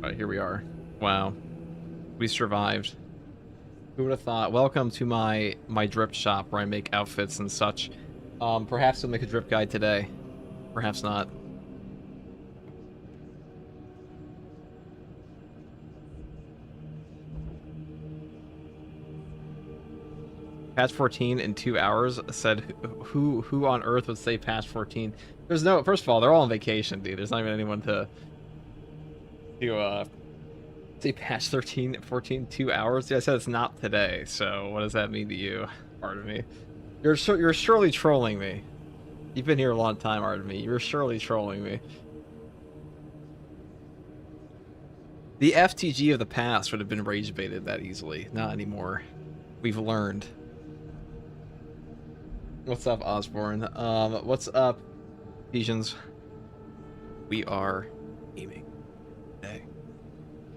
But here we are. Wow. We survived. Who would have thought? Welcome to my drip shop where I make outfits and such. Perhaps we'll make a drip guide today. Perhaps not. Patch 14 in 2 hours said who on earth would say patch 14? There's no, first of all, they're all on vacation, dude. There's not even anyone to say patch 14 2 hours. Yeah, I said it's not today. So what does that mean to you, part of me? You're surely trolling me. You've been here a long time, part of me. You're surely trolling me. The FTG of the past would have been rage baited that easily. Not anymore. We've learned. What's up, Osborne? What's up, Ephesians? We are gaming today.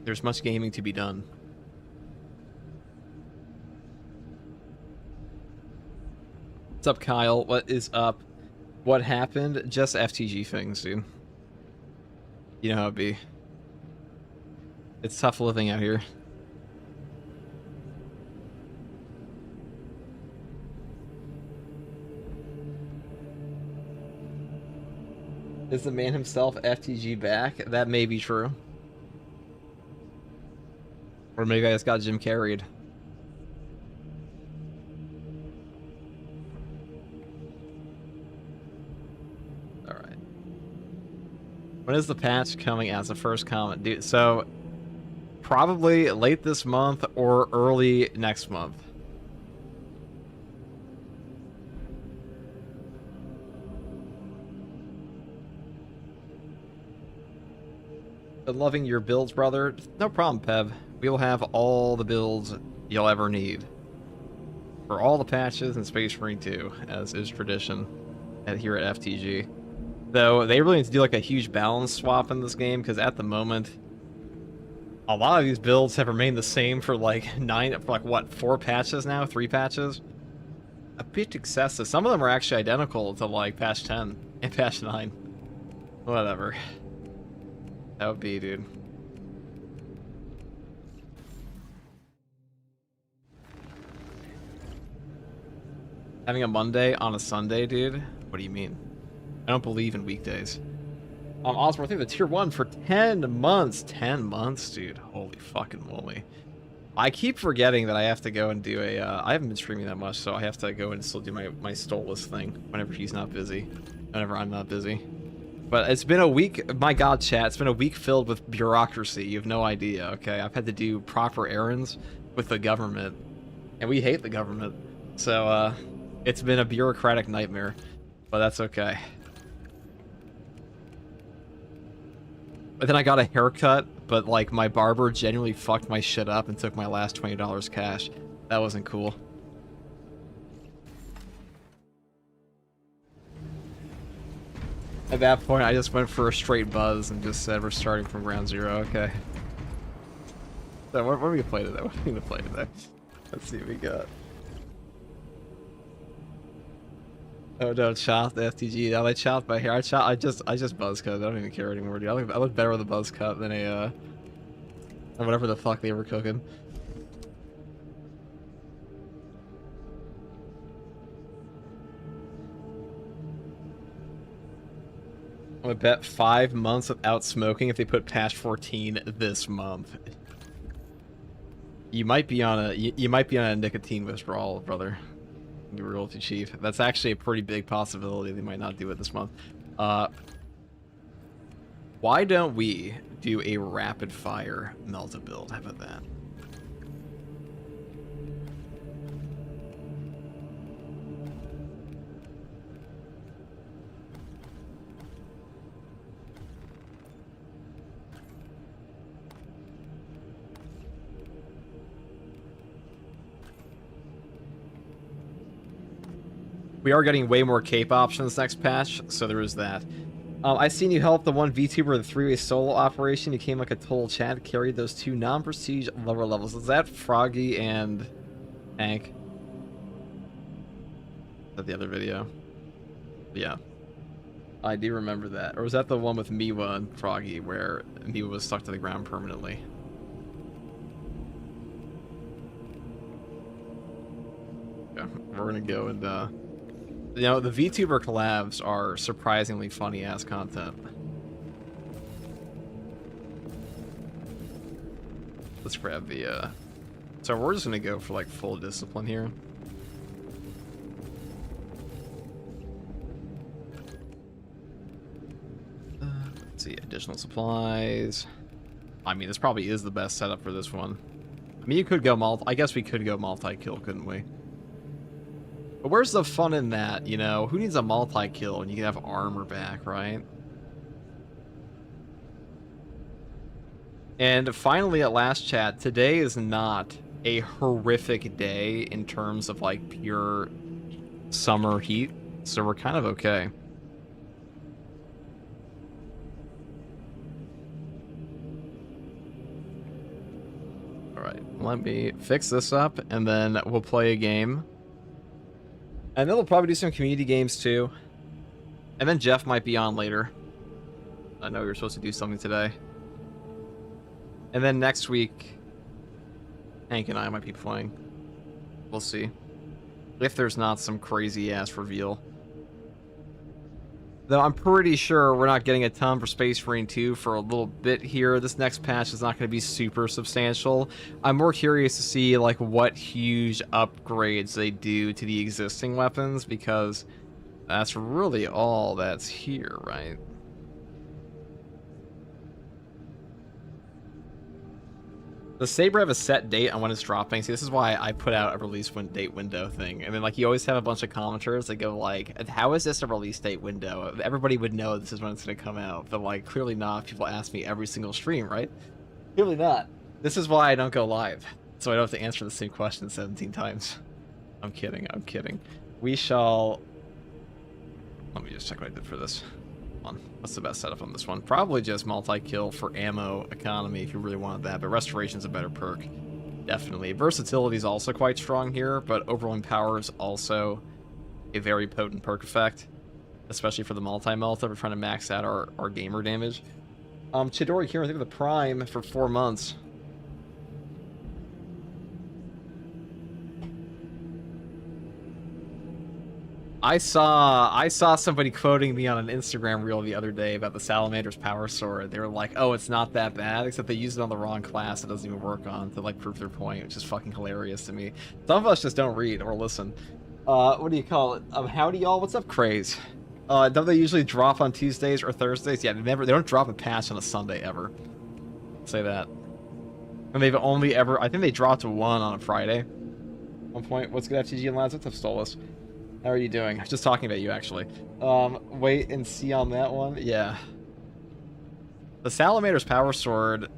There's much gaming to be done. What's up, Kyle? What is up? What happened? Just FTG things, dude. You know how it be. It's tough living out here. Is the man himself FTG back? That may be true. Or maybe I just got Jim carried. Alright. When is the patch coming as the first comment? Dude, so probably late this month or early next month. Loving your builds, brother. No problem, Pev. We will have all the builds you'll ever need for all the patches in Space Marine 2, as is tradition here at FTG. Though they really need to do like a huge balance swap in this game, because at the moment, a lot of these builds have remained the same for like 4 patches now? 3 patches? A bit excessive. Some of them are actually identical to like patch 10 and patch 9. Whatever. That would be, dude. Having a Monday on a Sunday, dude? What do you mean? I don't believe in weekdays. Osborne, I think the tier 1 for 10 months. 10 months, dude. Holy fucking moly. I keep forgetting that I have to go and do a, I haven't been streaming that much, so I have to go and still do my Stoleless thing whenever he's not busy. Whenever I'm not busy. But it's been a week, my god, chat, it's been a week filled with bureaucracy. You have no idea, okay? I've had to do proper errands with the government, and we hate the government. So, it's been a bureaucratic nightmare, but that's okay. But then I got a haircut, but, like, my barber genuinely fucked my shit up and took my last $20 cash. That wasn't cool. At that point, I just went for a straight buzz and just said we're starting from ground zero. Okay. So what are we gonna play today? What are we gonna play today? Let's see what we got. Oh no, chopped the FTG. I chopped my hair. I just buzz cut. I don't even care anymore, dude. I look better with a buzz cut than a whatever the fuck they were cooking. I'm gonna bet 5 months without smoking if they put patch 14 this month. You might be on a nicotine withdrawal, brother. You were royalty chief. That's actually a pretty big possibility. They might not do it this month. Why don't we do a rapid fire Melta build? How about that? We are getting way more cape options next patch, so there is that. I seen you help the one VTuber the 3-way solo operation. You came like a total Chad, carried those 2 non-prestige lower levels. Is that Froggy and Hank? Is that the other video? Yeah. I do remember that. Or was that the one with Miwa and Froggy where Miwa was stuck to the ground permanently? Yeah, we're gonna go and you know, the VTuber collabs are surprisingly funny ass content. Let's grab the so we're just gonna go for like full discipline here. Let's see, additional supplies. I mean, this probably is the best setup for this one. I mean, you could go I guess we could go multi-kill, couldn't we? But where's the fun in that, you know? Who needs a multi-kill when you can have armor back, right? And finally, at last chat, today is not a horrific day in terms of, like, pure summer heat, so we're kind of okay. Alright, let me fix this up, and then we'll play a game. And then we'll probably do some community games too. And then Jeff might be on later. I know we were supposed to do something today. And then next week, Hank and I might be playing. We'll see. If there's not some crazy ass reveal. Though I'm pretty sure we're not getting a ton for Space Marine 2 for a little bit here. This next patch is not going to be super substantial. I'm more curious to see like what huge upgrades they do to the existing weapons, because that's really all that's here, right? Does Saber have a set date on when it's dropping? See, this is why I put out a release date window thing. And then, like, you always have a bunch of commenters that go, like, how is this a release date window? Everybody would know this is when it's going to come out. But, like, clearly not. People ask me every single stream, right? Clearly not. This is why I don't go live. So I don't have to answer the same question 17 times. I'm kidding. I'm kidding. We shall... Let me just check what I did for this. What's the best setup on this one? Probably just multi-kill for ammo economy if you really wanted that, but Restoration's a better perk. Definitely. Versatility is also quite strong here, but Overwhelming Power is also a very potent perk effect, especially for the multi-melt. We're trying to max out our gamer damage. Chidori here, I think of the Prime for 4 months. I saw somebody quoting me on an Instagram reel the other day about the Salamander's Power Sword. They were like, oh, it's not that bad, except they used it on the wrong class it doesn't even work on to, like, prove their point, which is fucking hilarious to me. Some of us just don't read or listen. What do you call it? Howdy, y'all. What's up, Craze? Don't they usually drop on Tuesdays or Thursdays? Yeah, they don't drop a patch on a Sunday, ever. Say that. And they've only ever... I think they dropped one on a Friday. At one point. What's good, FTG and lads? What's up, Stolas? How are you doing? I was just talking about you, actually. Wait and see on that one. Yeah. The Salamander's Power Sword,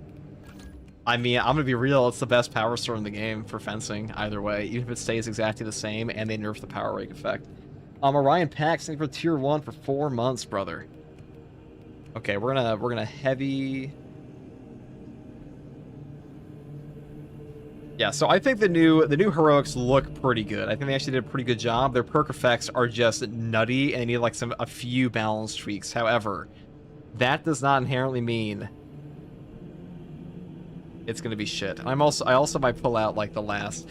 I mean, I'm gonna be real, it's the best power sword in the game for fencing, either way, even if it stays exactly the same and they nerf the power rake effect. Orion Pax, thank you for tier 1 for 4 months, brother. Okay, we're gonna heavy... Yeah, so I think the new heroics look pretty good. I think they actually did a pretty good job. Their perk effects are just nutty and they need like a few balance tweaks. However, that does not inherently mean it's gonna be shit. And I also might pull out like the last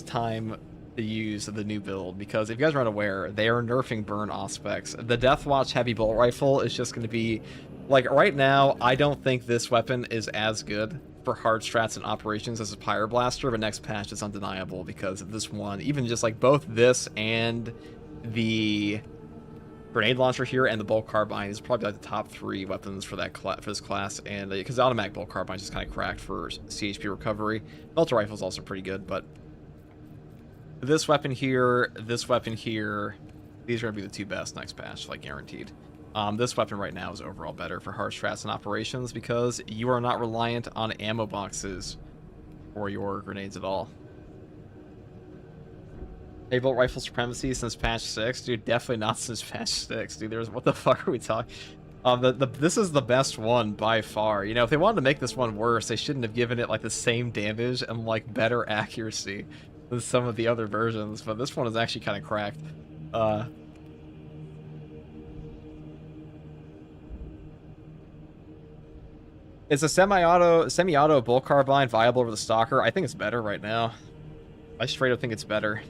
time to use the new build, because if you guys are unaware, they are nerfing burn aspects. The Deathwatch heavy bolt rifle is just gonna be like, right now I don't think this weapon is as good for hard strats and operations as a Pyre Blaster, but next patch is undeniable because of this one. Even just like both this and the grenade launcher here and the bolt carbine is probably like the top 3 weapons for that for this class, and because the automatic bolt carbine is just kind of cracked for CHP recovery. Melter rifle is also pretty good, but this weapon here, these are gonna be the 2 best next patch, like guaranteed. This weapon right now is overall better for hard strats and operations because you are not reliant on ammo boxes for your grenades at all. Heavy bolt rifle supremacy since patch 6? Dude, definitely not since patch 6, dude. What the fuck are we talking? This is the best one by far. You know, if they wanted to make this one worse, they shouldn't have given it like the same damage and like better accuracy than some of the other versions, but this one is actually kind of cracked. Is a semi-auto bull carbine viable over the stalker? I think it's better right now. I straight up think it's better.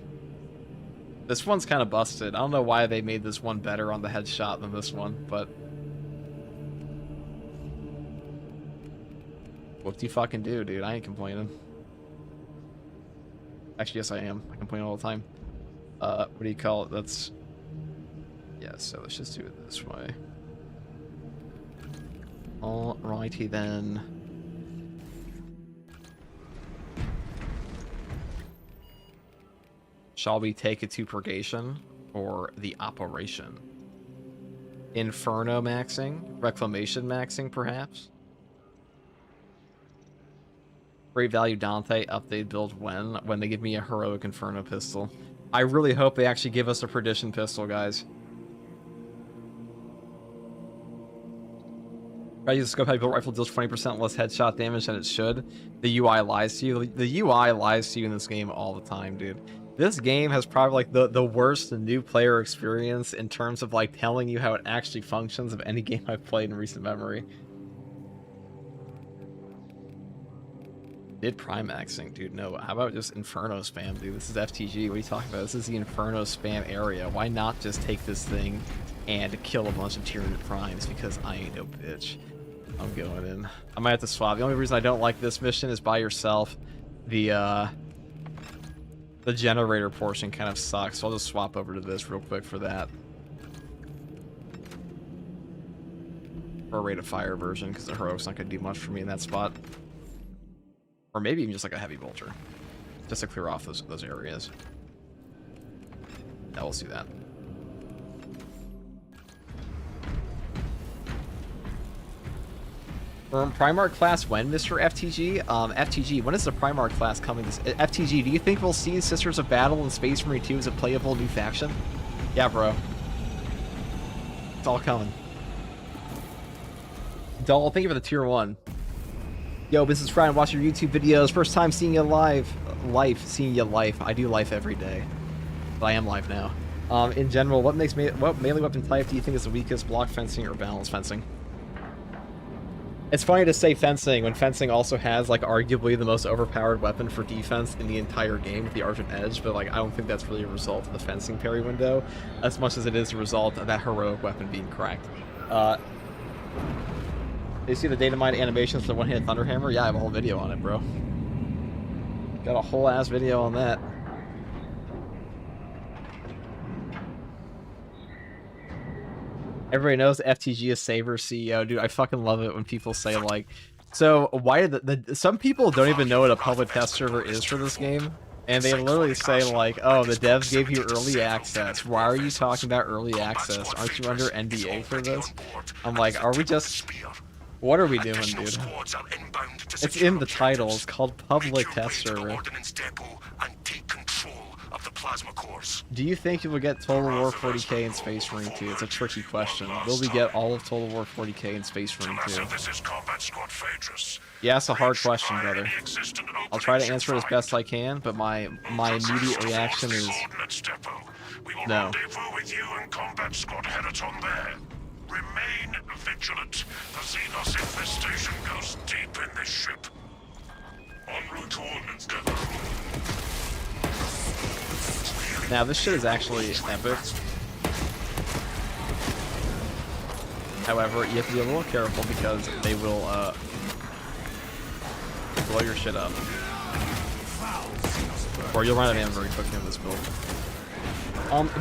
This one's kind of busted. I don't know why they made this one better on the headshot than this one, but what do you fucking do, dude? I ain't complaining. Actually, yes, I am. I complain all the time. What do you call it? That's... Yeah, so let's just do it this way. Alrighty then. Shall we take it to purgation or the operation? Inferno maxing? Reclamation maxing, perhaps? Great value Dante update build when they give me a heroic Inferno pistol. I really hope they actually give us a Perdition pistol, guys. I use the scope heavy built rifle deals 20% less headshot damage than it should. The UI lies to you. The UI lies to you in this game all the time, dude. This game has probably like the worst new player experience in terms of like telling you how it actually functions of any game I've played in recent memory. Did Primaxing, dude? No, how about just Inferno spam, dude? This is FTG. What are you talking about? This is the Inferno spam area. Why not just take this thing and kill a bunch of Tyranid Primes? Because I ain't no bitch. I'm going in. I might have to swap. The only reason I don't like this mission is by yourself. The generator portion kind of sucks, so I'll just swap over to this real quick for that. Or a rate of fire version, because the heroic's not going to do much for me in that spot. Or maybe even just like a heavy bolter. Just to clear off those areas. Yeah, we'll see that. Primarch class when, Mr. FTG? FTG, when is the Primarch class coming? FTG, do you think we'll see Sisters of Battle and Space Marine 2 as a playable new faction? Yeah, bro. It's all coming. Doll, thank you for the tier 1. Yo, Business Friend, watch your YouTube videos. First time seeing you live. Seeing you live. I do live every day. But I am live now. In general, what melee weapon type do you think is the weakest? Block fencing or balance fencing? It's funny to say fencing when fencing also has like arguably the most overpowered weapon for defense in the entire game with the Argent Edge, but like I don't think that's really a result of the fencing parry window as much as it is a result of that heroic weapon being cracked. You see the data mine animations for the one-handed Thunderhammer? Yeah, I have a whole video on it, bro. Got a whole ass video on that. Everybody knows FTG is Saber CEO, dude. I fucking love it when people say like, so why did some people don't even know what a public test server is for this game, and they literally say like, oh, the devs gave you early access. Why are you talking about early access? Aren't you under NDA for this? I'm like, are we just? What are we doing, dude? It's in the title. It's called Public Test Server. Do you think you will get Total War 40k in Space Marine 2? It's a tricky question. Will we get all of Total War 40k in Space Marine 2? Yeah, it's a hard question, brother. I'll try to answer it as best I can, but my immediate reaction is no. Remain vigilant. The Xenos infestation goes deep in this ship. En route to Ordnance Depot. Now this shit is actually epic. However, you have to be a little careful because they will blow your shit up. Or you'll run out of ammo very quickly in this build.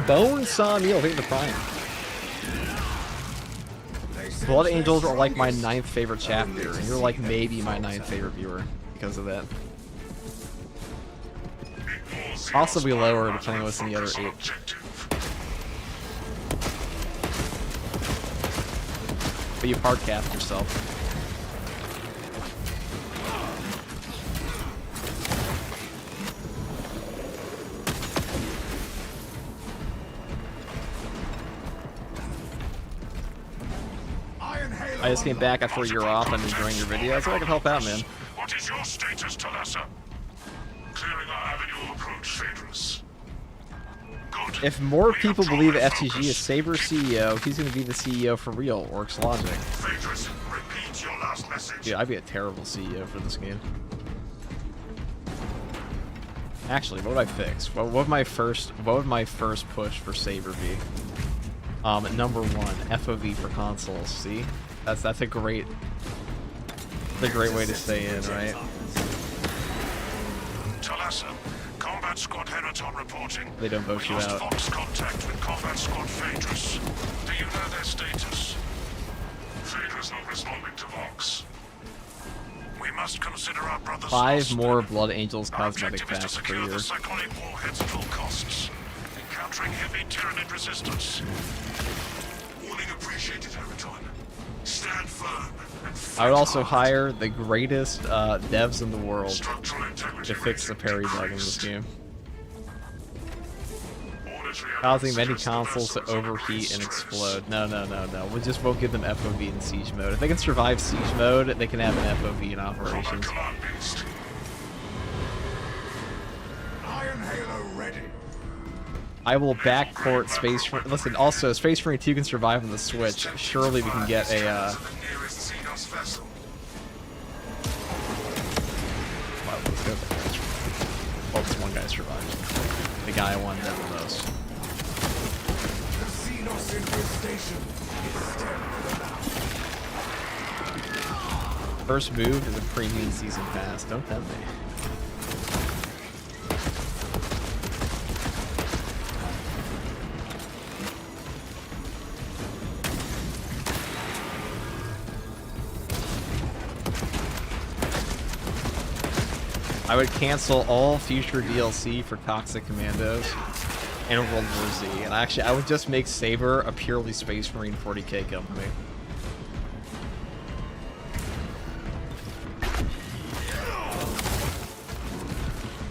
Bone Saw Meal, thank you for the prime. Blood Angels are like my 9th favorite chapter, and you're like maybe my 9th favorite viewer because of that. Possibly lower depending on what's in the other 8. But you hardcast yourself. I just came back after a year off and enjoying your videos, so I can help out, man. What is your status, Talassa? Clearing our avenue of approach, Phaedrus. Good. If more people believe FTG is Saber CEO, he's going to be the CEO for real, Orcs Logic. Phaedrus, repeat your last message. Dude, I'd be a terrible CEO for this game. Actually, what would I fix? What would my first push for Saber be? Number 1, FOV for consoles. See, that's a great way to stay in, right? Talassa, Combat Squad Heraton reporting. They don't vote you We lost out. Fox contact with Combat Squad Phaedrus. Do you know their status? Phaedrus not responding to Vox. We must consider our brothers 5 more lost. Blood Angels Our cosmetic objective is to packs per secure year. the Cyclonic warheads at all costs. Encountering heavy Tyranid resistance. Warning appreciated, Heraton. Stand firm and fight I would also hard. hire the greatest devs in the world Structural integrity to fix the rating parry bug in this decreased. game, Auditory causing evidence many suggests the consoles to vessel is under overheat great and stress. explode. No. We just won't give them FOV in siege mode. If they can survive siege mode, they can have an FOV in Combat operations. command beast. Iron Halo ready. I will backport Space Marine. Listen, also, Space Marine 2 can survive on the Switch. Surely we can get a, To the nearest Xenos vessel. well, let's go there. Well, this one guy survived. The guy I wanted the most. The Xenos infestation is First move is a premium season pass. Don't tempt me. I would cancel all future DLC for Toxic Commandos and World War Z. And actually, I would just make Saber a purely Space Marine 40k company.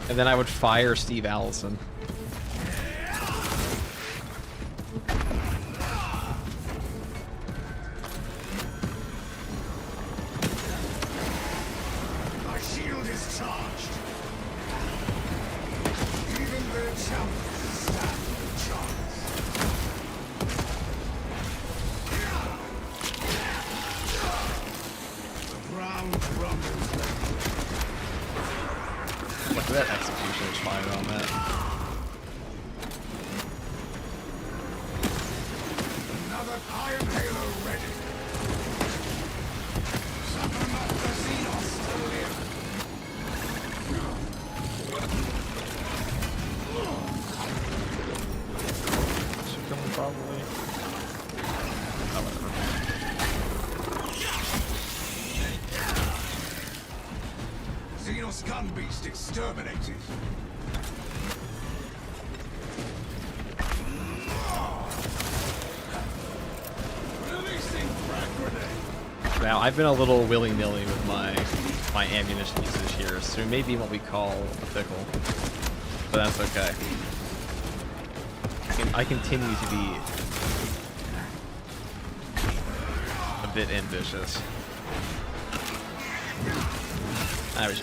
And then I would fire Steve Allison. My shield is charged. Even their champions stand a chance. The ground rumbles. Look at that executioner's fire on that. Another Iron Halo ready. Summon up the Xenos to live. Should kill him probably. Oh, whatever. Xenos gun beast exterminated. Releasing frag grenade. Now, I've been a little willy-nilly with my ammunition usage here, so maybe what we call a pickle. But that's okay. I continue to be a bit ambitious. I was...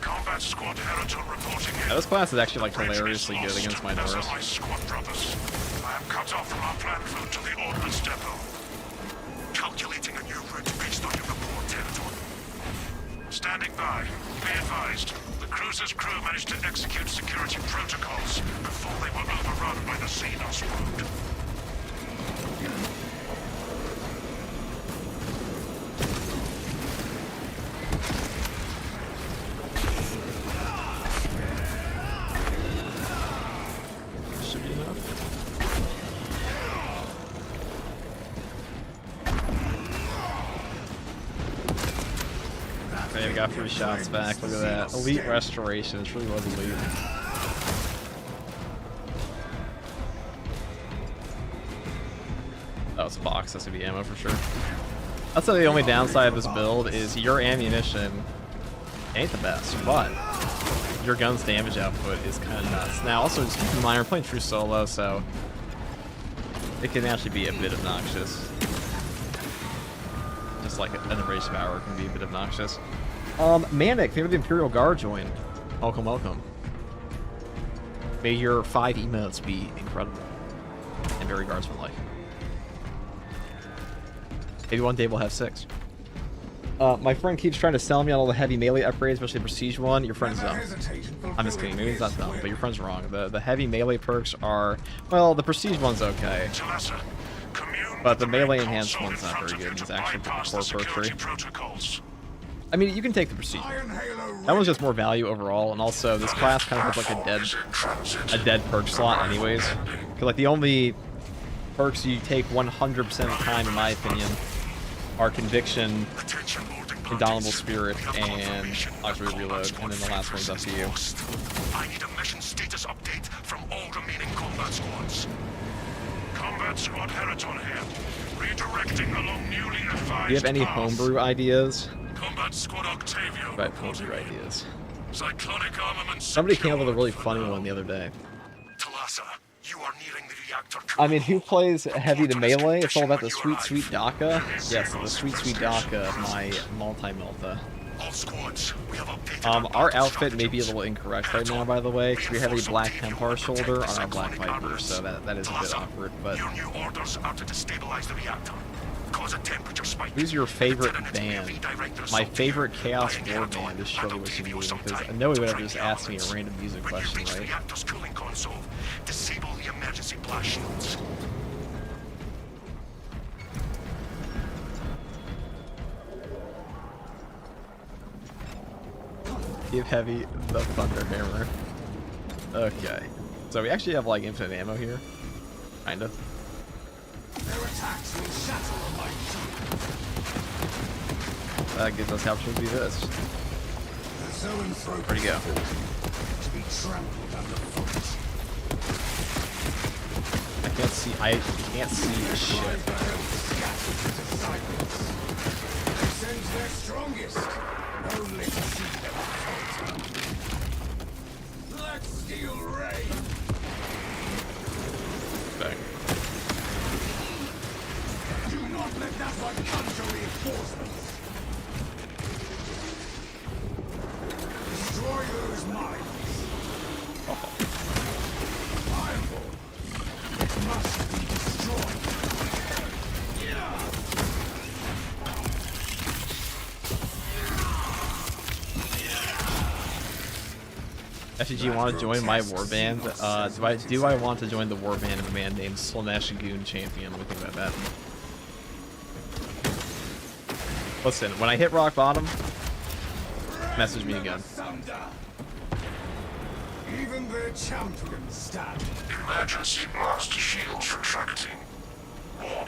Combat Squad Heraton reporting in. Now, this class is actually like hilariously good against my Those Norse. are my squad brothers. I am cut off from our planned route to the ordnance depot. Calculating a new route based on your report, Heraton. Standing by. Be advised. The cruiser's crew managed to execute security protocols before they were overrun by the Xenos route. Should be enough. Okay, we got 3 shots back. Look at that. Elite restoration. This really was elite. That was a box. That's gonna be ammo for sure. That's the only downside of this build is your ammunition ain't the best, but your gun's damage output is kind of nuts. Now, also just keep in mind we're playing true solo, so it can actually be a bit obnoxious. Just like an abrasive hour can be a bit obnoxious. Manic, thank you for the Imperial Guard join. Welcome, welcome. May your 5 emotes be incredible and very guardsman-like. Maybe one day we'll have 6. My friend keeps trying to sell me on all the heavy melee upgrades, especially the prestige one. Your friend's dumb. I'm just kidding. Maybe it's not dumb, but your friend's wrong. The heavy melee perks are, well, the prestige one's okay, but the melee enhanced one's not very good. It's actually pretty poor perk tree. I mean, you can take the prestige. That one's just more value overall, and also this class kind of has like a dead perk slot, anyways. Because like the only perks you take 100% of the time, in my opinion, are Conviction, Indomitable Spirit, and Auxiliary Reload, and then the last one's up to you. I need a mission status update from all remaining combat squads. Combat Squad Heraton here, redirecting along newly advised. Do you have any homebrew ideas? Combat Squad Octavio. Right, homebrew ideas. Cyclonic armament. Somebody came up with a really funny one the other day. Talassa, you are nearing the reactor. I mean, who plays heavy to melee? It's all about the sweet, sweet DACA. Yes, the sweet, sweet DACA of my multi-melta. All squads, we have updated Our outfit may be a little incorrect right now, by the way, because we have a black Templar shoulder on our black Viper, so that is a bit awkward, but... Your new orders are to destabilize the reactor. Cause a temperature spike. Who's your favorite band? My favorite Chaos War band is surely what you mean, because nobody would ever just ask me a random music question, right? Reactor's cooling console. Disable the emergency blast shields. Give Heavy the Thunder Hammer. Okay. So we actually have like infinite ammo here. Kind of. Their attacks will shatter a light. That gives us the opportunity to do this. Where'd he go? To be trampled underfoot. I can't see the shit. They send their strongest, only to see them falter. Let's steal rain. Bang. Do not let that one conjure reinforcements. Destroy those mines. Firebolt. It must be destroyed. FTG, want to join my warband? Do I want to join the warband of a man named Slanesh Goon Champion? Let me think about that. Listen, when I hit rock bottom, message me again. Even their champions stand. Emergency blast shields retracting. Warning.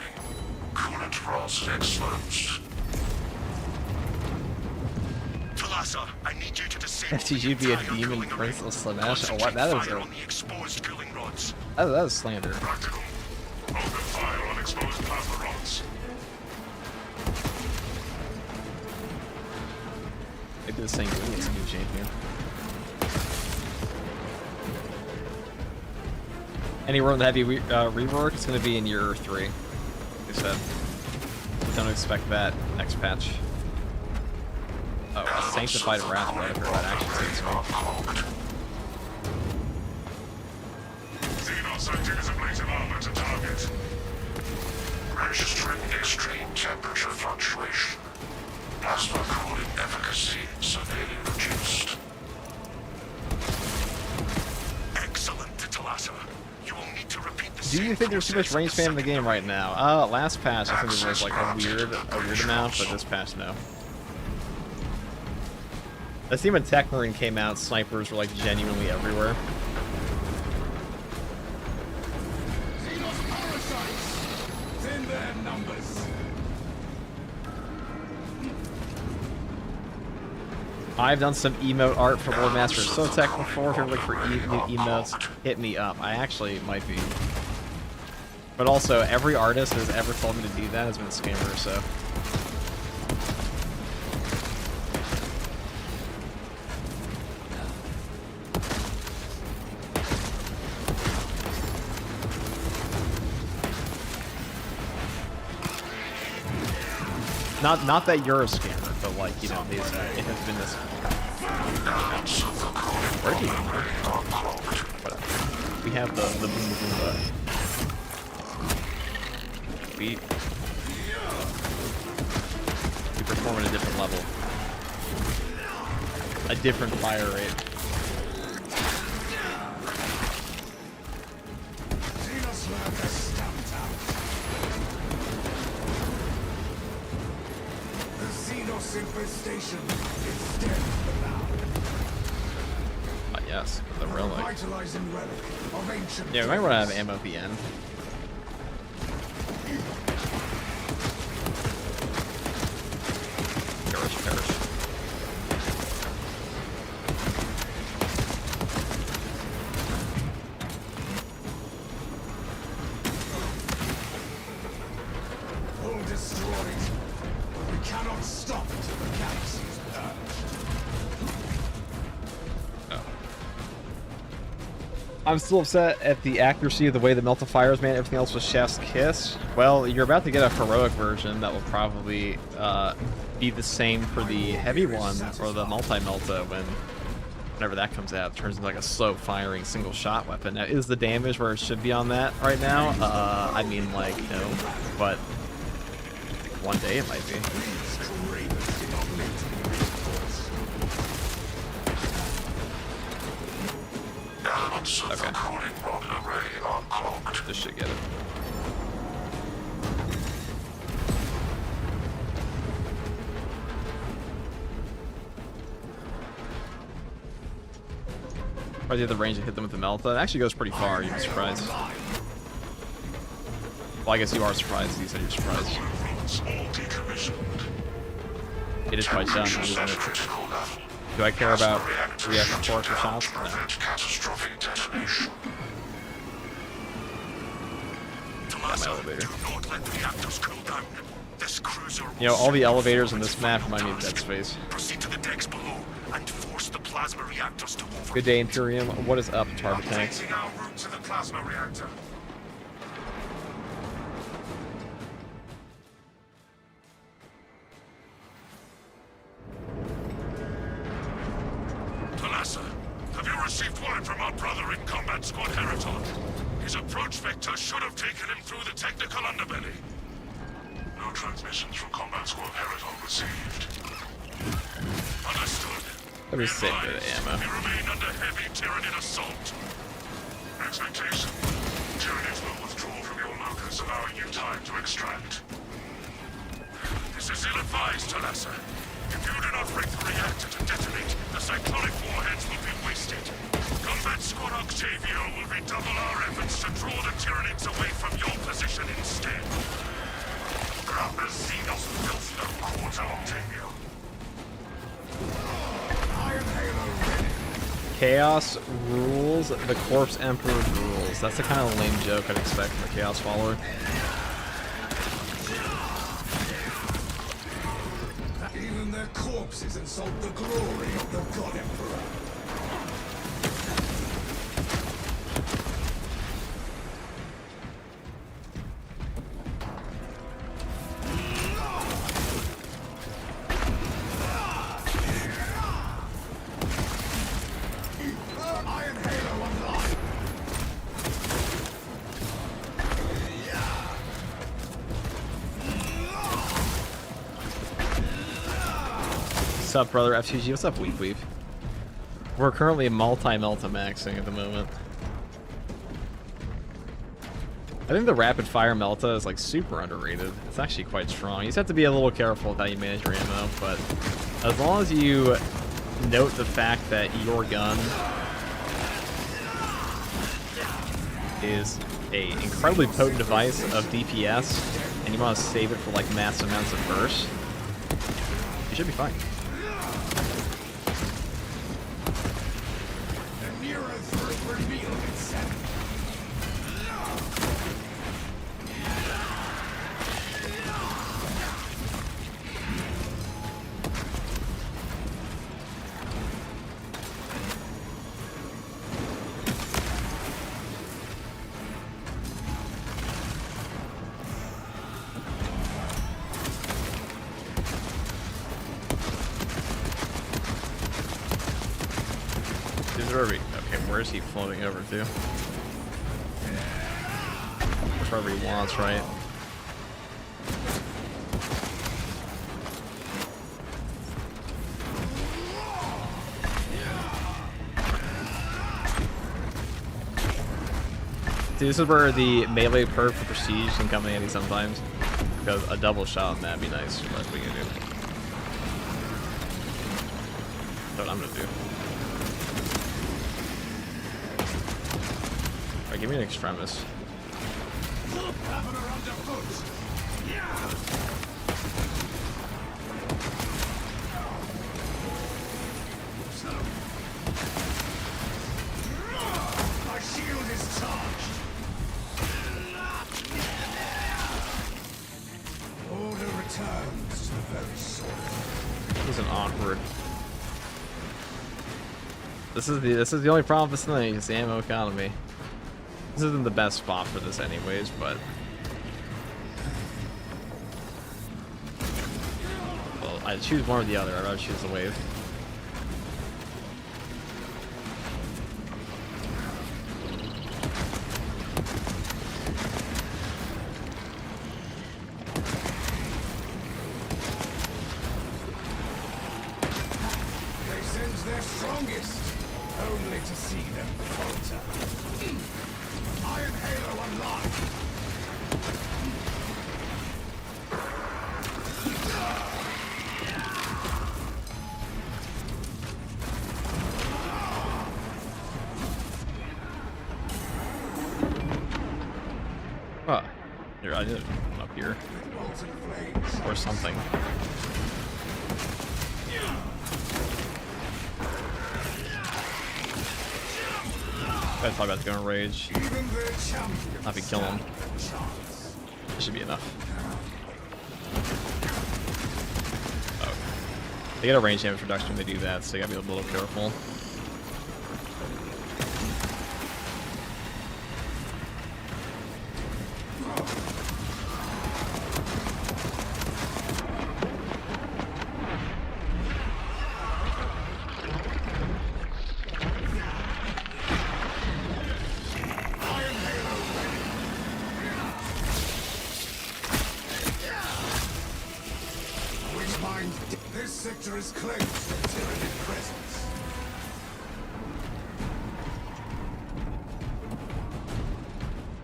Coolant rods exposed. Talassa, I need you to disable FTG be a demon prince of Slanesh? Oh, what? That is slander. Practical. Open fire on exposed plasma rods. Maybe the same thing as Goon Champion. Anywhere in the heavy rework, it's going to be in year 3. Like I said. Don't expect that next patch. Oh, a Sanctified Wrath Reticle. That actually takes me. Xenosecting is ablative armor to target. Registering extreme temperature fluctuation. Plasma cooling efficacy severely reduced. Excellent, Talassa. You will need to repeat the Do you think there's too much range spam in the game right now? Last patch I think there was like a weird amount, but this patch no. I see when Tech Marine came out, snipers were like genuinely everywhere. Xenos parasites! Thin their numbers. I've done some emote art for Lord Master of Sotek before. If you're looking for new emotes, hit me up. I actually might be. But also, every artist who's ever told me to do that has been a scammer, so. Not that you're a scammer, but like, you know, it has been this. Where do you whatever. We have the boom boom. you perform at a different level. A different fire rate. Infestation is dead for now. Ah, yes, the relic. Vitalizing relic of ancient Yeah, we might want to have ammo at the end. Perish, perish. All destroyed. We cannot stop until the galaxy is purged. Oh. I'm still upset at the accuracy of the way the Melt of Fire is made. Everything else was chef's kiss. Well, you're about to get a heroic version that will probably be the same for the heavy one or the multi-melta whenever that comes out. It turns into like a slow firing single shot weapon. Now, is the damage where it should be on that right now? I mean, like, no, but one day it might be. Okay. This should get it. Probably have the range to hit them with the Melta. It actually goes pretty far, you'd be surprised. Well, I guess you are surprised. You said you're surprised. It is quite done, isn't it? Do I care about reactor force or shots? No. My elevator. You know, all the elevators in this map remind me of Dead Space. Good day, Imperium. What is up, Target Tanks? Have you received word from our brother in Combat Squad Heraton? His approach vector should have taken him through the technical underbelly. No transmissions from Combat Squad Heraton received. Understood. Let me save a bit of ammo. We remain under heavy Tyranid assault. Expectation. Tyranids will withdraw from your locus, allowing you time to extract. This is ill-advised, Talassa. If you do not bring the reactor to detonate, the cyclonic warheads will be wasted. Combat Squad Octavio will redouble our efforts to draw the Tyranids away from your position instead. Grab the Xenos filth no quarter, Octavio. Iron Halo ready. Chaos rules, the Corpse Emperor rules. That's the kind of lame joke I'd expect from a Chaos follower. Even their corpses insult the glory of the God Emperor. Iron Halo online. What's up, brother FTG? What's up, Weep Weep? We're currently multi-melta maxing at the moment. I think the rapid fire melta is like super underrated. It's actually quite strong. You just have to be a little careful with how you manage your ammo, but as long as you note the fact that your gun is a incredibly potent device of DPS and you want to save it for like massive amounts of burst, you should be fine. Okay, where is he floating over to? Wherever he wants, right? Dude, this is where the melee perk for prestige can come in handy sometimes. Because a double shot on that would be nice. What are we gonna do? That's what I'm gonna do. Alright, give me an extremis. My shield is charged. Order returns to the very source. This is an awkward. This is the only problem with this thing, is the ammo economy. This isn't the best spot for this anyways, but well, I choose one or the other. I'd rather choose the wave. They send their strongest, only to see them falter. Iron Halo unlocked. Oh, here, I did it up here. Or something. Guy's probably about to go in rage. Not be killing him. That should be enough. Oh. They get a range damage reduction when they do that, so you gotta be a little careful. This sector is closed to Tyranid presence.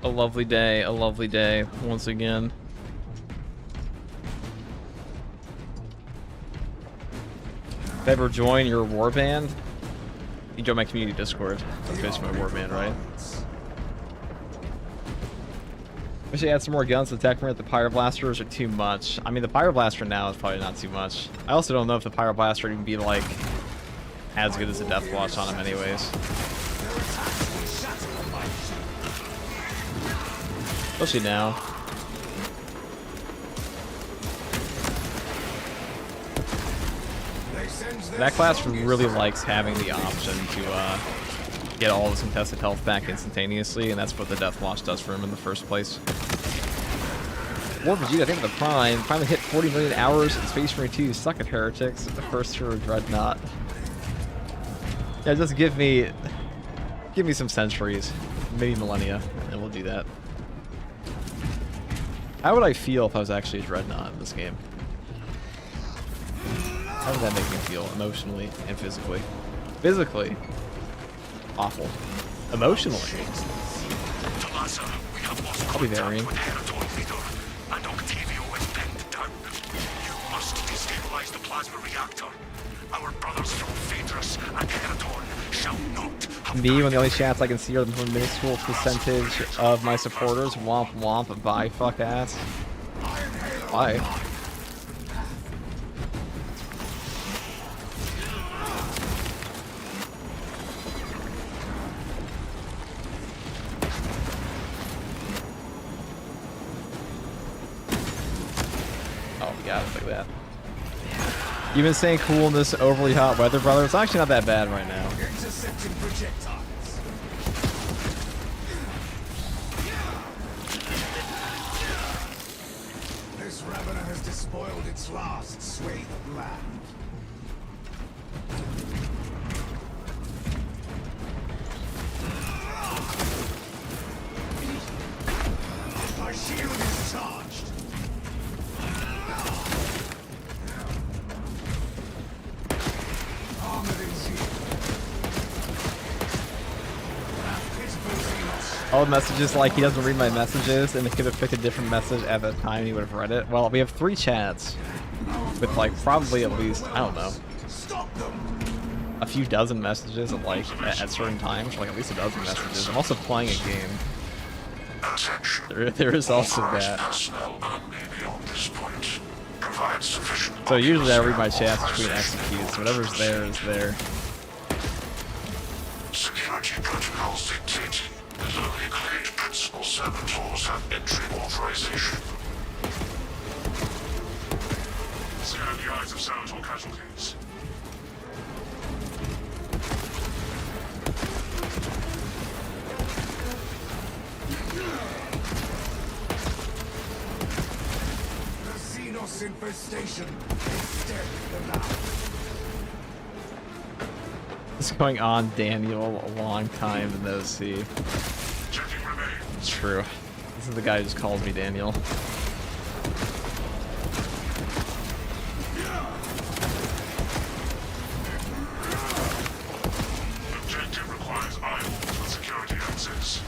A lovely day once again. If I ever join your warband, you join my community Discord. That's basically my warband, right? Wish they add some more guns to attack me with the Pyroblasters are too much. I mean, the Pyroblaster now is probably not too much. I also don't know if the Pyroblaster would even be, like, as good as a Deathwatch on him anyways. Especially now. That class really likes having the option to, get all of his contested health back instantaneously, and that's what the Deathwatch does for him in the first place. War Vegeta, I think the Prime finally hit 40 million hours in Space Marine 2. Suck it, heretics. The first hero Dreadnought. Yeah, just give me some centuries, maybe millennia, and we'll do that. How would I feel if I was actually a Dreadnought in this game? How would that make me feel emotionally and physically? Physically, awful. Emotionally, I'll be varying. Me, when the only chats I can see are the minuscule percentage of my supporters. Womp womp, bye fuck ass. Why? Oh, yeah, look at that. You've been saying cool in this overly hot weather, brother. It's actually not that bad right now. Intercepting projectiles. This Ravener has despoiled its last swathe of land. My shield is charged. Armored in shield. His booty not All the messages, like, he doesn't read my messages, and it could have picked a different message at that time, he would have read it. Well, we have 3 chats with, like, probably at least, I don't know, a few dozen messages at, like, at certain times, like at least a dozen messages. I'm also playing a game. There is also that. So usually I read my chats between executes. Whatever's there is there. Security protocols dictate that only acclaimed principal saboteurs have entry authorization. Scan the eyes of saboteur casualties. Infestation is dead now. It's going on, Daniel, a long time in the OC. Checking remains. It's true. This is the guy who just calls me Daniel. Objective requires eye for security access.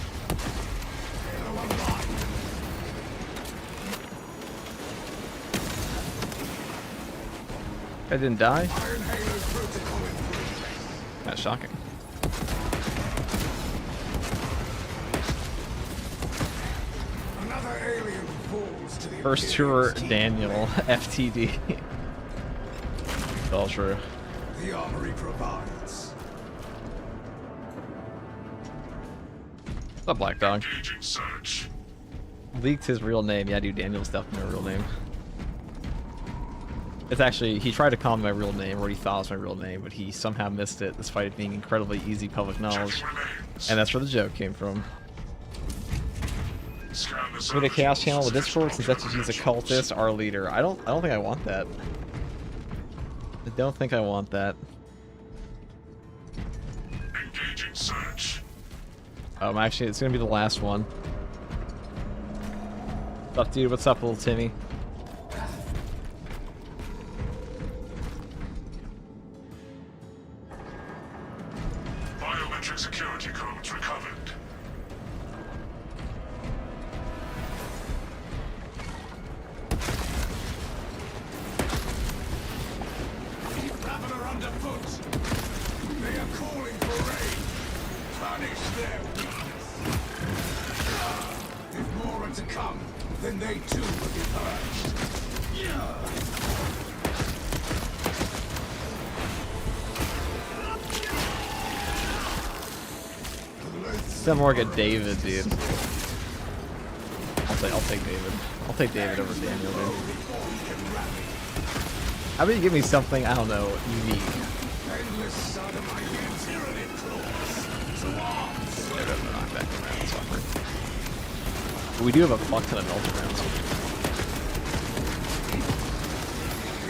I didn't die? That's shocking. Another alien falls to the First tour, Daniel, FTD. It's all true. The armory provides. What's up, Black Dog? Engaging search. Leaked his real name. Yeah, dude, Daniel's definitely my real name. It's actually, he tried to call me my real name, or he thought it was my real name, but he somehow missed it, despite it being incredibly easy public knowledge. And that's where the joke came from. With a chaos channel with Discord, since FTG's a cultist, our leader. I don't think I want that. I don't think I want that. Engaging search. Actually, it's gonna be the last one. What's up, dude? What's up, little Timmy? Biometric security codes recovered. Raven are underfoot. They are calling for raid. Punish their weakness. If more are to come, then they too will be purged. Sound more like a David, dude. I'll take David. I'll take David over Daniel, dude. How about you give me something, I don't know, unique? They're gonna knock back the rounds, fucker. But we do have a fuck ton of melted rounds.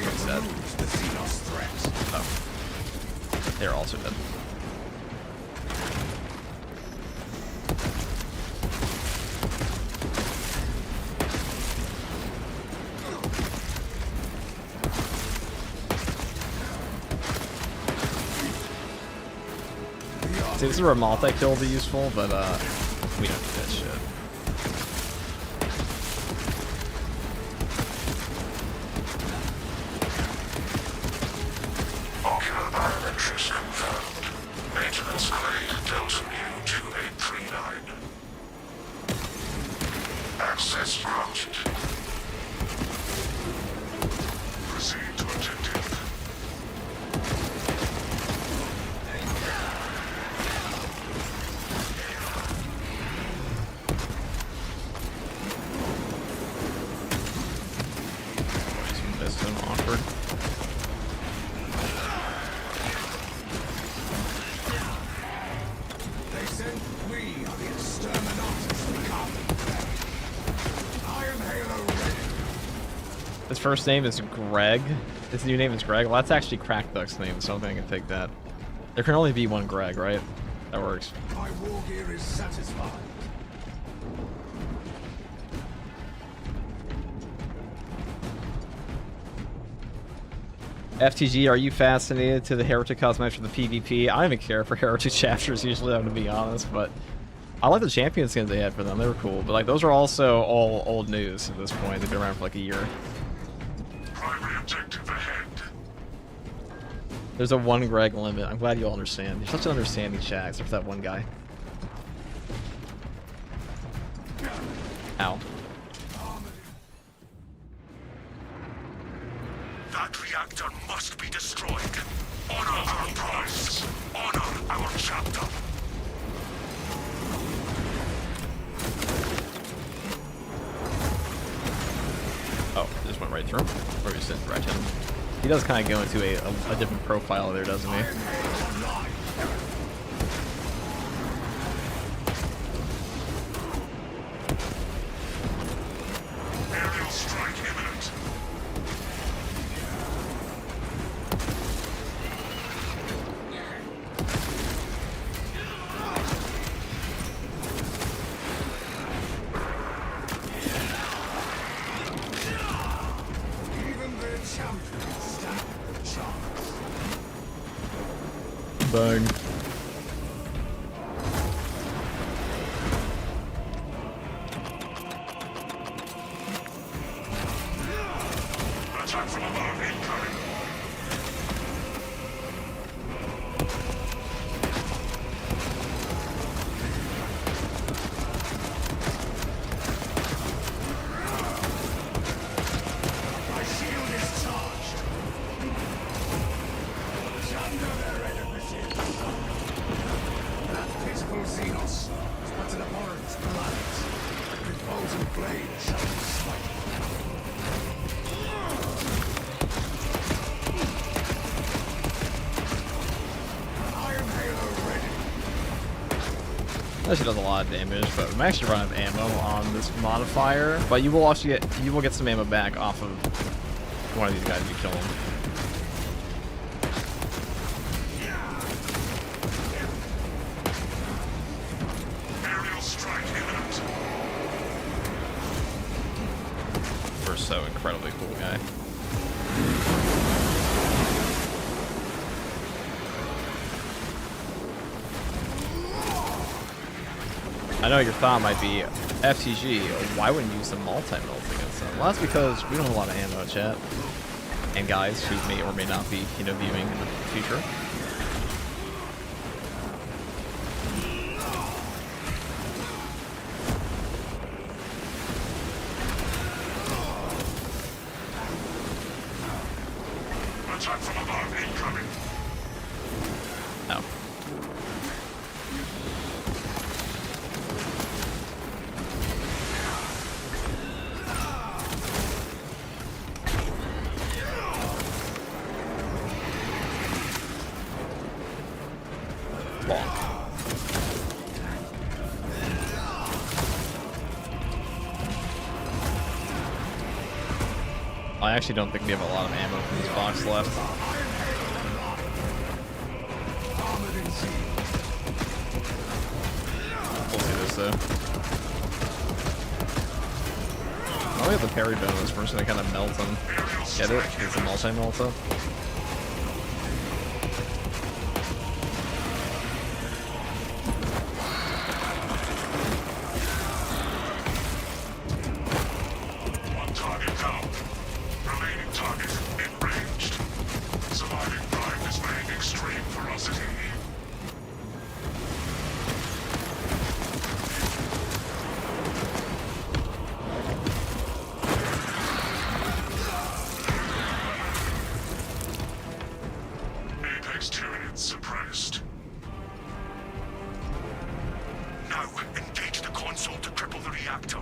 What's that? Oh. They're also dead. See, this is where multi-kill will be useful, but we don't do that shit. Ocular biometrics confirmed. Maintenance grade Delta Mu 2839. Access granted. Proceed to objective. Awkward. They said we are the exterminators of the carbon. Iron Halo ready. His first name is Greg. His new name is Greg. Well, that's actually Crackduck's name, so I don't think I can take that. There can only be one Greg, right? That works. My war gear is satisfied. FTG, are you fascinated to the Heretic Cosmetics for the PvP? I don't even care for Heretic chapters usually, I'm gonna be honest, but I like the champion skins they had for them. They were cool, but like those are also all old news at this point. They've been around for like a year. Primary objective ahead. There's a 1 Greg limit. I'm glad you all understand. You're such an understanding chat, except for that one guy. Ow. That reactor must be destroyed. Honor our prize. Honor our chapter. Oh, it just went right through him. Or just didn't right hit him. He does kind of go into a different profile there, doesn't he? Aerial strike imminent. Even the champions stand a chance. Bang. Attack from above incoming. My shield is charged. It's under their edifices. That peaceful Xenos is but an abhorrent planet. With bows and blades shall we smite. Iron Halo ready. That shit does a lot of damage, but I'm actually running out of ammo on this modifier. But you will also get some ammo back off of one of these guys if you kill him. Aerial strike imminent. We're so incredibly cool guy. I know your thought might be, FTG, why wouldn't you use the multi-melt against them? Well, that's because we don't have a lot of ammo, chat. And guys who may or may not be, viewing in the future. Attack from above incoming. No. Bonk. I actually don't think we have a lot of ammo from this box left. Armored in steel. We'll see this though. I only have the parry bonus. We're just gonna kind of melt them. Get it? It's a multi-melta. One target down. Remaining target enraged. Surviving prime displaying extreme ferocity. Apex Tyranid suppressed. Now engage the console to cripple the reactor.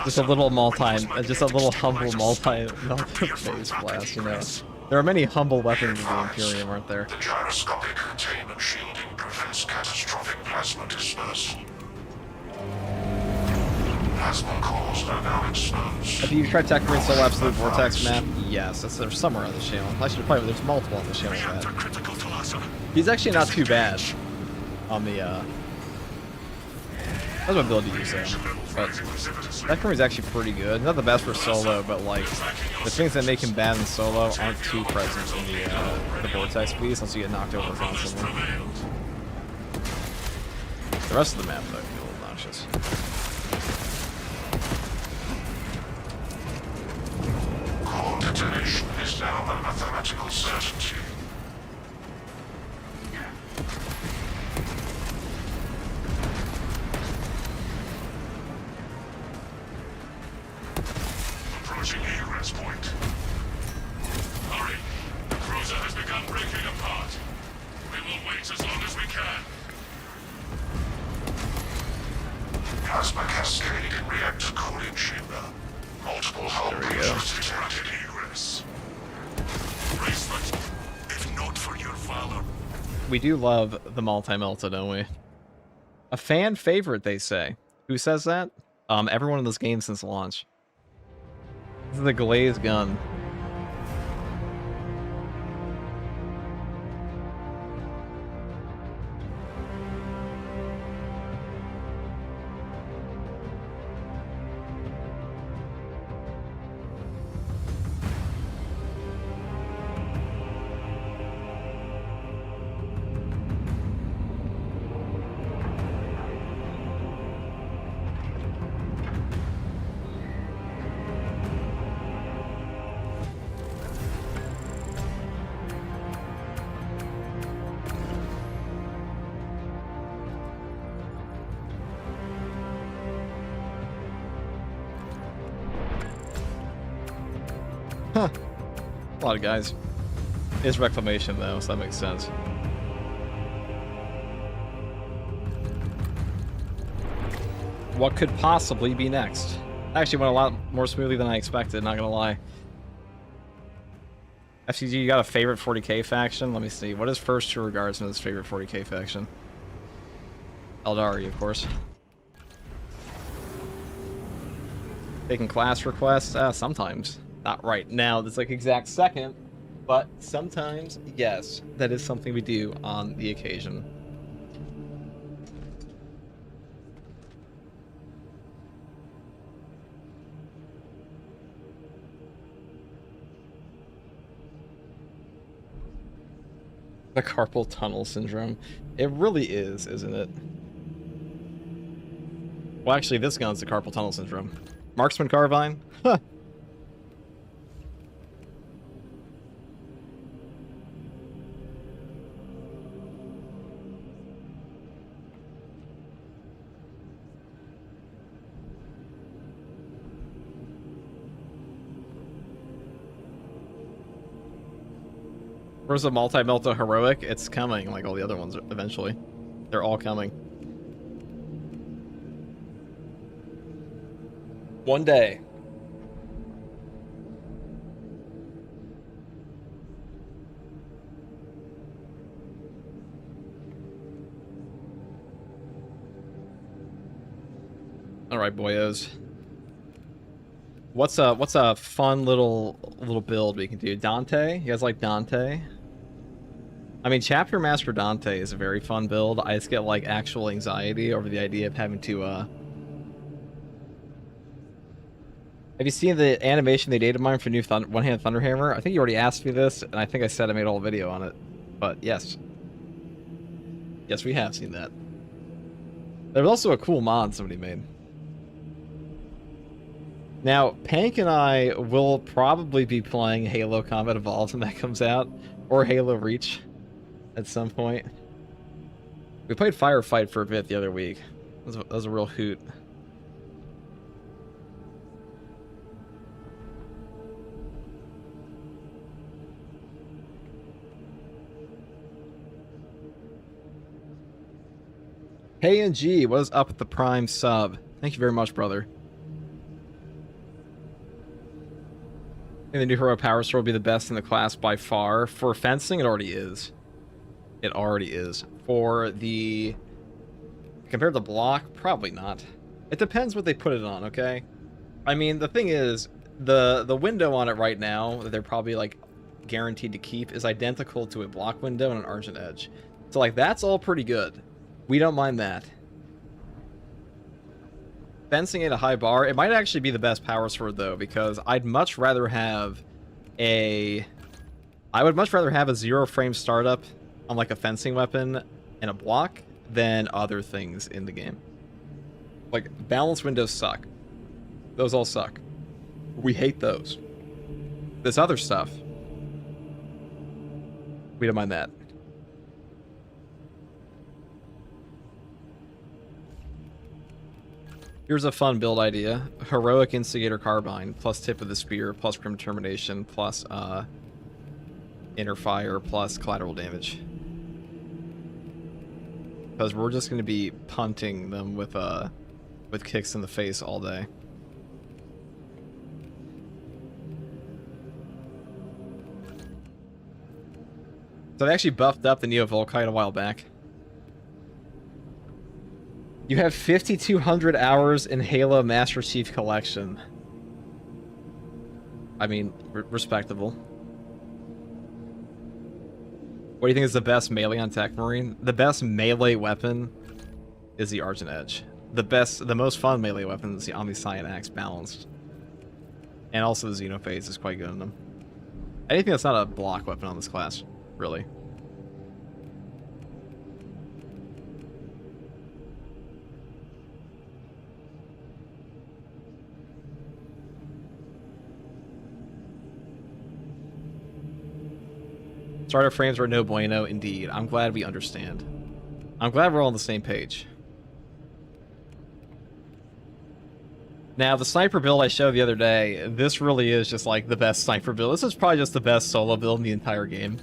Just a little just a little humble phase blast, There are many humble weapons in the Imperium, aren't there? The gyroscopic containment shielding prevents catastrophic plasma dispersion. Plasma cores are now exposed. Have you tried Tech Marine Soul Absolute Vortex map? Yes, there's somewhere on the channel. Actually, probably there's multiple on the channel. Reactor critical to Lhasa. He's actually not too bad on the that's my build to use though. But Tech Marine's actually pretty good. Not the best for solo, but like the things that make him bad in solo aren't too present in the Vortex piece unless you get knocked over constantly. The rest of the map though, gracious. Core detonation is now a mathematical certainty. Approaching egress point. Hurry! The cruiser has begun breaking apart. We will wait as long as we can. Plasma cascade in reactor cooling chamber. Multiple hull breaches detected egress. Bracelet, if not for your valor. We do love the multi-melta, don't we? A fan favorite, they say. Who says that? Everyone in this game since launch. This is the glazed gun. Huh. A lot of guys. It's reclamation though, so that makes sense. What could possibly be next? Actually went a lot more smoothly than I expected, not gonna lie. FCG, you got a favorite 40k faction? Let me see. What is first to regards as his favorite 40k faction? Eldari, of course. Taking class requests? Sometimes. Not right now, this like exact second, but sometimes, yes, that is something we do on the occasion. The carpal tunnel syndrome. It really is, isn't it? Well, actually, this gun's the carpal tunnel syndrome. Marksman carbine? Huh. Where's the multi-melta heroic? It's coming, like all the other ones eventually. They're all coming. One day. All right, boyos. What's a fun little build we can do? Dante? You guys like Dante? I mean, Chapter Master Dante is a very fun build. I just get like actual anxiety over the idea of having to Have you seen the animation they data mined for new one-hand Thunderhammer? I think you already asked me this, and I think I said I made a whole video on it. But yes. Yes, we have seen that. There was also a cool mod somebody made. Now, Pank and I will probably be playing Halo Combat Evolved when that comes out, or Halo Reach at some point. We played Firefight for a bit the other week. That was a real hoot. Hey and G, what is up with the Prime sub? Thank you very much, brother. I think the new Hero Power Sword will be the best in the class by far. For fencing, it already is. It already is. For the... Compared to block, probably not. It depends what they put it on, okay? I mean, the thing is, the window on it right now, that they're probably, like, guaranteed to keep, is identical to a block window and an Argent Edge. So, like, that's all pretty good. We don't mind that. Fencing at a high bar, it might actually be the best power sword though, because I'd much rather have a... I would much rather have a 0 frame startup on like a fencing weapon and a block than other things in the game. Like, balance windows suck. Those all suck. We hate those. This other stuff, we don't mind that. Here's a fun build idea. Heroic Instigator Carbine, plus Tip of the Spear, plus Grim Determination, plus Inner Fire, plus collateral damage. Because we're just going to be punting them with kicks in the face all day. So they actually buffed up the Neo Volkite a while back. You have 5,200 hours in Halo Master Chief Collection. I mean, respectable. What do you think is the best melee on Tech Marine? The best melee weapon is the Argent Edge. The most fun melee weapon is the Omniscient Axe balanced. And also the Xenophase is quite good in them. Anything that's not a block weapon on this class, really. Starter frames are no bueno, indeed. I'm glad we understand. I'm glad we're all on the same page. Now, the sniper build I showed the other day, this really is just like the best sniper build. This is probably just the best solo build in the entire game.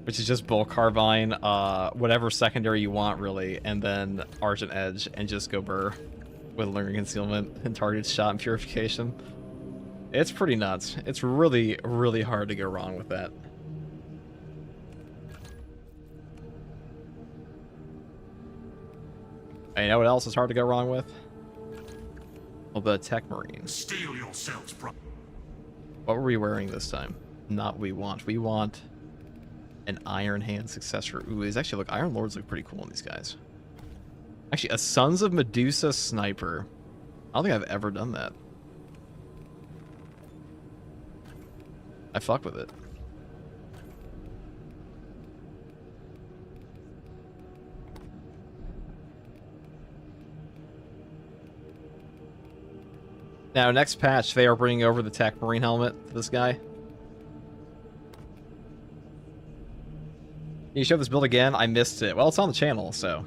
Which is just Bull Carbine, whatever secondary you want, really, and then Argent Edge, and just go burr with Lingering Concealment and Targeted Shot and Purification. It's pretty nuts. It's really, really hard to go wrong with that. And you know what else is hard to go wrong with? Well, the Tech Marine. Steel yourselves, bro. What were we wearing this time? Not we want. We want an Iron Hand successor. Ooh, these actually look... Iron Lords look pretty cool on these guys. Actually, a Sons of Medusa sniper. I don't think I've ever done that. I fuck with it. Now, next patch, they are bringing over the Tech Marine helmet to this guy. Can you show this build again? I missed it. Well, it's on the channel, so...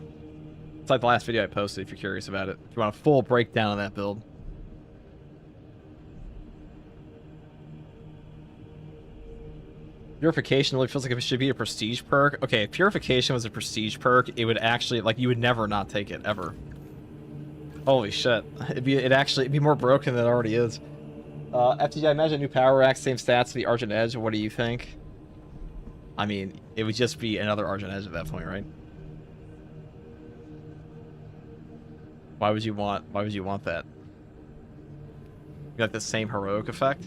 It's like the last video I posted if you're curious about it. If you want a full breakdown of that build. Purification really feels like it should be a prestige perk. Okay, if Purification was a prestige perk, it would actually... Like, you would never not take it, ever. Holy shit. It'd be more broken than it already is. FTG, I imagine a new power rack, same stats to the Argent Edge. What do you think? I mean, it would just be another Argent Edge at that point, right? Why would you want that? You got the same heroic effect?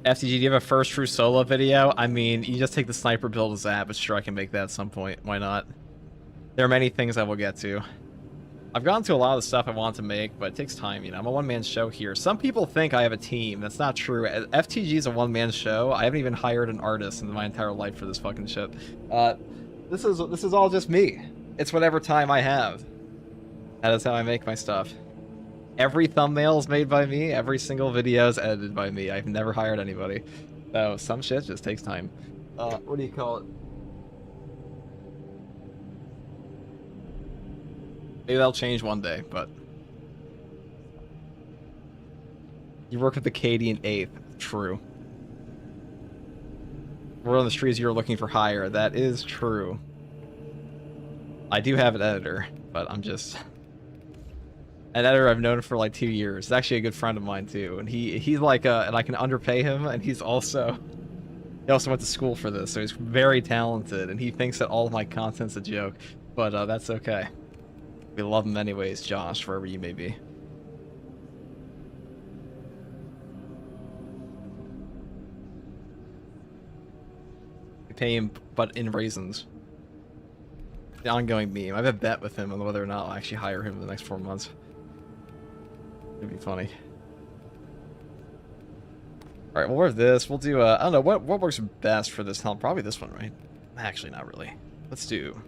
FTG, do you have a first true solo video? I mean, you just take the sniper build as that, but sure, I can make that at some point. Why not? There are many things I will get to. I've gone to a lot of the stuff I want to make, but it takes time, you know. I'm a one-man show here. Some people think I have a team. That's not true. FTG is a one-man show. I haven't even hired an artist in my entire life for this fucking shit. This is all just me. It's whatever time I have. That is how I make my stuff. Every thumbnail is made by me. Every single video is edited by me. I've never hired anybody. So some shit just takes time. What do you call it? Maybe that'll change one day, but... You work with the Cadian 8th. True. We're on the streets, you're looking for hire. That is true. I do have an editor, but I'm just... An editor I've known for like 2 years. He's actually a good friend of mine too, and he's like and I can underpay him, and he also went to school for this, so he's very talented, and he thinks that all of my content's a joke, but that's okay. We love him anyways, Josh, wherever you may be. We pay him, but in raisins. The ongoing meme. I have a bet with him on whether or not I'll actually hire him in the next 4 months. It'd be funny. All right, we'll wear this. We'll do, I don't know, what works best for this helmet? Probably this one, right? Actually, not really. Let's do...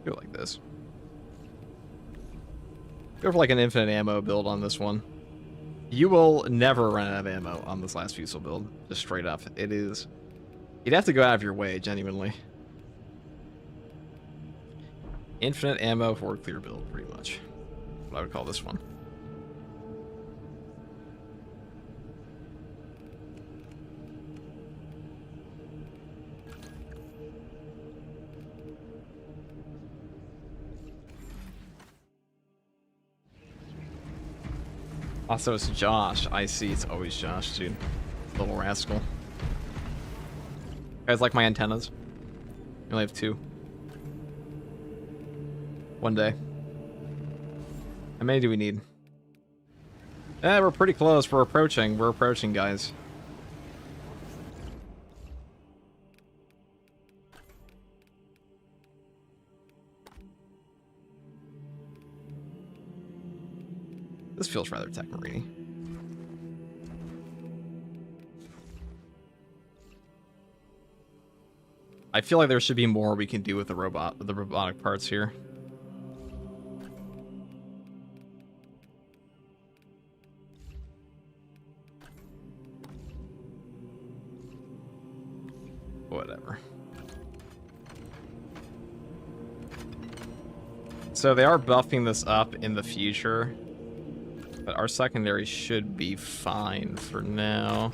do it like this. Go for like an infinite ammo build on this one. You will never run out of ammo on this last Fusel build. Just straight up. It is... You'd have to go out of your way, genuinely. Infinite ammo for a clear build, pretty much. What I would call this one. Also, it's Josh. I see. It's always Josh, dude. Little rascal. Guys like my antennas? I only have 2. One day. How many do we need? We're pretty close. We're approaching. We're approaching, guys. This feels rather tech marine-y. I feel like there should be more we can do with the robotic parts here. Whatever. So they are buffing this up in the future. But our secondary should be fine for now.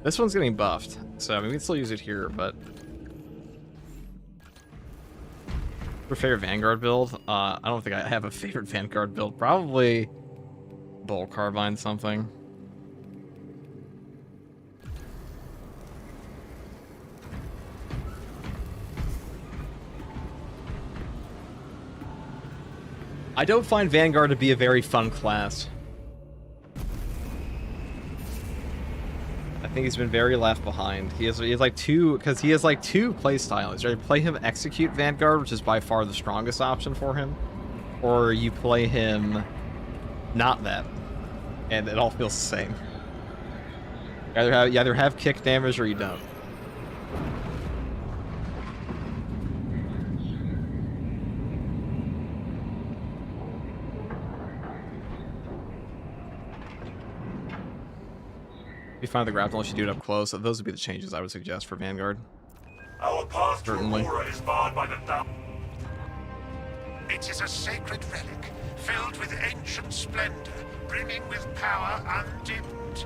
This one's getting buffed, so I mean we can still use it here, but for favorite Vanguard build, I don't think I have a favorite Vanguard build. Probably Bull Carbine something. I don't find Vanguard to be a very fun class. I think he's been very left behind. He has like two play styles. You play him execute Vanguard, which is by far the strongest option for him, or you play him not that, and it all feels the same. You either have kick damage or you don't. If you find the grapple, you should do it up close. So those would be the changes I would suggest for Vanguard. Our path to Certainly. Aurora is barred by the It is a sacred relic, filled with ancient splendor, brimming with power undimmed.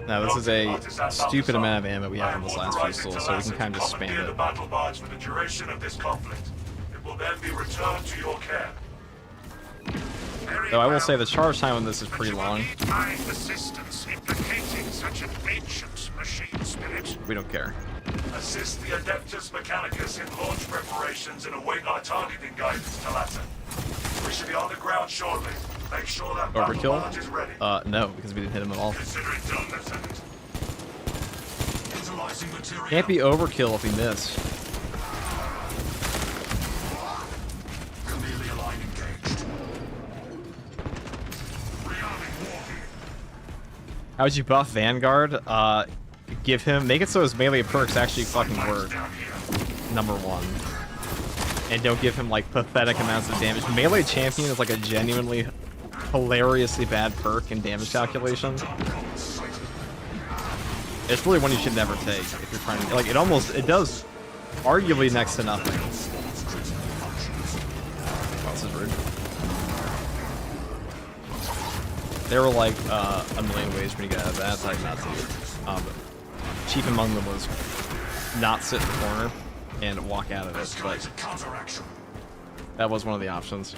Now this is a stupid amount of ammo we have in this last pistol, so we can kind of just spam the it. battle barge for the duration of this conflict. It will then be returned to your care. Very Though I will well. say the charge time on this is But pretty you will long. need my assistance in placating such an ancient machine spirit. We don't care. Assist the Adeptus Mechanicus in launch preparations and await our targeting guidance, Talata. We should be on the ground shortly. Make sure that battle barge is ready. Overkill? No, because we didn't hit him at all. Consider it done, Lieutenant. Utilizing material. Can't be overkill if we miss. Chameleon line engaged. Rearming walking. How would you buff Vanguard? Make it so his melee perks actually fucking work. Down here. Number 1. And don't give him like pathetic amounts of damage. Melee Champion is like a genuinely hilariously bad perk in damage calculation. It's really one you should never take if you're trying to, like, it does arguably next to nothing. Oh, this is rude. There were like a million ways for me to get out of that, so I did not do it. But chief among them was not sit in the corner and walk out of it, but that was one of the options.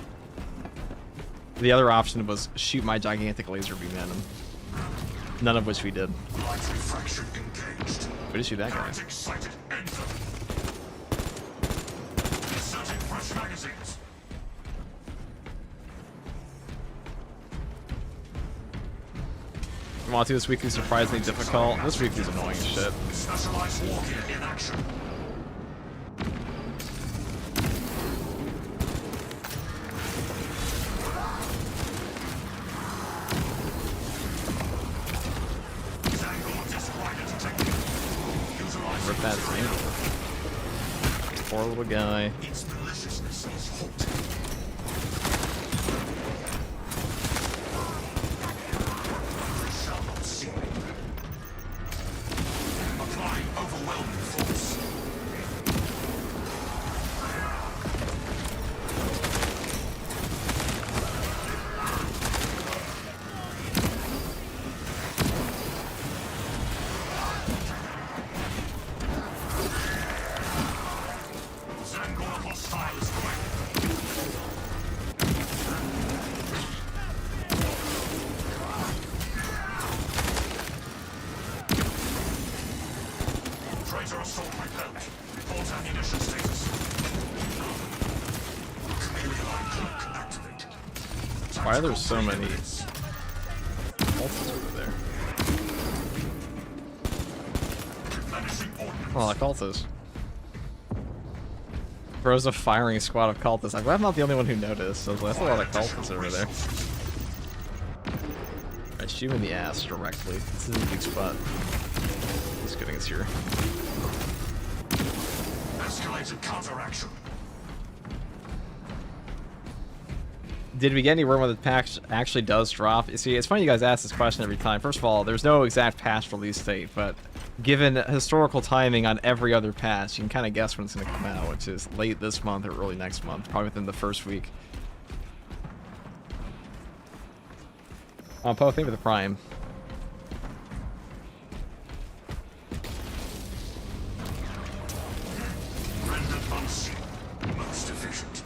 The other option was shoot my gigantic laser beam at him. None of which we did. We just shoot that guy. Monty, this week is surprisingly difficult. This week is annoying as shit. Poor little guy. Its deliciousness is hot. They shall not see me. Applying overwhelming force. Zangor hostile is quick. Traitor assault repelled. Report ammunition status. Chameleon cloak activate. Why are there so many cultists over there? Replenishing ordnance. Oh, like cultists. Throws a firing squad of cultists. I'm glad I'm not the only one who noticed. So that's a lot of cultists over there. I shoot him in the ass directly. This is a big spot. Just kidding, it's here. Escalated counteraction. Did we get any word when the patch actually does drop? You see, it's funny you guys ask this question every time. First of all, there's no exact patch release date, but given historical timing on every other patch, you can kind of guess when it's going to come out, which is late this month or early next month, probably within the first week. Poe, thank you for the Prime. Rendered unseen. Most efficient.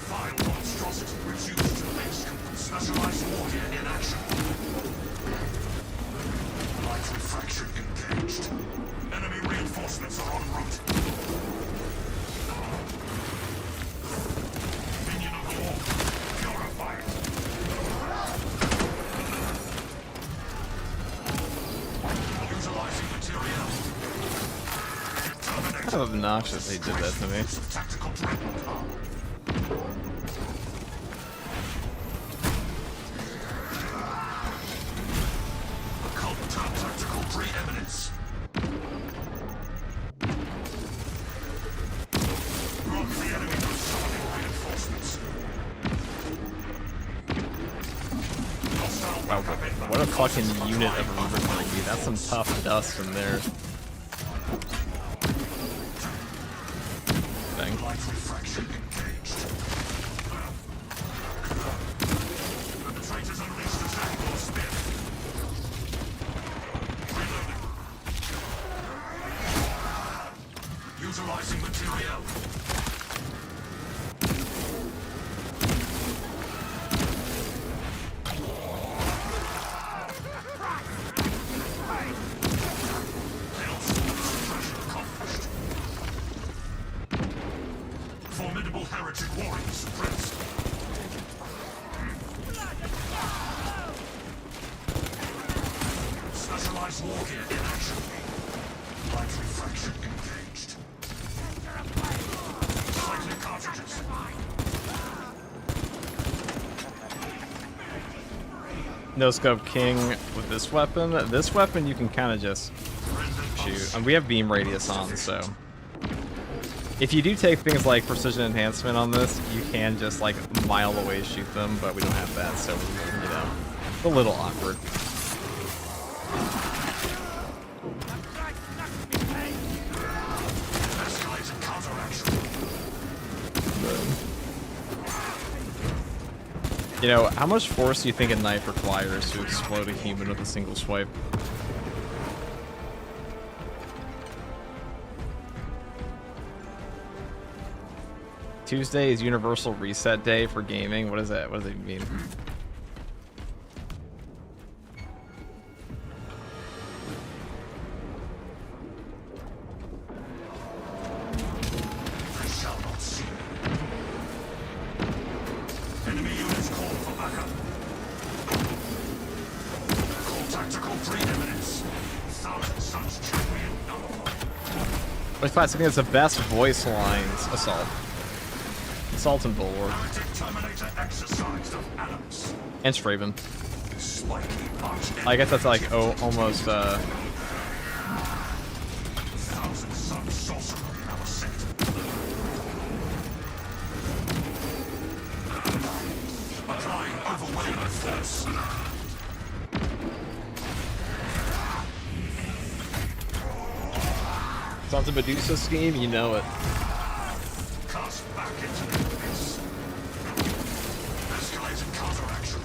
Vile monstrosity reduced to base. Specialized warrior in action. Light refraction engaged. Enemy reinforcements are en route. Minion of the wall. Purified. Utilizing material. Kind of obnoxious they did that to me. Use of tactical dreadnought. Occult tactical preeminence. Block the enemy with summoning reinforcements. Hostile Wow, backup inbound. what a fucking unit of a Reaver. That's some tough dust in there. Thing. Light refraction engaged. The traitors unleashed a Zangor spear. Reloading. Utilizing material. Accomplished. Formidable heretic warriors suppressed. Specialized war gear in action. Light refraction engaged. Cycling cartridges. No scope king with this weapon. This weapon you can kind of just shoot. And we have beam radius on, so if you do take things like precision enhancement on this, you can just like mile away shoot them, but we don't have that, so you know, it's a little awkward. Escalated counteraction. You know, how much force do you think a knife requires to explode a human with a single swipe? Tuesday is Universal Reset Day for gaming. What is that? What does it mean? They shall not see me. Enemy units call for backup. Call tactical preeminence. Thousand suns champion nullified. Which class I think is the best voice lines assault. Assault and Bulwark. Heretic Terminator exercised of Adams. And Straven. Slightly arched. I guess that's like, oh, almost, Thousand Sun sorcerer in our sector. Applying overwhelming force. Sounds a Medusa scheme, you know it. Cast back into the abyss. Escalating counteraction.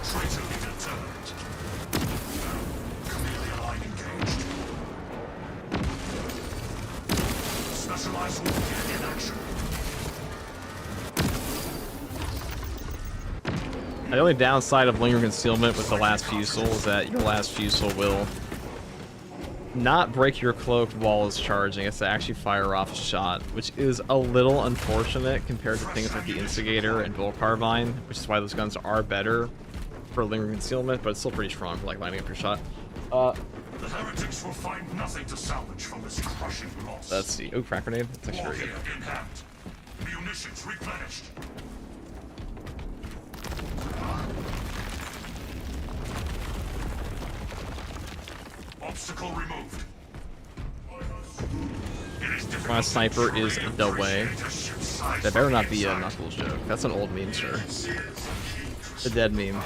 Traitorly determined. Chameleon line engaged. Specialized warfare in action. The only downside of lingering concealment with the last fusel is that your last fusel will not break your cloak while it's charging. It's to actually fire off a shot, which is a little unfortunate compared to things like the Instigator and Bull Carbine, which is why those guns are better for lingering concealment, but it's still pretty strong for like lining up your shot. The heretics will find nothing to salvage from this crushing loss. Let's see. Oh, crack grenade. That's actually very good. Warfare in hand. Munitions replenished. Obstacle removed. My sniper is the way. That better not be a Knuckles joke. That's an old meme, sir. The dead meme.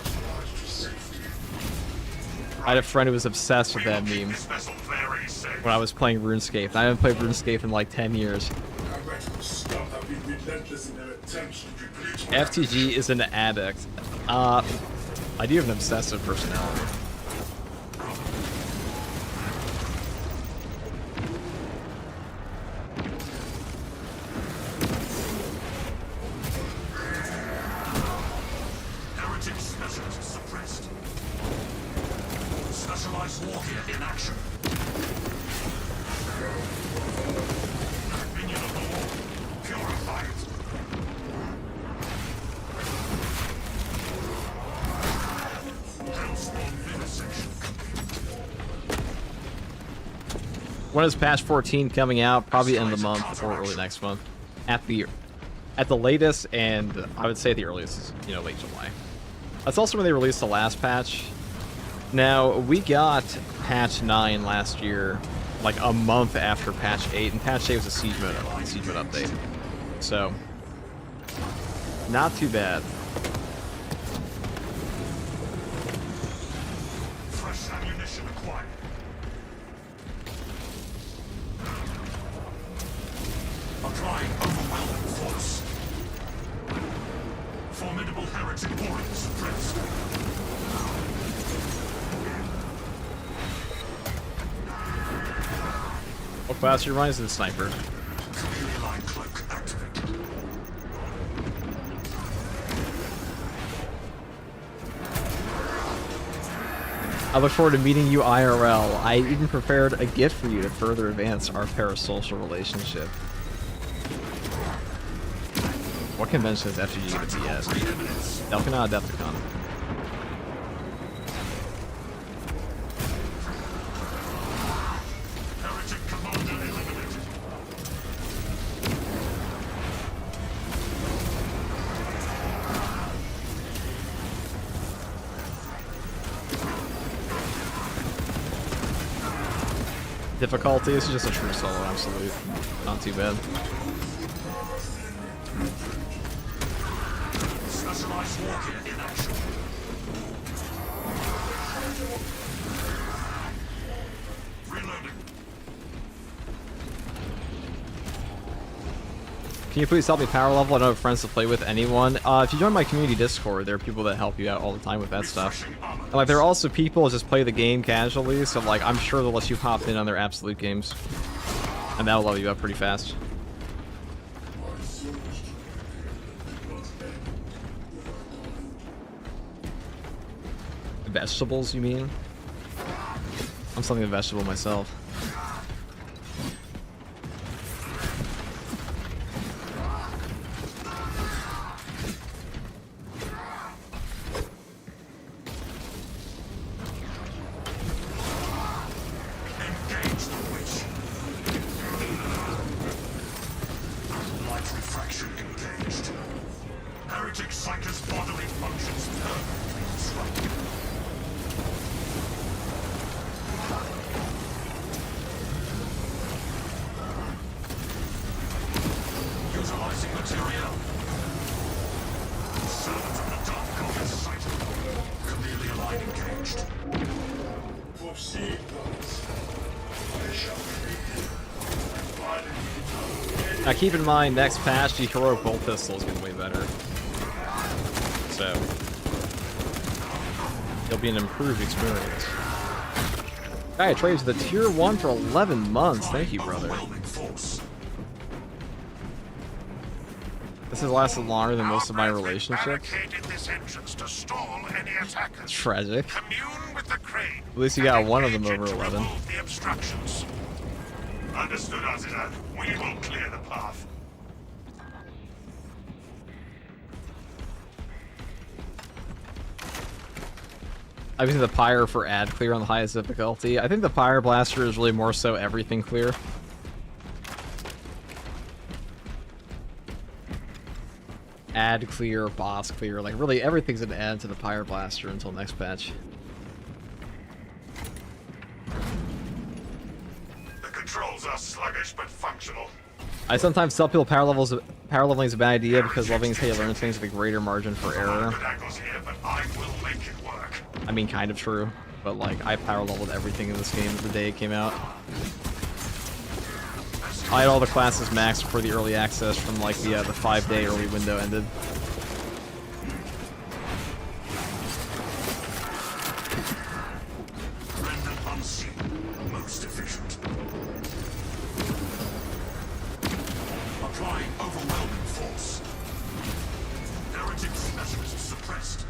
I had a friend who was obsessed with that meme when I was playing RuneScape. I haven't played RuneScape in like 10 years. FTG is an addict. I do have an obsessive personality. Heretic specialist suppressed. Specialized warfare in action. Minion of the wall. Purify it. Hellspawn vivisection. When is patch 14 coming out? Probably end of the month or early next month. At the latest, and I would say at the earliest is, you know, late July. That's also when they released the last patch. Now, we got patch 9 last year, like a month after patch 8, and patch 8 was a siege mode update. So, not too bad. Fresh ammunition acquired. Applying overwhelming force. Formidable heretic warrior suppressed. What class you run is the sniper. Chameleon line cloak activated. I look forward to meeting you IRL. I even prepared a gift for you to further advance our parasocial relationship. What convention is FGG going to be at? Delphina or Adepticon? Heretic commander eliminated. Difficulty, this is just a true solo absolute. Not too bad. Specialized warfare in action. Reloading. Can you please help me power level? I don't have friends to play with anyone. If you join my community Discord, there are people that help you out all the time with that stuff. And, like, there are also people who just play the game casually, so like I'm sure they'll let you hop in on their absolute games. And that'll level you up pretty fast. Vegetables, you mean? I'm something of a vegetable myself. Neutralizing material. Servant of the Dark Goddess sighted. Chameleon line engaged. Now keep in mind, next patch, the heroic bolt pistol is getting way better. So it'll be an improved experience. Guy, I traded to the tier 1 for 11 months. Thank you, brother. This has lasted longer than most of my relationships. It's tragic. At least you got one of them over 11. Understood, Artisan. We will clear the path. I'm using the Pyre for ad clear on the highest difficulty. I think the Pyre Blaster is really more so everything clear. Ad clear, boss clear, like really everything's an add to the Pyre Blaster until next patch. The controls are sluggish but functional. I sometimes tell people power leveling is a bad idea because leveling is how you learn things with a greater margin for error. I mean, kind of true, but like I power leveled everything in this game the day it came out. I had all the classes maxed for the early access from like the 5-day early window ended. Most efficient. Applying overwhelming force. Heretic specialist suppressed.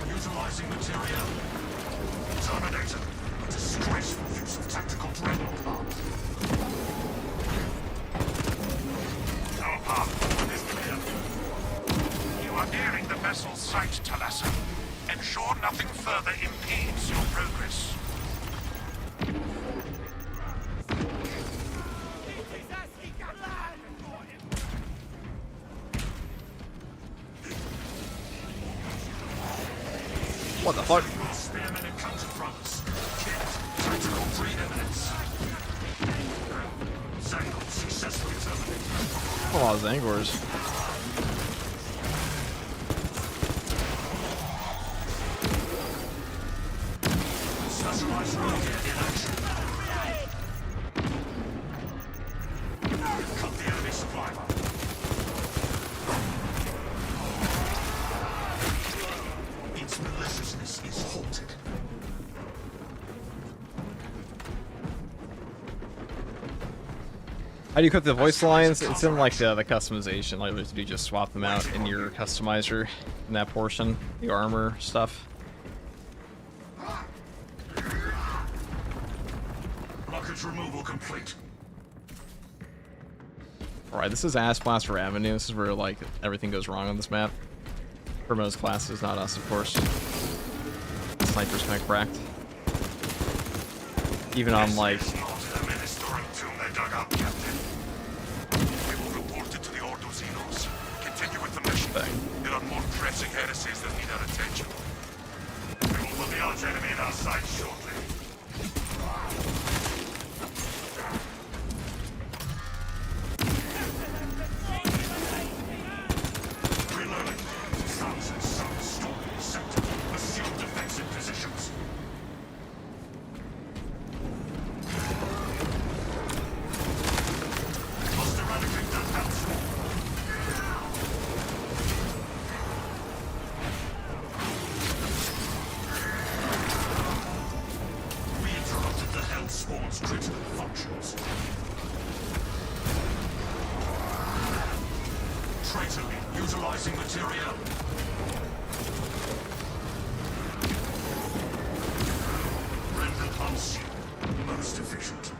Utilizing material. Terminator. A disgraceful use of tactical dreadnought arm. Our path forward is clear. You are nearing the vessel's site, Talassa. Ensure nothing further impedes your progress. What the fuck? Spearmen encounter brothers. Killed. Tactical preeminence. Zangle successfully terminated. A lot of Zangors. Specialized rocket in action. Cut the enemy supply line. Its maliciousness is halted. How do you cut the voice lines? It's in like the customization. Like you just swap them out in your customizer in that portion, the armor stuff. Blockage removal complete. Alright, this is Ass Blaster Avenue. This is where like everything goes wrong on this map. For most classes, not us, of course. The sniper's kind of cracked. Even on like. There are more pressing heresies that need our attention. We will put the arch enemy in our sight shortly. Reloading. Thousands some storming sector. Assume defensive positions. Must eradicate that hellstorm. Spawn's critical functions. Traitor, utilizing material. Rendered unseen. Most efficient.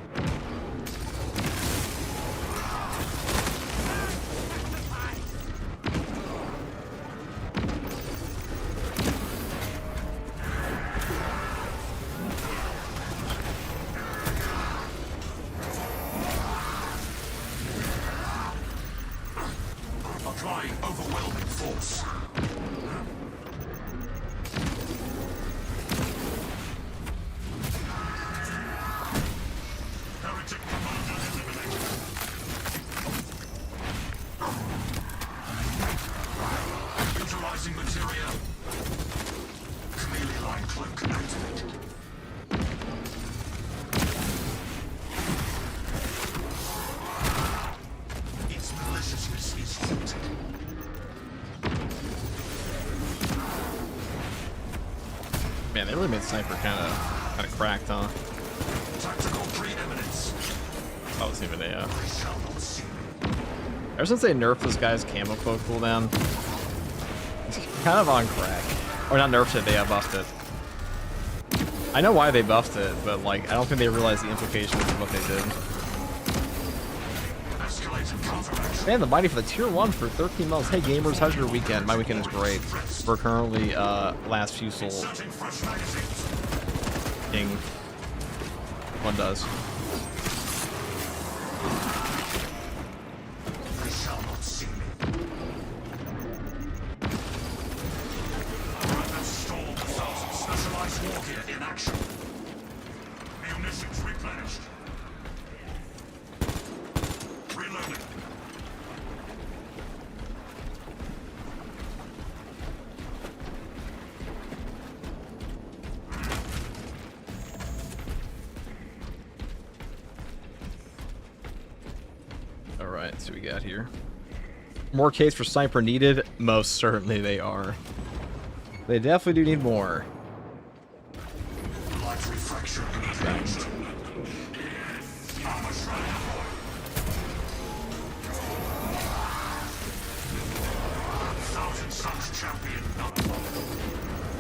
Applying overwhelming force. Divine cloak activated. Its maliciousness is haunted. Man, they really made Sniper kind of cracked, huh? Tactical preeminence. That wasn't even a. They shall not see me. Ever since they nerfed this guy's camo cloak cooldown, it's kind of on crack. Or not nerfed it, they buffed it. I know why they buffed it, but like I don't think they realized the implications of what they did. Escalating counteraction. Man, the mighty for the tier 1 for 13 months. Hey gamers, how's your weekend? My weekend is great. We're currently last few soul Inserting fresh magazines. king. One does. They shall not see me. Fragments stored with thousands. Specialized war gear in action. Munitions replenished. Reloading. Alright, so we got here. More case for Sniper needed? Most certainly they are. They definitely do need more. Light refraction engaged. Armor shredded. Thousand Suns champion number.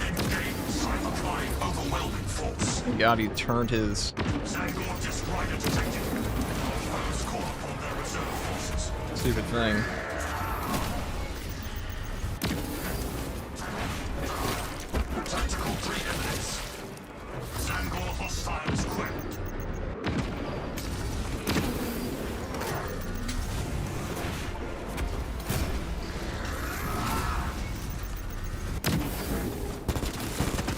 In-game cyber applying overwhelming force. God, he turned his Zangor disc rider detected. Foes call upon their reserve forces. stupid thing. Tactical preeminence. Zangor hostiles equipped.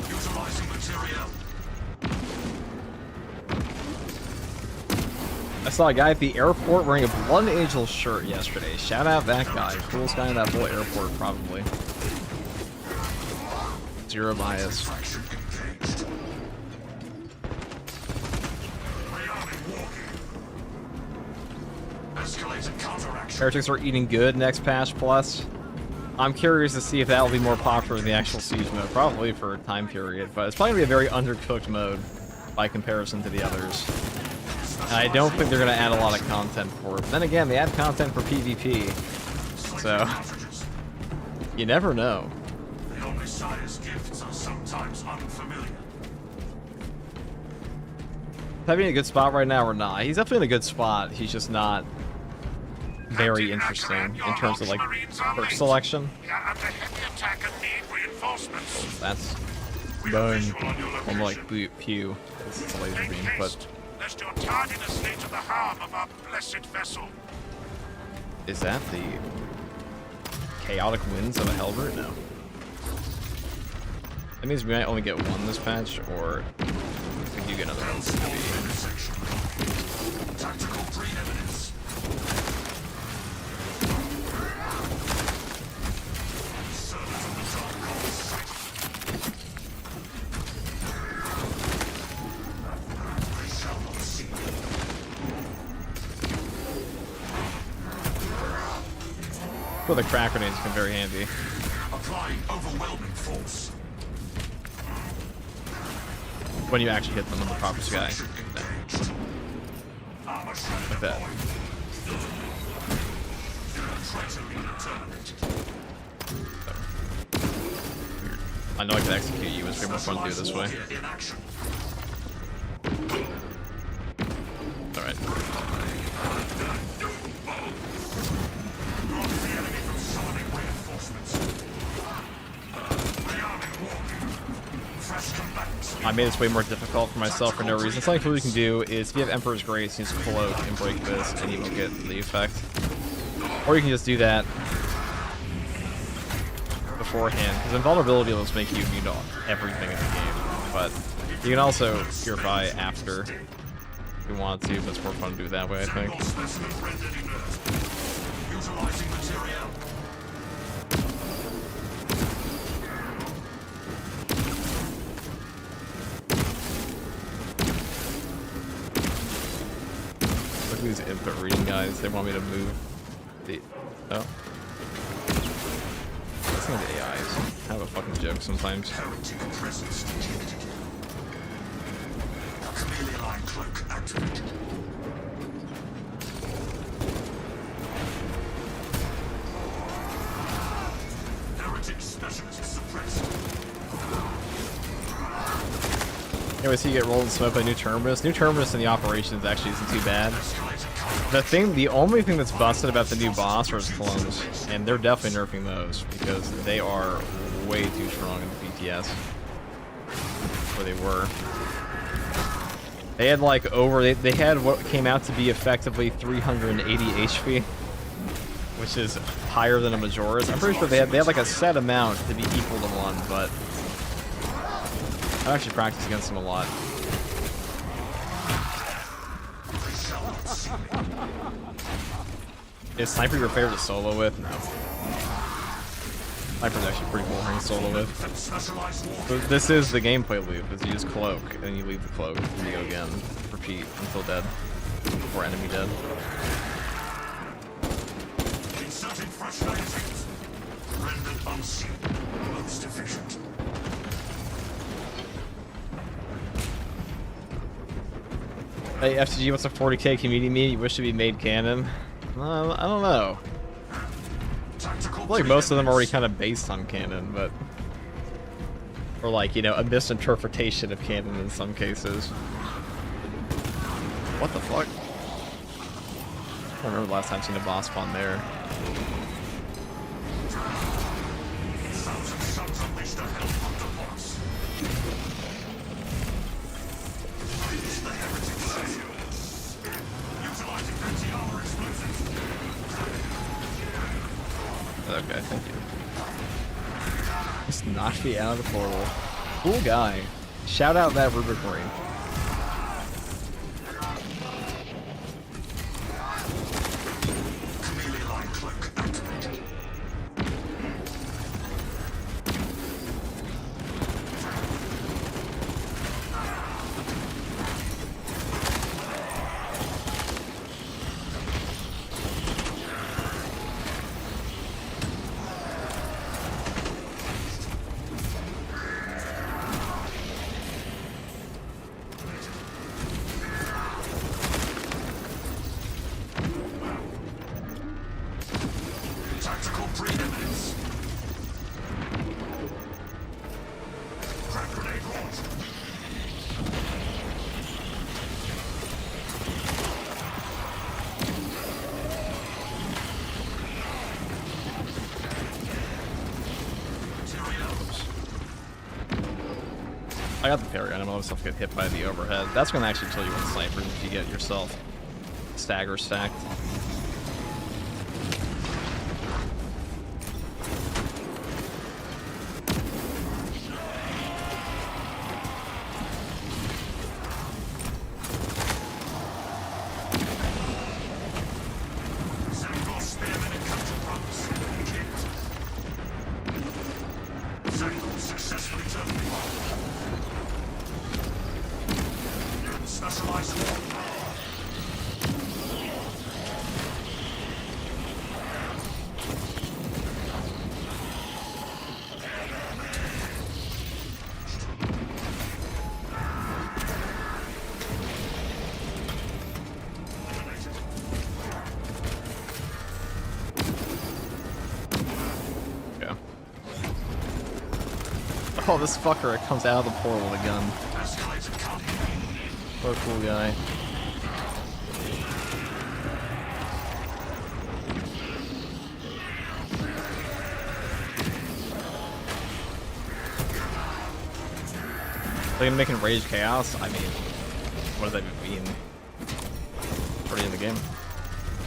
Utilizing material. I saw a guy at the airport wearing a Blood Angel shirt yesterday. Shout out that guy. Coolest guy in that whole airport, probably. Zero bias. Fraction engaged. Rearming war gear. Escalating counteraction. Heretics are eating good next patch plus. I'm curious to see if that will be more popular in the actual siege mode. Probably for a time period, but it's probably going to be a very undercooked mode by comparison to the others. And I don't think they're going to add a lot of content for it. But then again, they add content for PvP, so you never know. The only sire's gifts are sometimes unfamiliar. Having a good spot right now or not? He's definitely in a good spot. He's just not very interesting in terms of like perk selection. We are under heavy attack and need reinforcements. That's We are bone. visual on your I'm location. like pew. This is a laser Make beam, haste, but lest your tardiness lead to the harm of our blessed vessel. is that the chaotic winds of a Helbert? No. That means we might only get one this patch, or we do get another one. It's gonna be- Intersection complete. Tactical preeminence. Servants of the dark cult sighted. They shall not see me. For the crack grenades come very handy. Applying overwhelming force. When you actually hit them on the proper sky. Fraction engaged. Armor shredded. Like that. Treachery terminated. I know I can execute you, it's way more fun to do it this way. Specialized war gear in action. Alright. Block the enemy from summoning reinforcements. Rearming war gear. Fresh combatants. I made this way more difficult for myself for no reason. Something cool you can do is if you have Emperor's Grace, you just cloak and break this, and you won't get the effect. Or you can just do that beforehand, because invulnerability will just make you immune to everything in the game. But you can also purify after if you want to, but it's more fun to do it that way, I think. Single specimen rendered inert. Utilizing material. These input reading guys, they want me to move the... Oh. That's not the AIs. I have a fucking joke sometimes. Heretic presence detected. Chameleon line cloak activated. Heretic specialist suppressed. Anyway, so you get rolled and smoked by New Terminus. New Terminus in the operations actually isn't too bad. The only thing that's busted about the new boss are his clones, and they're definitely nerfing those because they are way too strong in the BTS. Where they were. They had like they had what came out to be effectively 380 HP, which is higher than a Majora's. I'm pretty sure they had like a set amount to be equal to one, but I've actually practiced against them a lot. Is Sniper your favorite to solo with? No. Sniper's actually pretty boring to solo with. But this is the gameplay loop, is you just cloak, and then you leave the cloak, and you go again. Repeat until dead. Or enemy dead. Inserting fresh magazines. Rendered unseen. Most efficient. Hey, FTG, what's a 40k community meme you wish to be made canon? I don't know. I feel like most of them are already kind of based on canon, but... Or like, you know, a misinterpretation of canon in some cases. What the fuck? I don't remember the last time I've seen a boss spawn there. Okay, thank you. Just knocked me out of the portal. Cool guy. Shout out that Rubric Marine. Chameleon line cloak activated. Tactical preeminence. Crack grenade launch. I got the parry. I don't know if myself get hit by the overhead. That's gonna actually kill you with snipers if you get yourself stagger stacked. Single spearman encounter promise. Kicked. Single successfully terminated. Specialized war. Okay. Oh, this fucker, it comes out of the portal with a gun. Escalator coming. What a cool guy. Are they making Rage Chaos? I mean, what does that even mean? Already in the game.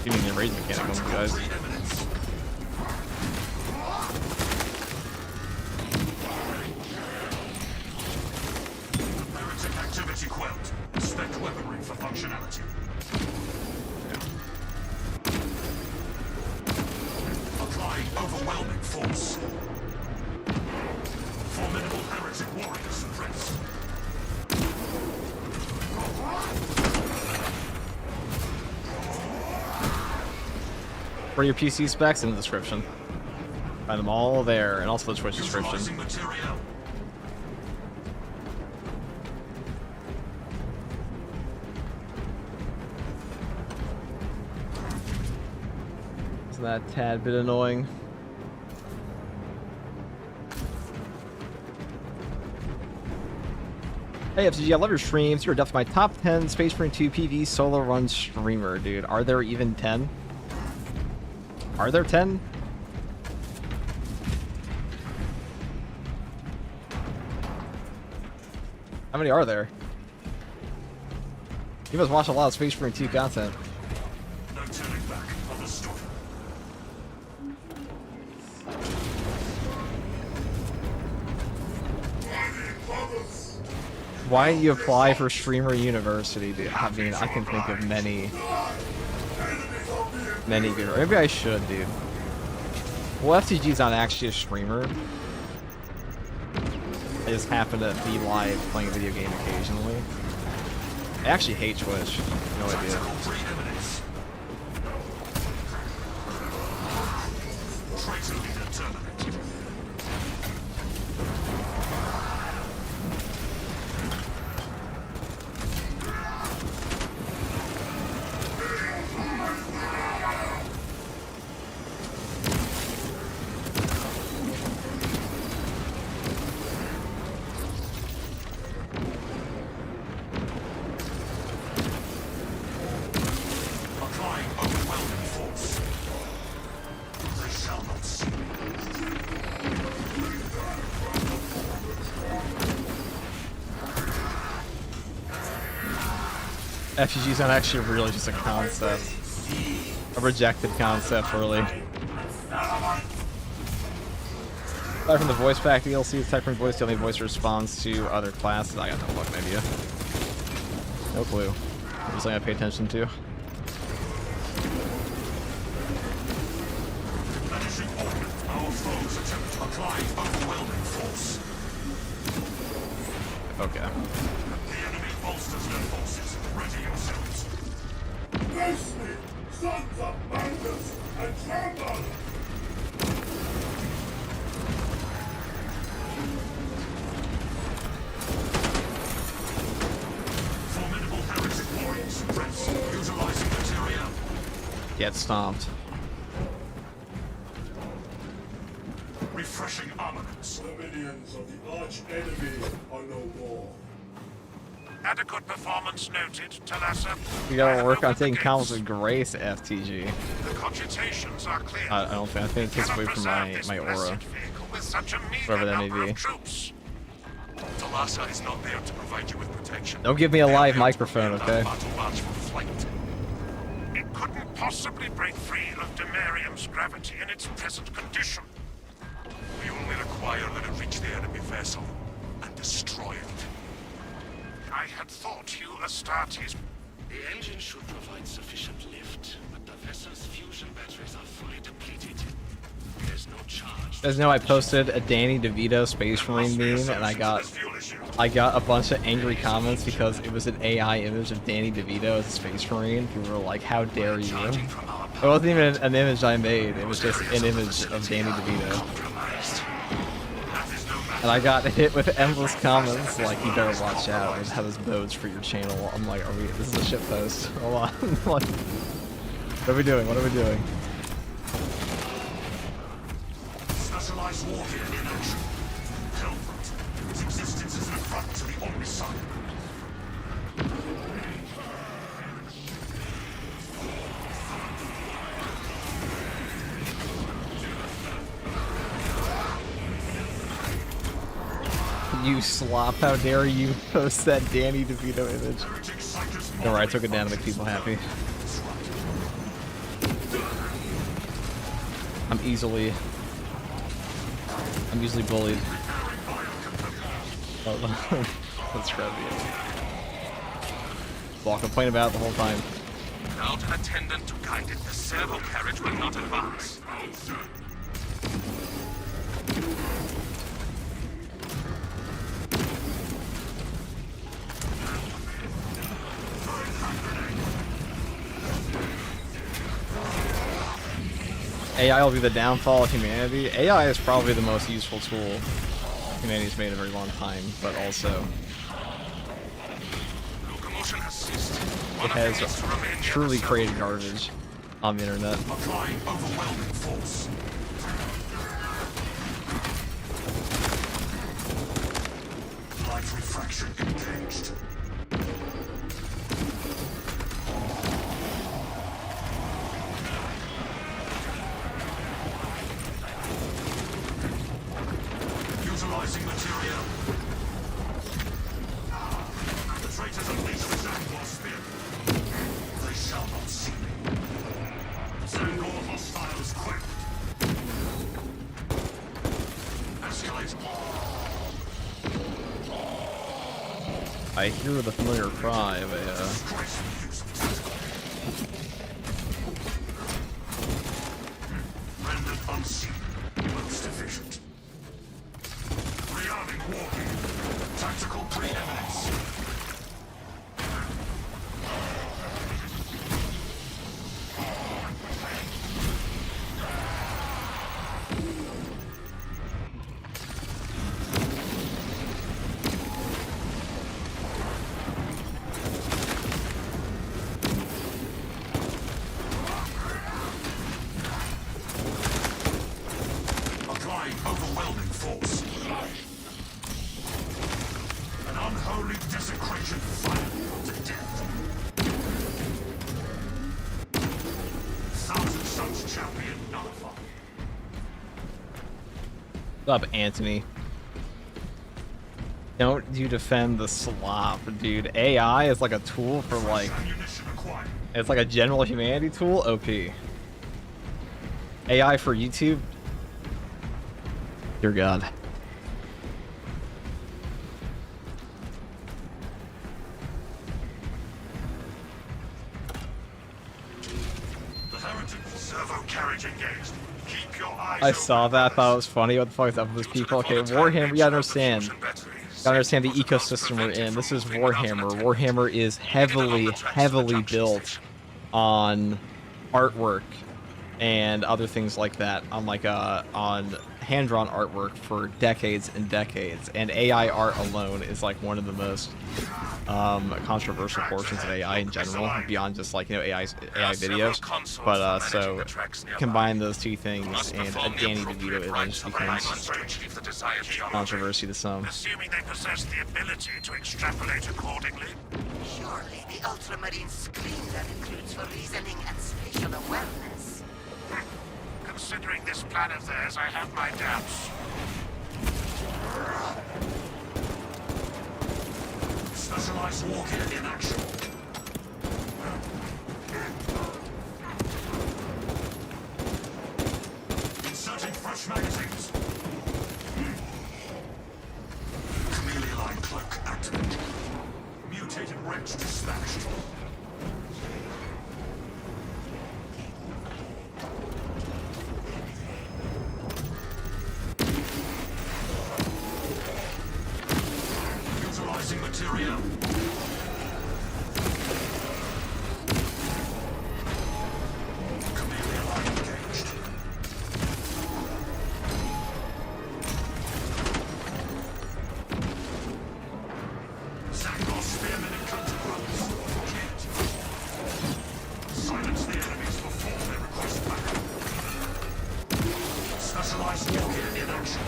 You mean the Rage mechanic on you guys? Heretic activity quelled. Spec weaponry for functionality. Applying overwhelming force. Formidable heretic warrior suppressed. For your PC specs in the description. Find them all there, and also the Twitch description. Utilizing material. Isn't that a tad bit annoying? Hey FCG, I love your streams. You're definitely my top 10 Space Marine 2 PV solo run streamer, dude. Are there even 10? Are there 10? How many are there? You must watch a lot of Space Marine 2 content. No turning back. Understood. Why do you apply for Streamer University, dude? I mean, I can think of many good. Or maybe I should, dude. Well, FTG's not actually a streamer. I just happen to be live playing a video game occasionally. I actually hate Twitch. No idea. FGG's not actually really just a concept. A rejected concept, really. Aside from the voice pack DLC, it's from voice, the only voice responds to other classes. I got no fucking idea. No clue. Just something I pay attention to. Okay. The enemy bolsters their forces. Ready yourselves. Face me, sons of bandits, and tremble! Formidable heretic warriors. Prince, utilizing material. Get stomped. Refreshing armaments. The minions of the arch enemy are no more. Adequate performance noted, Talassa. We gotta work on taking counts with grace, FTG. The cogitations are clear. I don't think. I think it takes away from my aura. Whatever that may be. Talassa is not there to provide you with protection. Don't give me a live microphone, okay? It couldn't possibly break free of Demarium's gravity in its present condition. We only require that it reach the enemy vessel and destroy it. I had thought you Astartes. The engine should provide sufficient lift, but the vessel's fusion batteries are fully depleted. There's no charge. You guys know I posted a Danny DeVito Space Marine meme, and I got a bunch of angry comments because it was an AI image of Danny DeVito as a Space Marine. People were like, "How dare you?" It wasn't even an image I made. It was just an image of Danny DeVito. And I got hit with endless comments like, "You better watch out. I just have this bodes for your channel." I'm like, this is a shit post. Hold on. Like, what are we doing? What are we doing? Specialized warfare in action. Hellfront. Its existence is an affront to the Omniscient. You slop, how dare you post that Danny DeVito image. Alright, I took it down to make people happy. I'm easily bullied. That's crazy. Well, I'll complain about it the whole time. Without an attendant to guide it, the servo carriage will not advance. AI will be the downfall of humanity. AI is probably the most useful tool humanity's made in a very long time, but also Locomotion has ceased. it has truly created garbage on the internet. Applying overwhelming force. Light refraction engaged. Utilizing material. The traitors unleash the Zangor spear. They shall not see me. Zangor hostiles quick. Escalate. I hear the familiar cry of a Disgraceful use of tactical. Rendered unseen. Most efficient. Rearming walking. Tactical preeminence. Applying overwhelming force. An unholy desecration fire to death. Thousand Suns champion nullified. What's up, Anthony? Don't you defend the slop, dude. AI is like a tool for like, Ammunition acquired. it's like a general humanity tool. OP. AI for YouTube. Dear God. The heretic servo carriage engaged. Keep your eyes I saw that. Thought it was funny. What the fuck is up with these people? Okay, Warhammer. We gotta understand. Gotta understand the ecosystem we're in. This is Warhammer. Warhammer is heavily built on artwork and other things like that. On like on hand-drawn artwork for decades and decades. And AI art alone is like one of the most controversial portions of AI in general, beyond just like, you know, AI videos. But so combine those two things, and a Danny DeVito image becomes controversy to some. Assuming they possess the ability to extrapolate accordingly. Surely the Ultramarine screen that includes for reasoning and spatial awareness. Considering this plan of theirs, I have my doubts. Specialized wargear in action. Inserting fresh magazines. Chameleon cloak activated. Mutated wrench dispatched. Utilizing material. Chameleon engaged. Zangor spearmen and counter-runners. Hit. Silence the enemies before they request backup. Specialized wargear in action.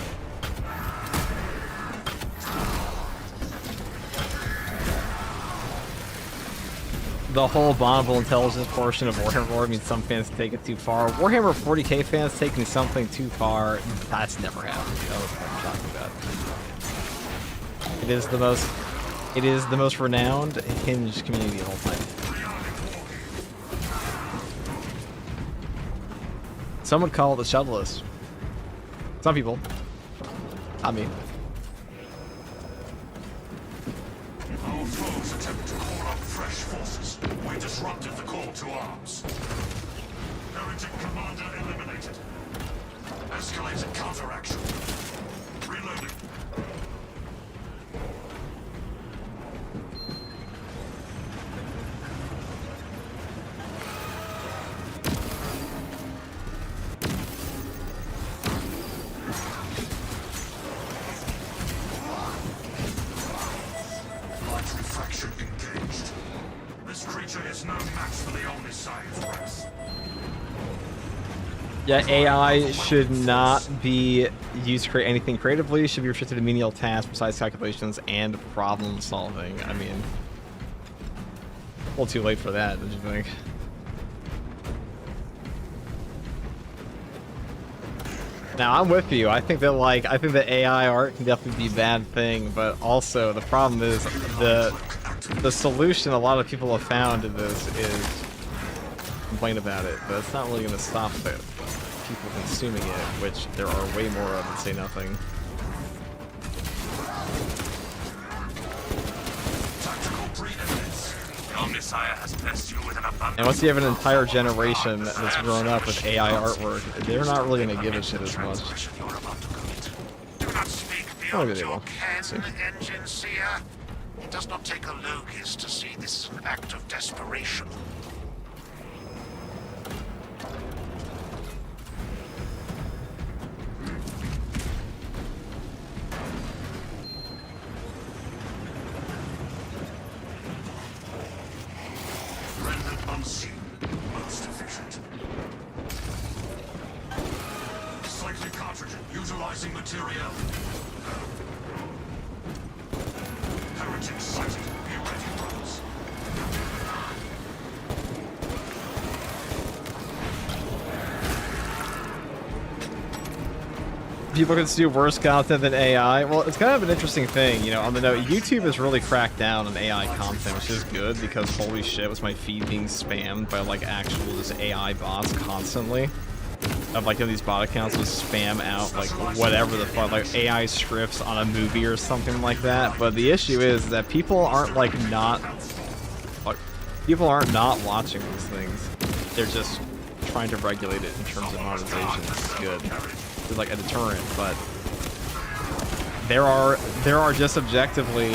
The whole vulnerable intelligence portion of Warhammer Lore means some fans take it too far. Warhammer 40k fans taking something too far, that's never happened. You know what I'm talking about. It is the most renowned hinged community of all time. Some would call it the shuttlist. Some people. Not me. Our foes attempt to call up fresh forces. We disrupted the call to arms. Heretic commander eliminated. Escalated counteraction. Reloading. creature is no match for the Omniscience race. Yeah, AI should not be used to create anything creatively. Should be restricted to menial tasks, precise calculations, and problem solving. I mean, a little too late for that, don't you think? Now, I'm with you. I think that AI art can definitely be a bad thing, but also the problem is the solution a lot of people have found to this is complain about it, but it's not really going to stop the people consuming it, which there are way more of, and say nothing. And once you have an entire generation that's grown up with AI artwork, they're not really going to give a shit as much. Oh, maybe they will. Let's see. Engine seer. It does not take a Logis to see this is an act of desperation. Rendered unseen, most efficient. Cyclic cartridge, utilizing material. Heretic sighted, be ready, brothers. People can do worse content than AI. Well, it's kind of an interesting thing, you know, on the note, YouTube has really cracked down on AI content, which is good, because holy shit, was my feed being spammed by, like, actual just AI bots constantly. Of, like, these bot accounts will spam out, like, whatever the fuck, like, AI scripts on a movie or something like that. But the issue is that people aren't, like, not watching these things. They're just trying to regulate it in terms of monetization. It's good. It's like a deterrent, but there are just objectively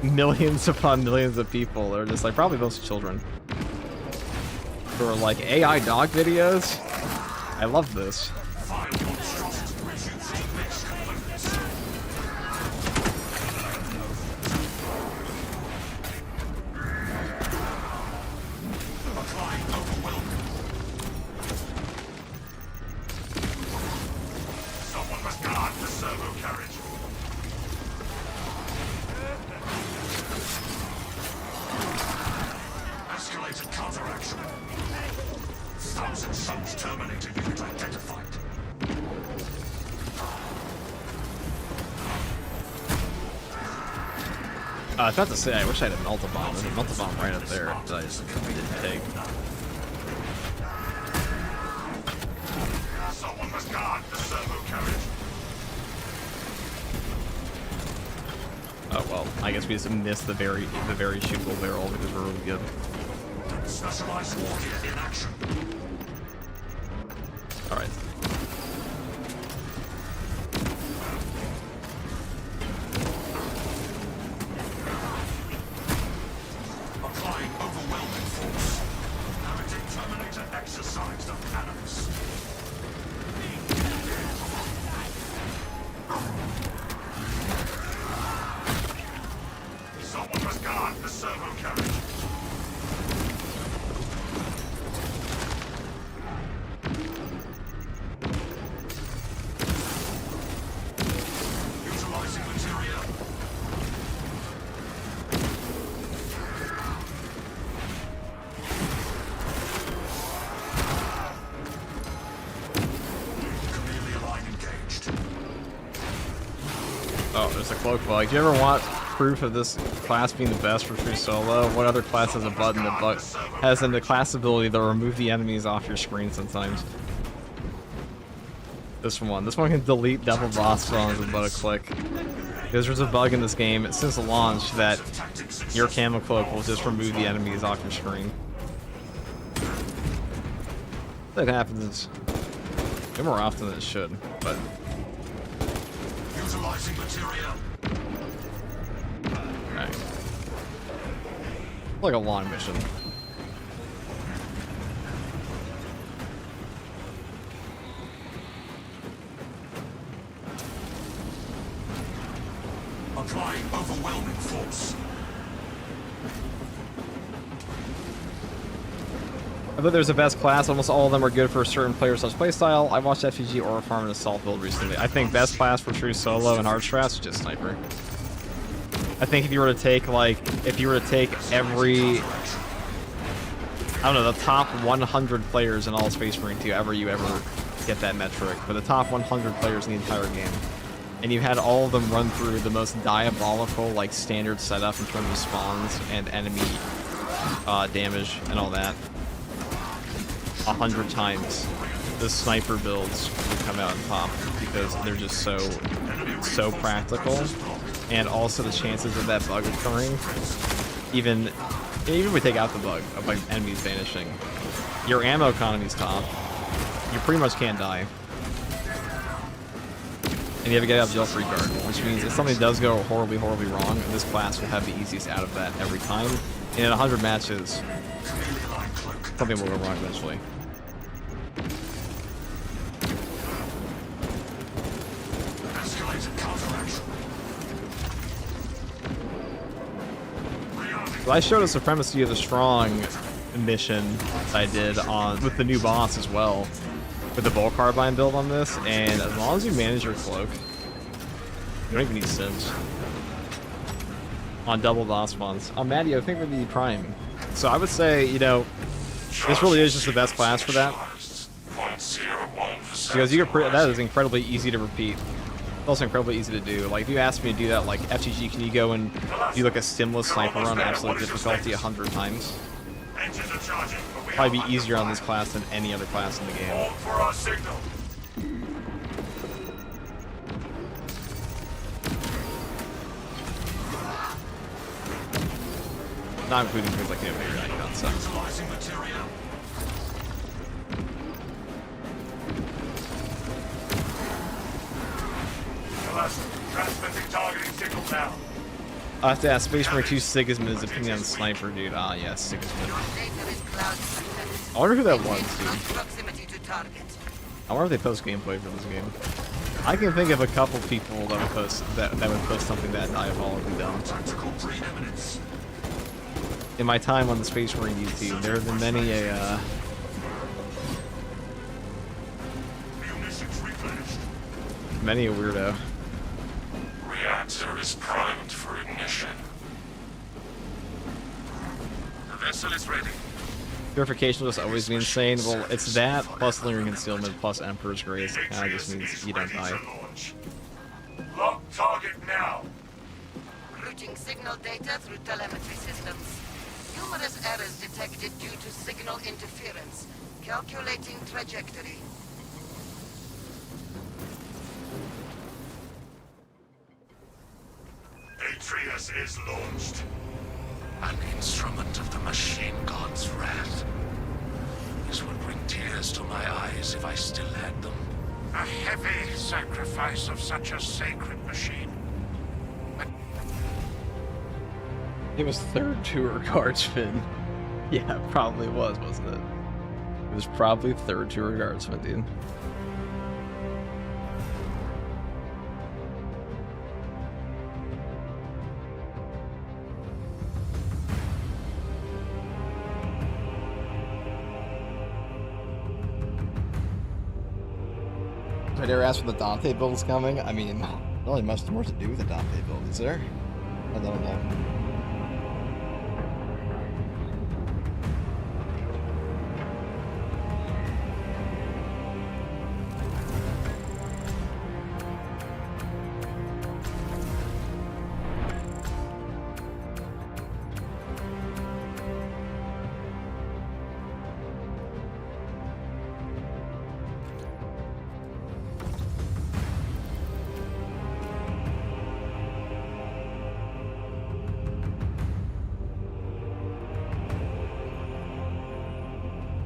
millions upon millions of people. They're just like, probably most children, who are like, AI dog videos? I love this. Someone must guard the servo carriage. Escalated counteraction. 1,000 Suns Terminator unit identified. I was about to say, I wish I had a Melt-A-Bomb. There's a Melt-A-Bomb right up there that I just didn't take. Someone must guard the servo carriage. Oh well, I guess we just missed the very shootable barrel because we're really good. Specialized warrior in action. Alright. Applying overwhelming force. Heretic Terminator exercised of animus. Someone must guard the servo carriage. Utilizing material. Chameleon line engaged. Oh, there's a cloak bug. Do you ever want proof of this class being the best for true solo? What other class has a button that has the class ability to remove the enemies off your screen sometimes? This one. This one can delete double boss spawns with but a click. Because there's a bug in this game since the launch that your camo cloak will just remove the enemies off your screen. That happens way more often than it should, but Utilizing material. right. Like a long mission. Applying overwhelming force. Although there's a best class, almost all of them are good for a certain player slash playstyle. I watched FGG or Farm and Assault build recently. I think best class for true solo and hard strats is just Sniper. I think if you were to take, like, every, I don't know, the top 100 players in all Space Marine 2, you ever get that metric, but the top 100 players in the entire game, and you had all of them run through the most diabolical, like, standard setup in terms of spawns and enemy damage and all that, 100 times, the Sniper builds would come out on top because they're just so practical, and also the chances of that bug occurring, even if we take out the bug of, like, enemies vanishing, your ammo economy's top. You pretty much can't die. And you have to get out of jail free card, which means if something does go horribly, horribly wrong, this class will have the easiest out of that every time. And in 100 matches, something will go wrong eventually. So I showed a Supremacy of the Strong mission I did with the new boss as well, with the Bolt Carbine build on this, and as long as you manage your cloak, you don't even need Sims. On double DOS spawns. On Maddie, I think we're the Prime. So I would say, you know, this really is just the best class for that. Because that is incredibly easy to repeat. It's also incredibly easy to do. Like, if you ask me to do that, like, FGG, can you go and do, like, a stimless sniper run at absolute difficulty 100 times? Probably be easier on this class than any other class in the game. Not including things like bigger icons, so. Transmitting targeting signal now. I have to ask Space Marine 2 Sigismund's opinion on Sniper, dude. Ah, yes, Sigismund. I wonder who that was, dude. I wonder if they post gameplay for this game. I can think of a couple people that would post something that diabolically dumb. In my time on the Space Marine YouTube, there have been many a weirdo. Reactor is primed for ignition. The vessel is ready. Purification will just always be insane. Well, it's that, plus Lingering Concealment, plus Emperor's Grace. It kind of just means you don't die. Lock target now. Routing signal data through telemetry systems. Numerous errors detected due to signal interference. Calculating trajectory. Atreus is launched. An instrument of the machine god's wrath. This would bring tears to my eyes if I still had them. A heavy sacrifice of such a sacred machine. It was third tour guardsman. Yeah, it probably was, wasn't it? It was probably third tour guardsman, dude. I dare ask when the Dante build is coming. I mean, not really much more to do with the Dante build, is there? I don't know.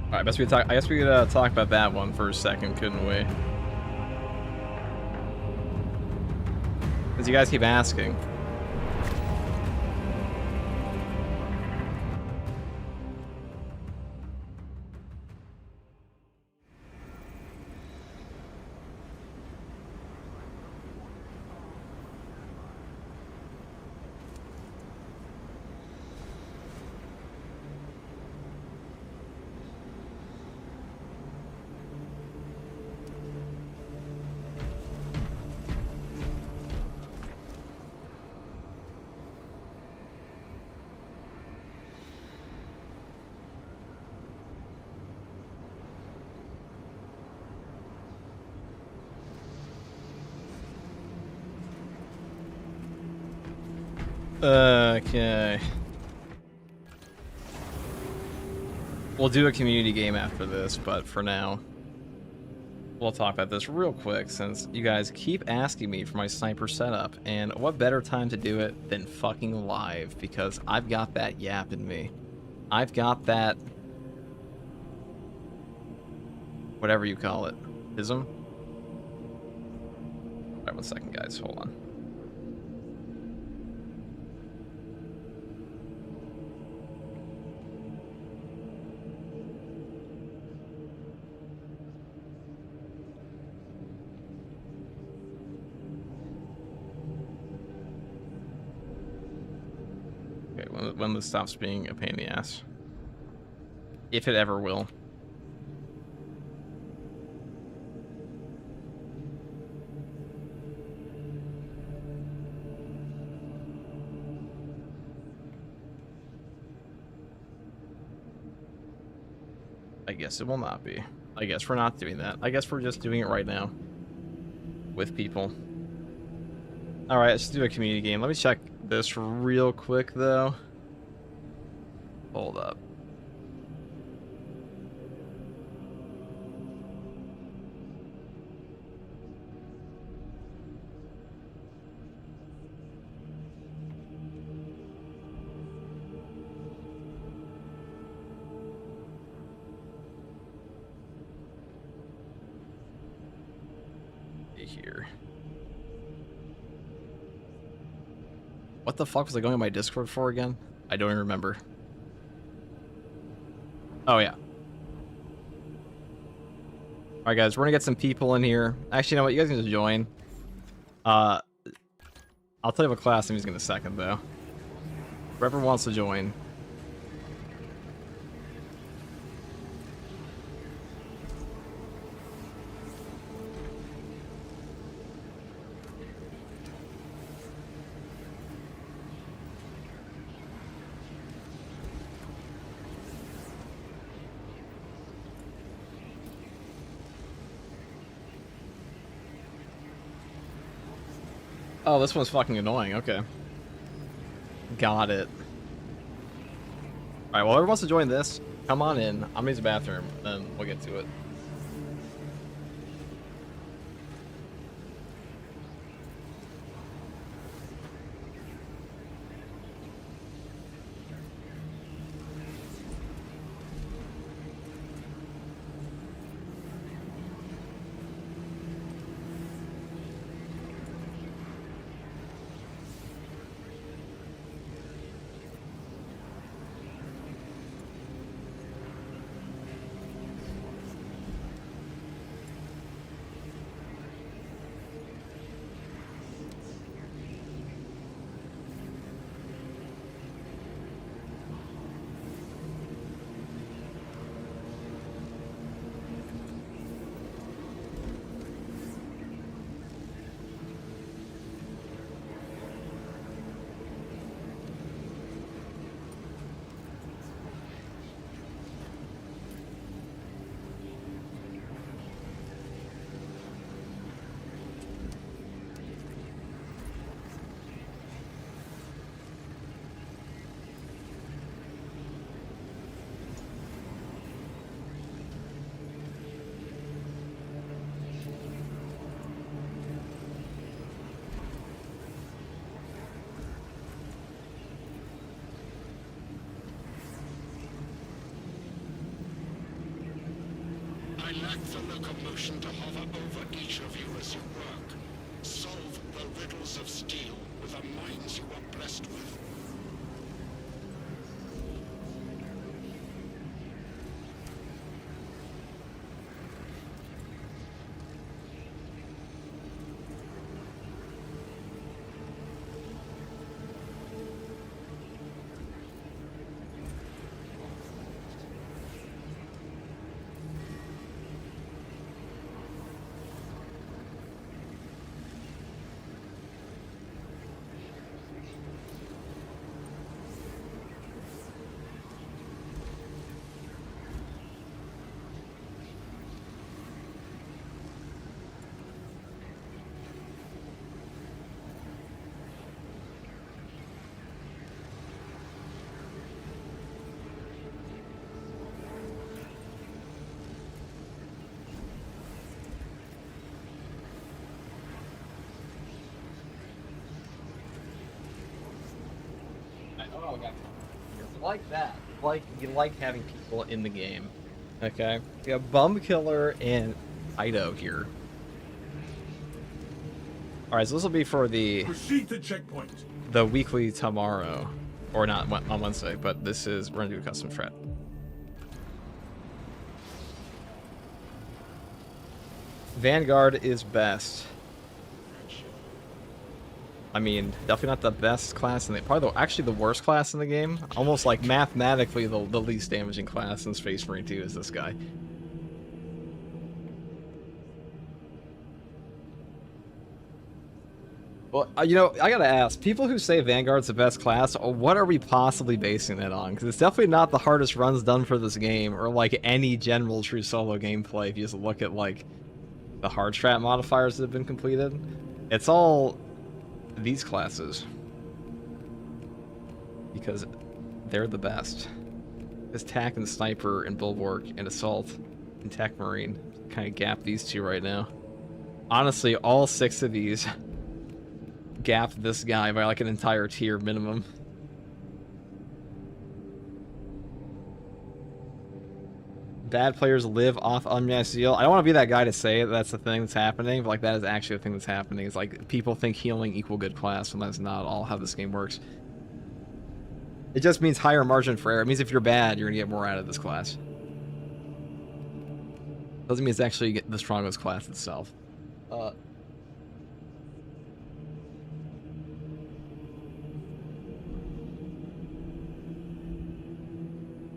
Alright, I guess we could talk about that one for a second, couldn't we? Because you guys keep asking. Okay. We'll do a community game after this, but for now, we'll talk about this real quick since you guys keep asking me for my sniper setup, and what better time to do it than fucking live, because I've got that yap in me. I've got that... whatever you call it. Ism? Alright, 1 second, guys. Hold on. Okay, when this stops being a pain in the ass. If it ever will. I guess it will not be. I guess we're not doing that. I guess we're just doing it right now. With people. Alright, let's do a community game. Let me check this real quick, though. Hold up. Here. What the fuck was I going on my Discord for again? I don't even remember. Oh, yeah. Alright, guys, we're gonna get some people in here. Actually, you know what? You guys need to join. I'll tell you what class I'm using in a second, though. Whoever wants to join. Oh, this one's fucking annoying. Okay. Got it. Alright, well, whoever wants to join this, come on in. I'm gonna use the bathroom, then we'll get to it. I lack the locomotion to hover over each of you as you work. Solve the riddles of steel with the minds you are blessed with. Oh, God. You like that. You like having people in the game. Okay? We have Bum Killer and Ido here. Alright, so this will be for the Proceed to checkpoint. weekly tomorrow. Or not on Wednesday, but this is, we're gonna do a custom thread. Vanguard is best. I mean, definitely not the best class in the, probably actually the worst class in the game. Almost like mathematically the least damaging class in Space Marine 2 is this guy. Well, you know, I gotta ask, people who say Vanguard's the best class, what are we possibly basing that on? Because it's definitely not the hardest runs done for this game, or like any general true solo gameplay if you just look at like the hard strat modifiers that have been completed. It's all these classes. Because they're the best. This TAC and Sniper and Bulwark and Assault and Tech Marine kind of gap these two right now. Honestly, all 6 of these gap this guy by like an entire tier minimum. Bad players live off unmatched zeal. I don't want to be that guy to say that's the thing that's happening, but like that is actually the thing that's happening. Is like people think healing equal good class when that's not all how this game works. It just means higher margin for error. It means if you're bad, you're gonna get more out of this class. Doesn't mean it's actually the strongest class itself.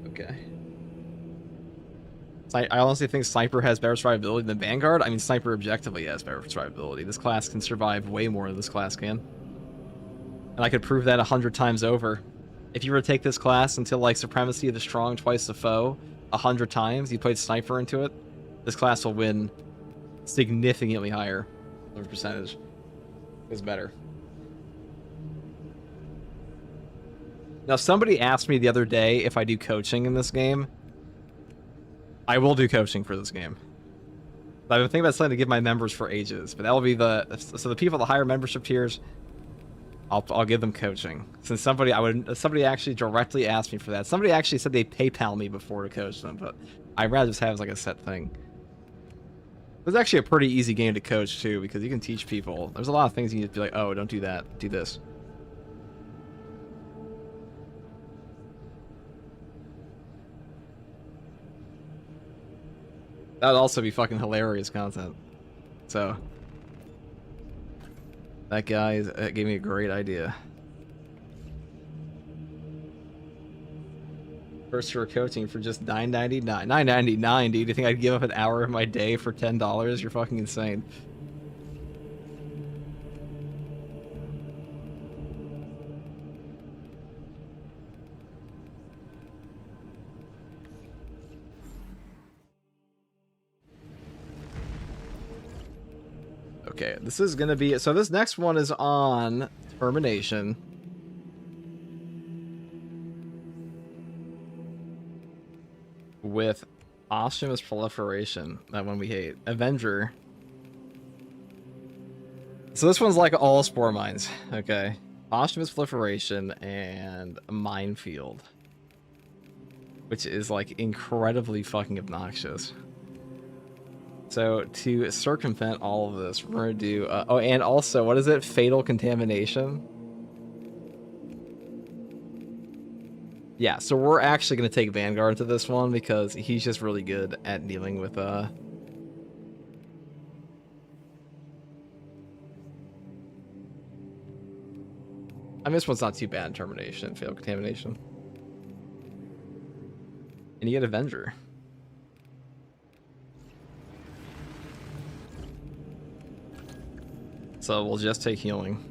Okay. I honestly think Sniper has better survivability than Vanguard. I mean, Sniper objectively has better survivability. This class can survive way more than this class can. And I could prove that 100 times over. If you were to take this class until, like, Supremacy of the Strong twice the foe 100 times, you played Sniper into it, this class will win significantly higher of a percentage. It's better. Now, somebody asked me the other day if I do coaching in this game. I will do coaching for this game. I've been thinking about something to give my members for ages, but that will be so the people at the higher membership tiers, I'll give them coaching. Since somebody actually directly asked me for that. Somebody actually said they PayPal me before to coach them, but I'd rather just have like a set thing. It's actually a pretty easy game to coach too, because you can teach people. There's a lot of things you need to be like, oh, don't do that, do this. That would also be fucking hilarious content. So, that guy gave me a great idea. First for coaching for just $9.99. $9.99, dude. You think I'd give up an hour of my day for $10? You're fucking insane. Okay, this is gonna be, so this next one is on Termination. With Posthumous Proliferation, that one we hate. Avenger. So this one's like all Spore Mines, okay? Posthumous Proliferation and Minefield. Which is like incredibly fucking obnoxious. So, to circumvent all of this, we're going to do... oh, and also, what is it? Fatal Contamination? Yeah, so we're actually going to take Vanguard to this one, because he's just really good at dealing with... I mean, this one's not too bad in Termination, Fatal Contamination. And you get Avenger. So we'll just take healing.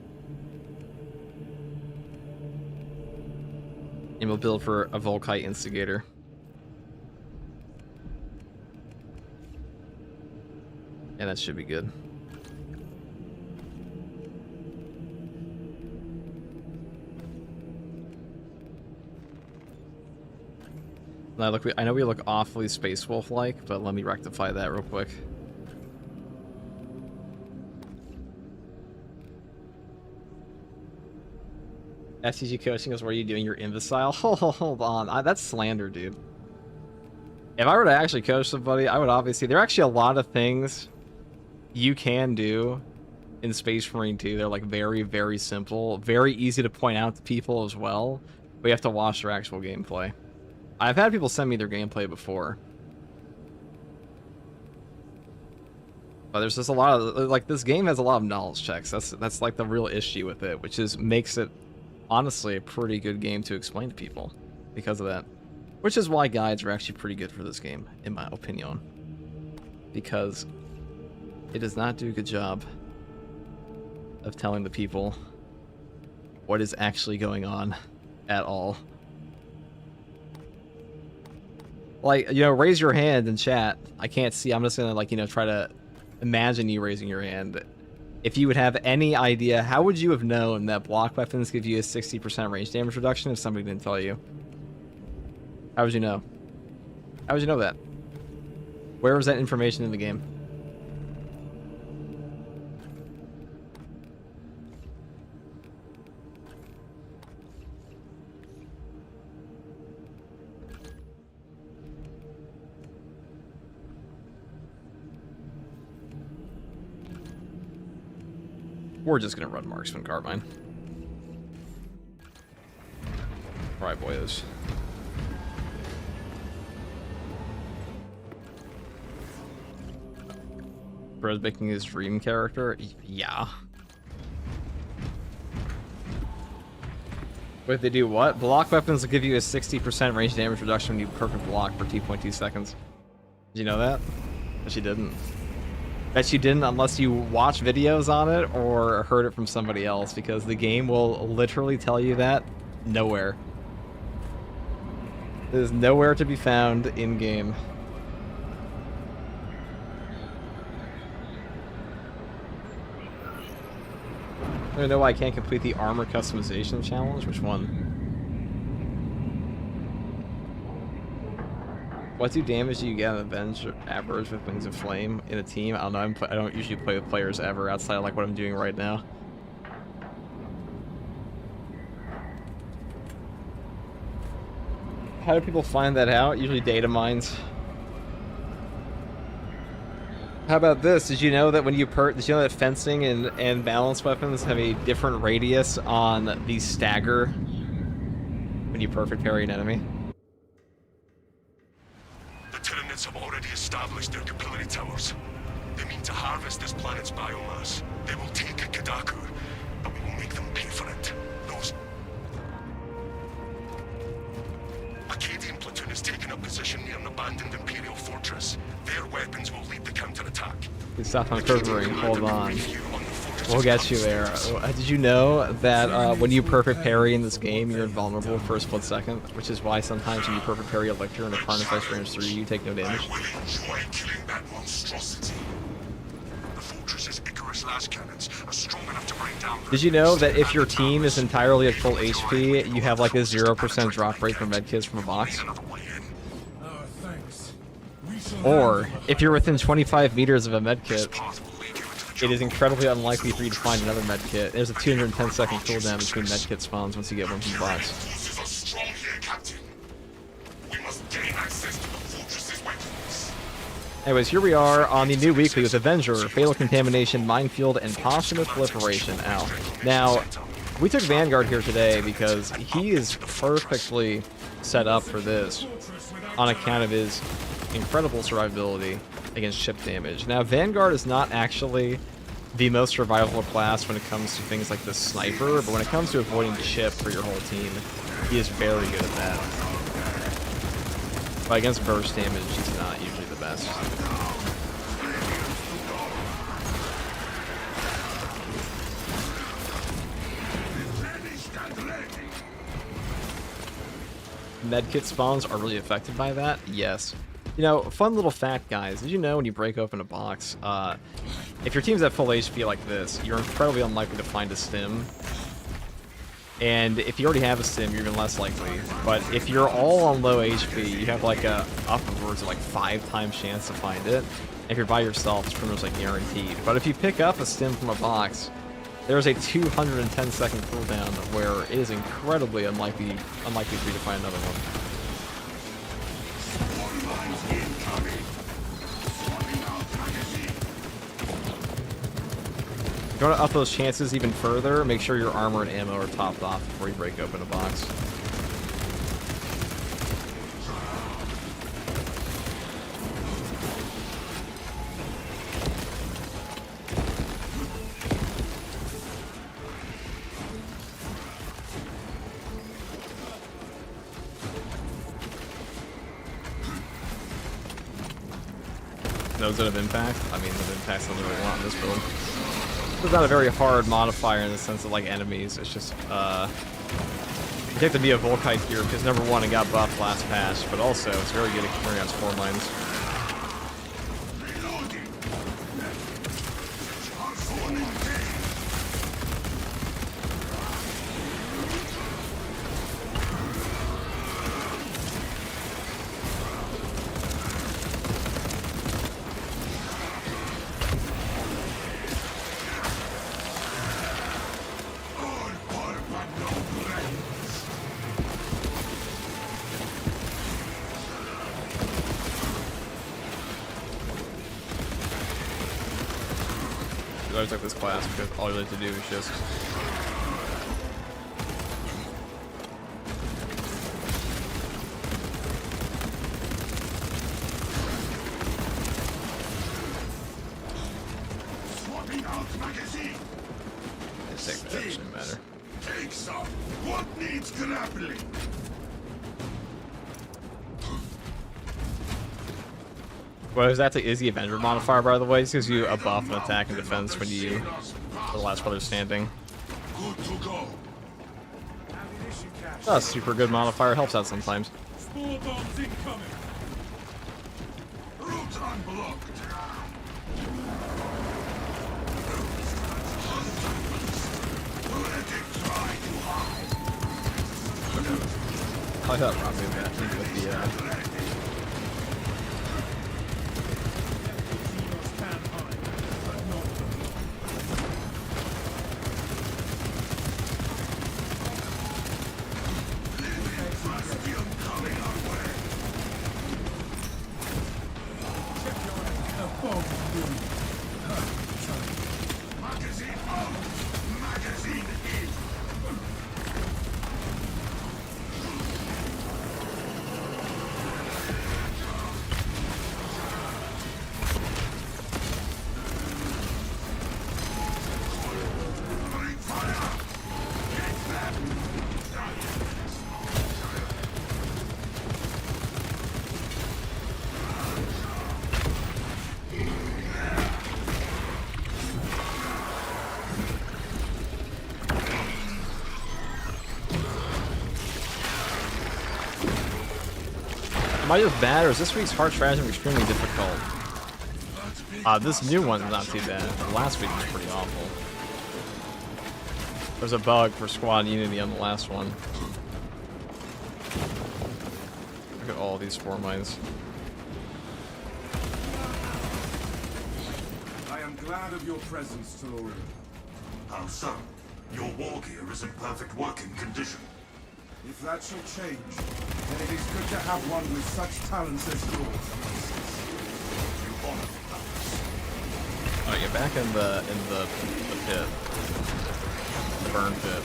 And we'll build for a Volkite Instigator. And that should be good. Now look, I know we look awfully Space Wolf-like, but let me rectify that real quick. FCG coaching is where you doing your imbecile. Hold on. That's slander, dude. If I were to actually coach somebody, I would obviously... There are actually a lot of things you can do in Space Marine 2. They're like very, very simple. Very easy to point out to people as well. But you have to watch their actual gameplay. I've had people send me their gameplay before. But there's just a lot of... Like, this game has a lot of knowledge checks. That's like the real issue with it. Which is makes it, honestly, a pretty good game to explain to people. Because of that. Which is why guides are actually pretty good for this game, in my opinion. Because it does not do a good job of telling the people what is actually going on at all. Like, you know, raise your hand in chat. I can't see. I'm just gonna, like, you know, try to imagine you raising your hand. If you would have any idea, how would you have known that block weapons give you a 60% range damage reduction if somebody didn't tell you? How would you know? How would you know that? Where was that information in the game? We're just gonna run Marksman Carbine. Alright, boys. Bro's making his dream character? Yeah. Wait, they do what? Block weapons will give you a 60% range damage reduction when you perfect block for 2.2 seconds. Did you know that? Bet you didn't. Bet you didn't unless you watch videos on it or heard it from somebody else, because the game will literally tell you that nowhere. It is nowhere to be found in-game. I don't know why I can't complete the armor customization challenge. Which one? What damage do you get on Avenge average with Wings of Flame in a team? I don't know. I don't usually play with players ever outside of like what I'm doing right now. How do people find that out? Usually data mines. How about this? Did you know that when you did you know that fencing and balance weapons have a different radius on the stagger when you perfect parry an enemy? The Tyranids have already established their capillary towers. They mean to harvest this planet's biomass. They will take Kadaku, but we will make them pay for it. Those... Acadian platoon has taken up position near an abandoned Imperial fortress. Their weapons will lead the counterattack. Stop uncovering. Hold on. We'll get you there. Did you know that when you perfect parry in this game, you're invulnerable for a split second? Which is why sometimes when you perfect parry a Lictor and a Carnifex range 3, you take no damage. I will enjoy killing that monstrosity. The fortress's Icarus lash cannons are strong enough to bring down... Did you know that if your team is entirely at full HP, you have like a 0% drop rate for medkits from a box? Or, if you're within 25 meters of a medkit, it is incredibly unlikely for you to find another medkit. There's a 210 second cooldown between medkit spawns once you get one from the box. Anyways, here we are on the new weekly with Avenger, Fatal Contamination, Minefield, and Posthumous Proliferation. Ow. Now, we took Vanguard here today because he is perfectly set up for this on account of his incredible survivability against ship damage. Now, Vanguard is not actually the most survivable class when it comes to things like the sniper, but when it comes to avoiding ship for your whole team, he is very good at that. But against burst damage, he's not usually the best. Medkit spawns are really affected by that? Yes. You know, fun little fact, guys. Did you know when you break open a box, if your team's at full HP like this, you're incredibly unlikely to find a stim. And if you already have a stim, you're even less likely. But if you're all on low HP, you have like a upwards of like 5 times chance to find it. If you're by yourself, it's pretty much like guaranteed. But if you pick up a stim from a box, there's a 210-second cooldown where it is incredibly unlikely for you to find another one. If you want to up those chances even further, make sure your armor and ammo are topped off before you break open a box. Those that have impact, I mean, the impact's something we want in this build. It's not a very hard modifier in the sense of like enemies. It's just you take the Mia Volkite here because number one, it got buffed last patch, but also it's very good at carrying out spore mines. I took this class because all you like to do is just Swapping out magazine. take that, doesn't matter. Take some. What needs grappling? Well, that is the Avenger modifier, by the way. It gives you a buff in attack and defense when you are the last brother standing. Good to go. That's a super good modifier. Helps out sometimes. Spore bombs incoming. Route unblocked. Let it try to hide. I thought probably that with the Magazine out. Magazine in. Bring fire. Get them. Am I just bad, or is this week's hard strategy extremely difficult? This new one's not too bad. Last week was pretty awful. There's a bug for squad unity on the last one. Look at all these spore mines. I am glad of your presence, Taloru. How so? Your war gear is in perfect working condition. If that shall change, then it is good to have one with such talents as yours. You honor me, Atlas. Oh, you're back in the pit. The burn pit.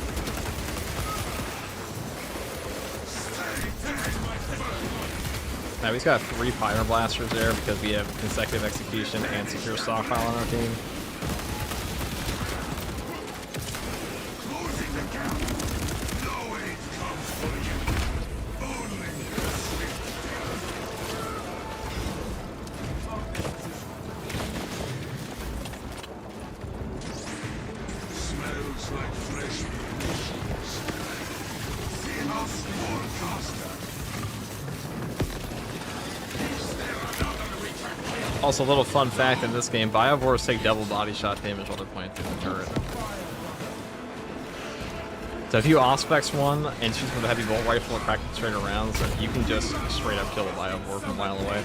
Now he's got 3 Pyro Blasters there because we have consecutive execution and secure stockpile on our team. Closing the gap. No aid comes for you. Only the swift. Smells like fresh munitions. See how small faster. Also, a little fun fact in this game, Biovores take double body shot damage while they're playing through the turret. So if you Auspex one and shoot with a heavy bolt rifle or practice straight around, so you can just straight up kill a Biovore from a mile away.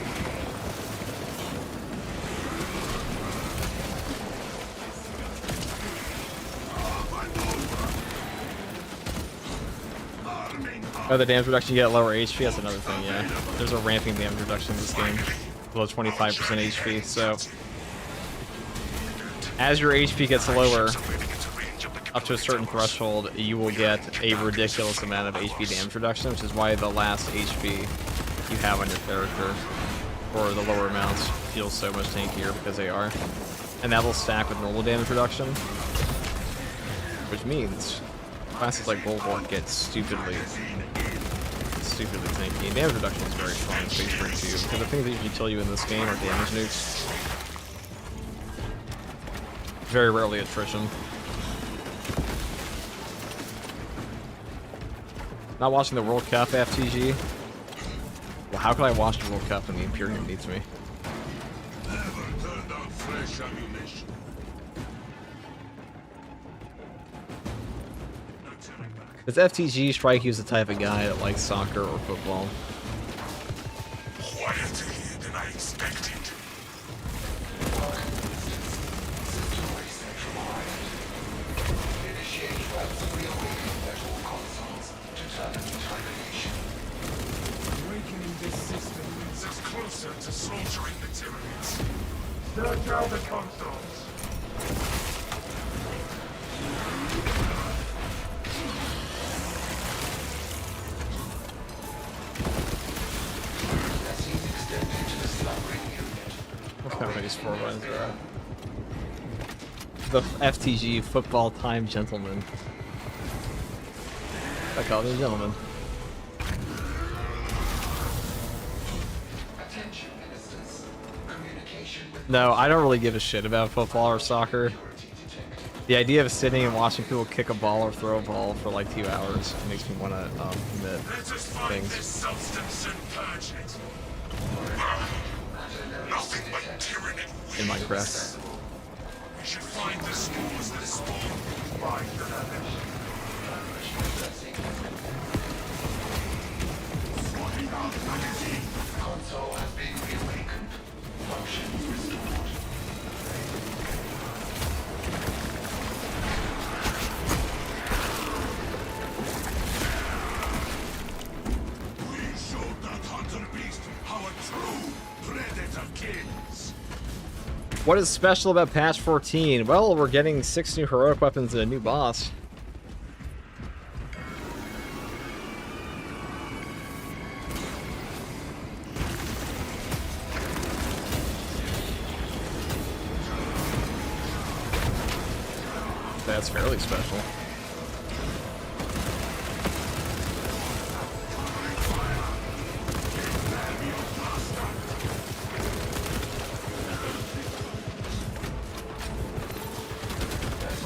Oh, the damage reduction, you get lower HP, that's another thing, yeah. There's a ramping damage reduction in this game. Below 25% HP, so... As your HP gets lower, up to a certain threshold, you will get a ridiculous amount of HP damage reduction, which is why the last HP you have on your character, or the lower amounts, feels so much tankier because they are. And that will stack with normal damage reduction, which means classes like Bulwark get stupidly tanky. And damage reduction is very strong in Space Marine 2, because the things that usually kill you in this game are damage nukes. Very rarely attrition. Not watching the World Cup, FTG? Well, how can I watch the World Cup when the Imperium needs me? Never turned out fresh ammunition. No turning back. Does FTG strike you as the type of guy that likes soccer or football? Quieter here than I expected. Awakening this system Brings us closer to slaughtering the Tyranids. Search out the consoles. What kind of these 4 buttons are at? The FTG football time gentleman. I call them gentlemen. No, I don't really give a shit about football or soccer. The idea of sitting and watching people kick a ball or throw a ball for like 2 hours makes me want to commit Let us find this things. substance and purge it. Nothing but Tyranid In weeds. Minecraft. We should find the stores that spawn by the console has been reawakened. Functions restored. We showed that hunter beast how a true predator kills. What is special about patch 14? Well, we're getting 6 new heroic weapons and a new boss. That's fairly special.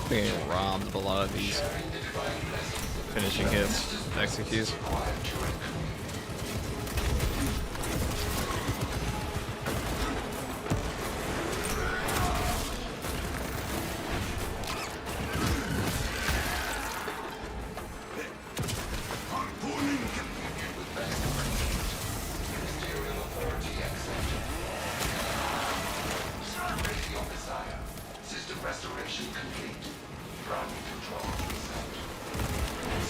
Getting robbed of a lot of these finishing hits, executes. System restoration complete. Ground control reset.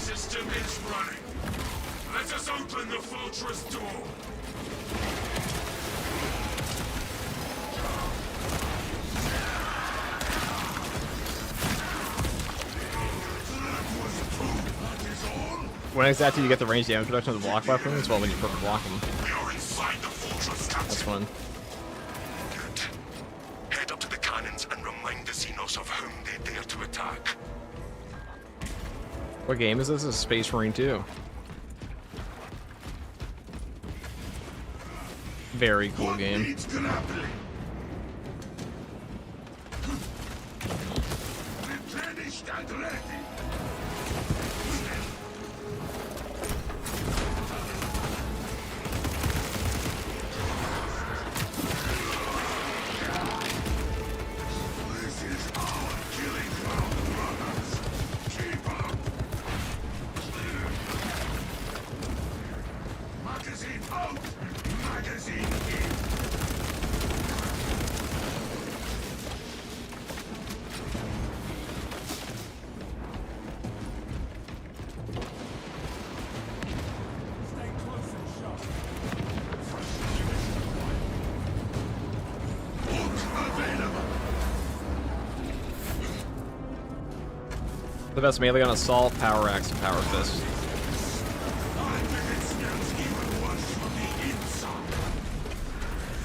system is running. Let us open the fortress door. When exactly do you get the range damage reduction of the block weapons? Well, when you purple block them. We are inside the fortress, That's Captain. fun. Good. Head up to the cannons and remind the Xenos of whom they dare to attack. What game is this? This is Space Marine 2. Very cool game. Needs grappling. Replenished and ready. This is our killing ground, brothers. Keep up. Magazine out. Magazine in. best melee on assault, power axe, and power fist. I think it smells even worse from the inside.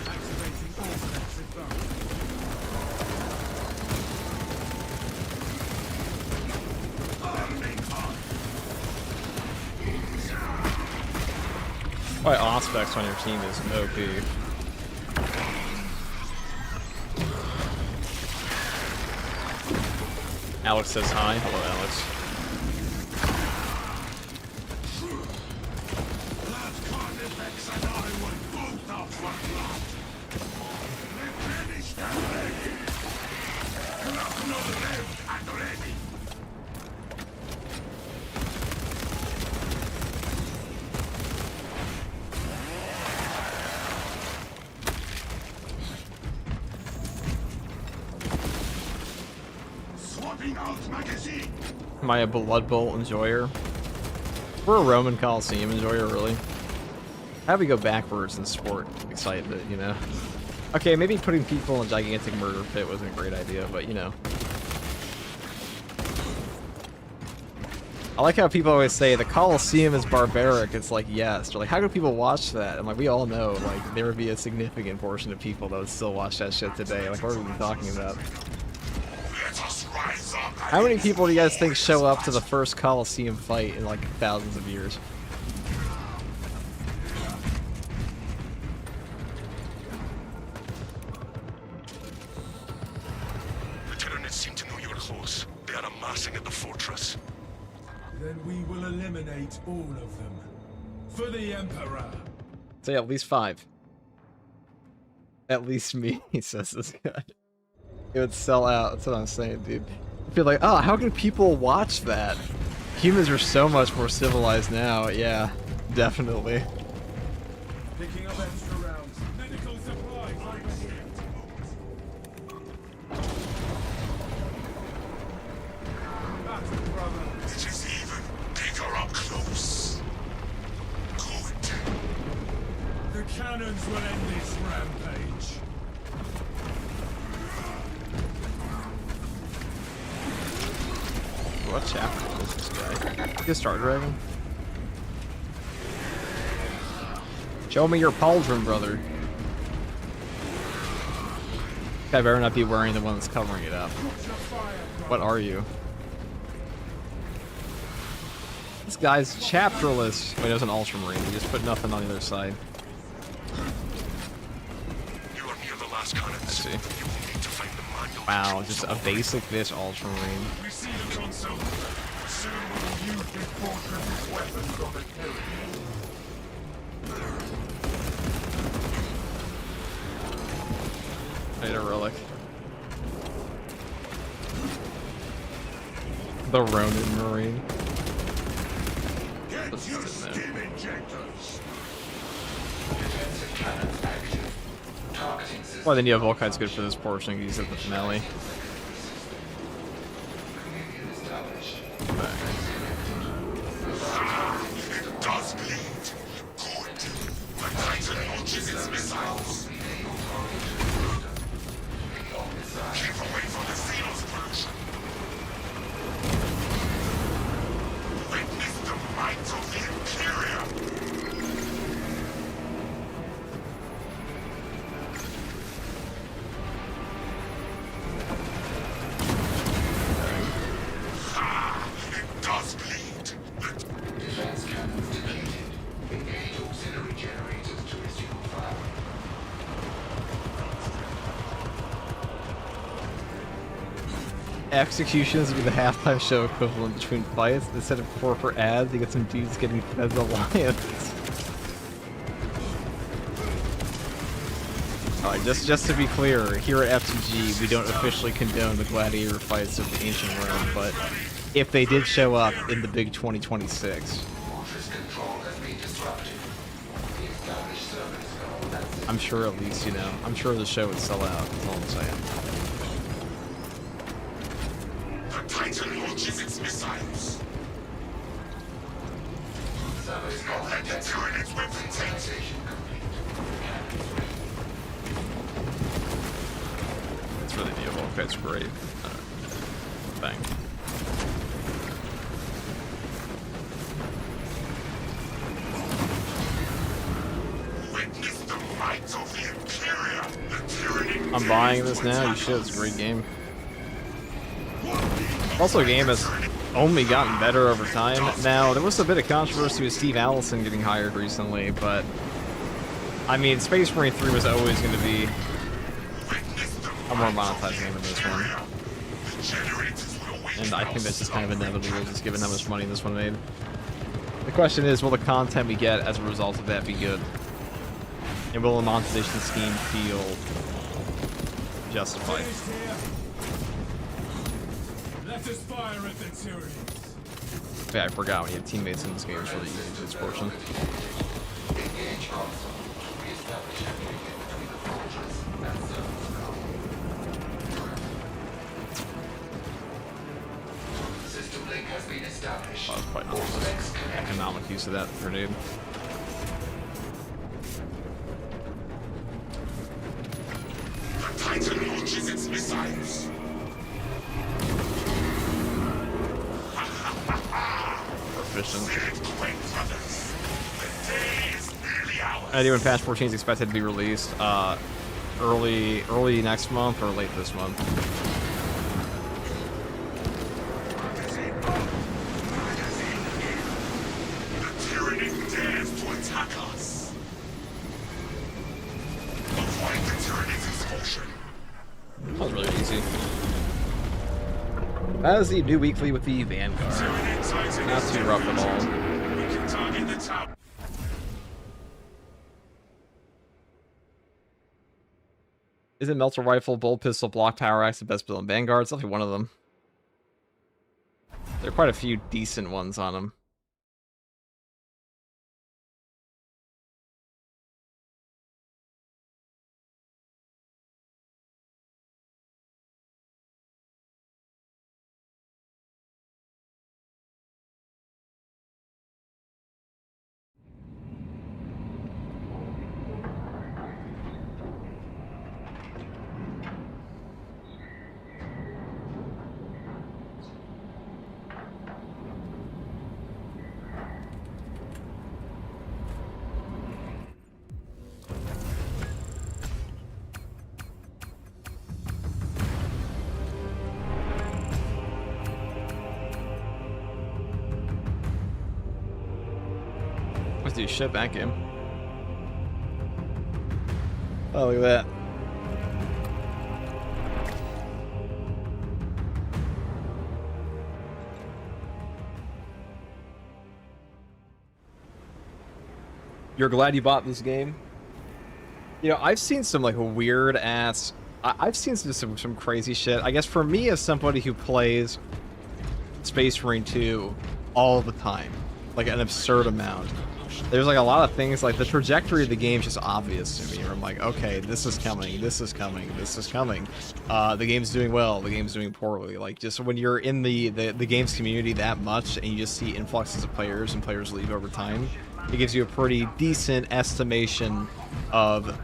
Activating all electric bound. Burning hot. Why Auspex on your team is OP. Alex says hi. Hello, Alex. That Carnifex and I will both out for blood. Replenish that leg. Knocno lived and ready. Swapping out magazine. Am I a Blood Bowl enjoyer? We're a Roman Coliseum enjoyer, really. How do we go backwards in sport excitement, you know? Okay, maybe putting people in a gigantic murder pit wasn't a great idea, but you know. I like how people always say the Coliseum is barbaric. It's like, yes. They're like, how do people watch that? I'm like, we all know, like, there would be a significant portion of people that would still watch that shit today. Like, what are we talking about? Let us rise up. How many people do you guys think show up to the first Coliseum fight in, like, thousands of years? The Tyranids seem to know you're close. They are amassing at the fortress. Then we will eliminate all of them. For the Emperor. Say at least 5. At least me, he says this guy. It would sell out, that's what I'm saying, dude. I feel like, oh, how can people watch that? Humans are so much more civilized now, yeah, definitely. Picking up extra rounds. Medical supplies. Battle, brother. It is even bigger up close. Good. The cannons will end this rampage. What chapter is this guy? Is Star Dragon? Show me your pauldron, brother. I better not be wearing the one that's covering it up. What are you? This guy's chapterless. Wait, there's an ultramarine. He just put nothing on the other side. You are near the last cannons. I see. You will need to find the manual. Wow, just a basic fish ultramarine. We see the console. Soon we'll use this portion of his weapons on the territory. I need a relic. The Ronin Marine. Get Let's your sit there. stim injectors. Well, the Neo Volkite's good for this portion. You can use it at the finale. It does bleed. Good. The Titan launches its missiles. Keep away from the Xenos pollution. Witness the might of the Imperium. It does bleed. Defense cannons depleted. Engage auxiliary generators to resume fire. Executions would be the halftime show equivalent between fights. Instead of corporate ads, you get some dudes getting fed the lions. Alright, just to be clear, here at FTG, we don't officially condone the gladiator fights of ancient Rome, but if they did show up in the big 2026, Fortress control has been disrupted. The established servers know that I'm sure at least, you know, I'm sure the show would sell out, that's all I'm saying. The Titan launches its missiles. servers Let the Tyranids weapon take. It's really Neo Volkite's great. Bang. I'm buying this now. You should. It's a great game. Also, a game that's only gotten better over time. Now, there was a bit of controversy with Steve Allison getting hired recently, but I mean, Space Marine 3 was always going to be a more monetized game than this one. And I think that's just kind of inevitable, just given how much money this one made. The question is, will the content we get as a result of that be good? And will the monetization scheme feel justified? Let us fire at the Tyrians. Yeah, I forgot when you have teammates in this game, it's really easy to use portion. Oh, that's probably not the most economic use of that grenade. The Titan launches its missiles. Proficient. Great brothers. The day is nearly ours. Idea when Patch 14 is expected to be released early next month or late this month. The tyranny dares to attack us. Avoid the tyranny's expulsion. That was really easy. That is the new weekly with the Vanguard. Not too rough at all. We can target the tower. Isn't Melter Rifle, Bolt Pistol, Block Power Axe the best build in Vanguard? It's definitely one of them. There are quite a few decent ones on them. Let's do shit back game. Oh, look at that. You're glad you bought this game? You know, I've seen some like weird ass. I've seen some crazy shit. I guess for me, as somebody who plays Space Marine 2 all the time, like an absurd amount, there's like a lot of things, like the trajectory of the game is just obvious to me. Where I'm like, okay, this is coming, this is coming, this is coming. The game's doing well, the game's doing poorly. Like, just when you're in the game's community that much and you just see influxes of players and players leave over time, it gives you a pretty decent estimation of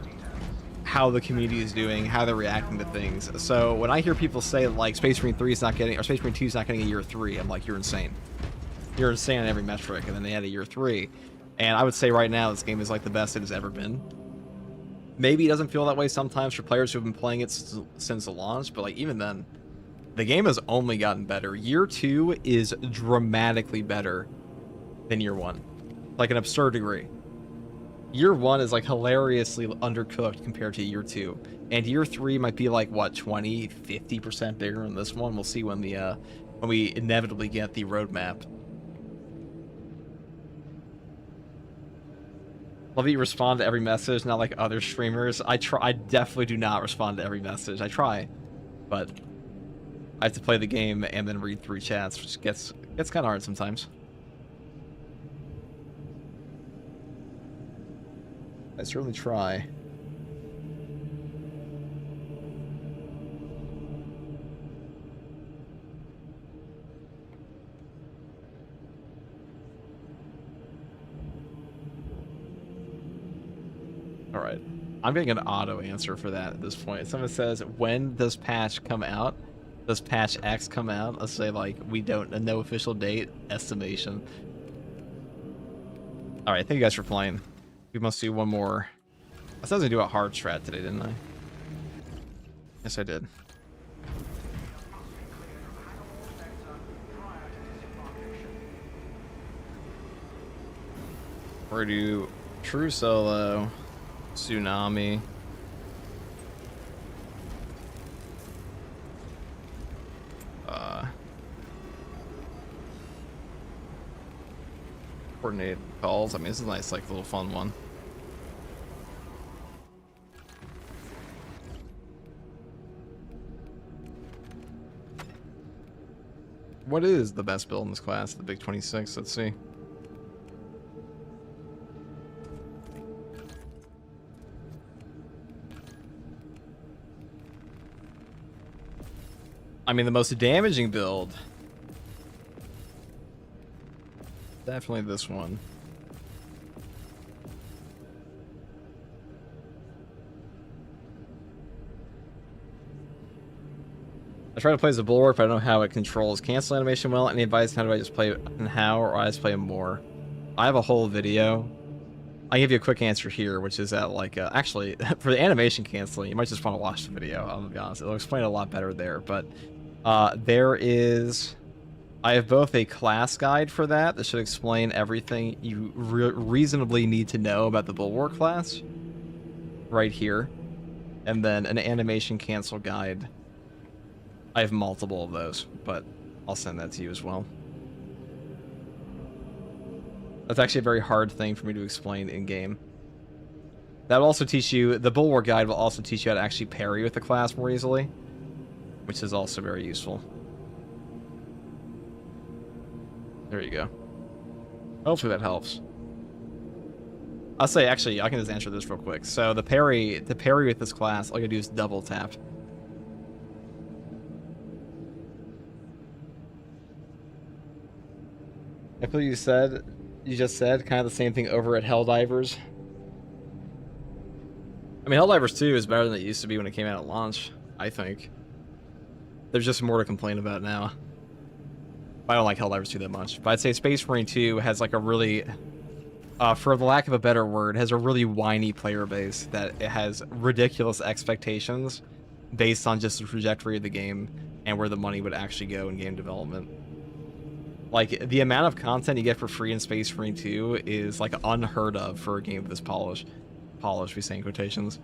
how the community is doing, how they're reacting to things. So when I hear people say like Space Marine 3 is not getting, or Space Marine 2 is not getting a year 3, I'm like, you're insane. You're insane on every metric. And then they had a year 3. And I would say right now, this game is like the best it has ever been. Maybe it doesn't feel that way sometimes for players who have been playing it since the launch, but like even then, the game has only gotten better. Year 2 is dramatically better than year 1. Like an absurd degree. Year 1 is like hilariously undercooked compared to year 2. And year 3 might be like, what, 20, 50% bigger than this one? We'll see when we inevitably get the roadmap. Love that you respond to every message, not like other streamers. I definitely do not respond to every message. I try, but I have to play the game and then read through chats, which gets kind of hard sometimes. I certainly try. All right, I'm getting an auto answer for that at this point. Someone says, when does patch come out? Does patch X come out? Let's say like we don't, no official date, estimation. All right, thank you guys for playing. We must do one more. I said I was gonna do a hard strat today, didn't I? Yes, I did. We're gonna do True Solo, Tsunami. Coordinate calls. I mean, this is a nice, like, little fun one. What is the best build in this class? The Big 26. Let's see. I mean, the most damaging build. Definitely this one. I try to play as a bulwark, but I don't know how it controls cancel animation well. Any advice? How do I just play and how, or I just play more? I have a whole video. I'll give you a quick answer here, which is that, like, actually, for the animation canceling, you might just want to watch the video. I'll be honest. It'll explain it a lot better there. But there is... I have both a class guide for that should explain everything you reasonably need to know about the Bulwark class right here, and then an animation cancel guide. I have multiple of those, but I'll send that to you as well. That's actually a very hard thing for me to explain in game. That'll also teach you, the Bulwark guide will also teach you how to actually parry with the class more easily, which is also very useful. There you go. Hopefully that helps. I'll say, actually, I can just answer this real quick. So the parry with this class, all you do is double tap. I feel you just said kind of the same thing over at Helldivers. I mean, Helldivers 2 is better than it used to be when it came out at launch, I think. There's just more to complain about now. I don't like Helldivers 2 that much, but I'd say Space Marine 2 has like a really, for the lack of a better word, has a really whiny player base that it has ridiculous expectations based on just the trajectory of the game and where the money would actually go in game development. Like, the amount of content you get for free in Space Marine 2 is like unheard of for a game of this polish, we say in quotations.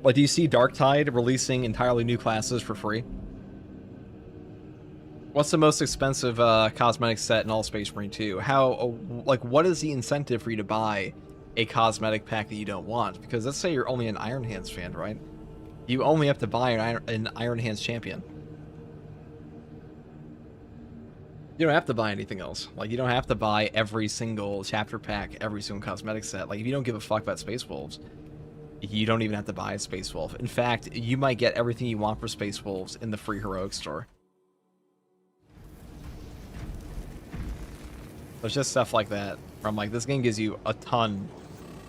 Like, do you see Darktide releasing entirely new classes for free? What's the most expensive cosmetic set in all Space Marine 2? How, like, what is the incentive for you to buy a cosmetic pack that you don't want? Because let's say you're only an Iron Hands fan, right? You only have to buy an Iron Hands champion. You don't have to buy anything else. Like, you don't have to buy every single chapter pack, every single cosmetic set. Like, if you don't give a fuck about Space Wolves, you don't even have to buy a Space Wolf. In fact, you might get everything you want for Space Wolves in the free Heroic store. There's just stuff like that. From like, this game gives you a ton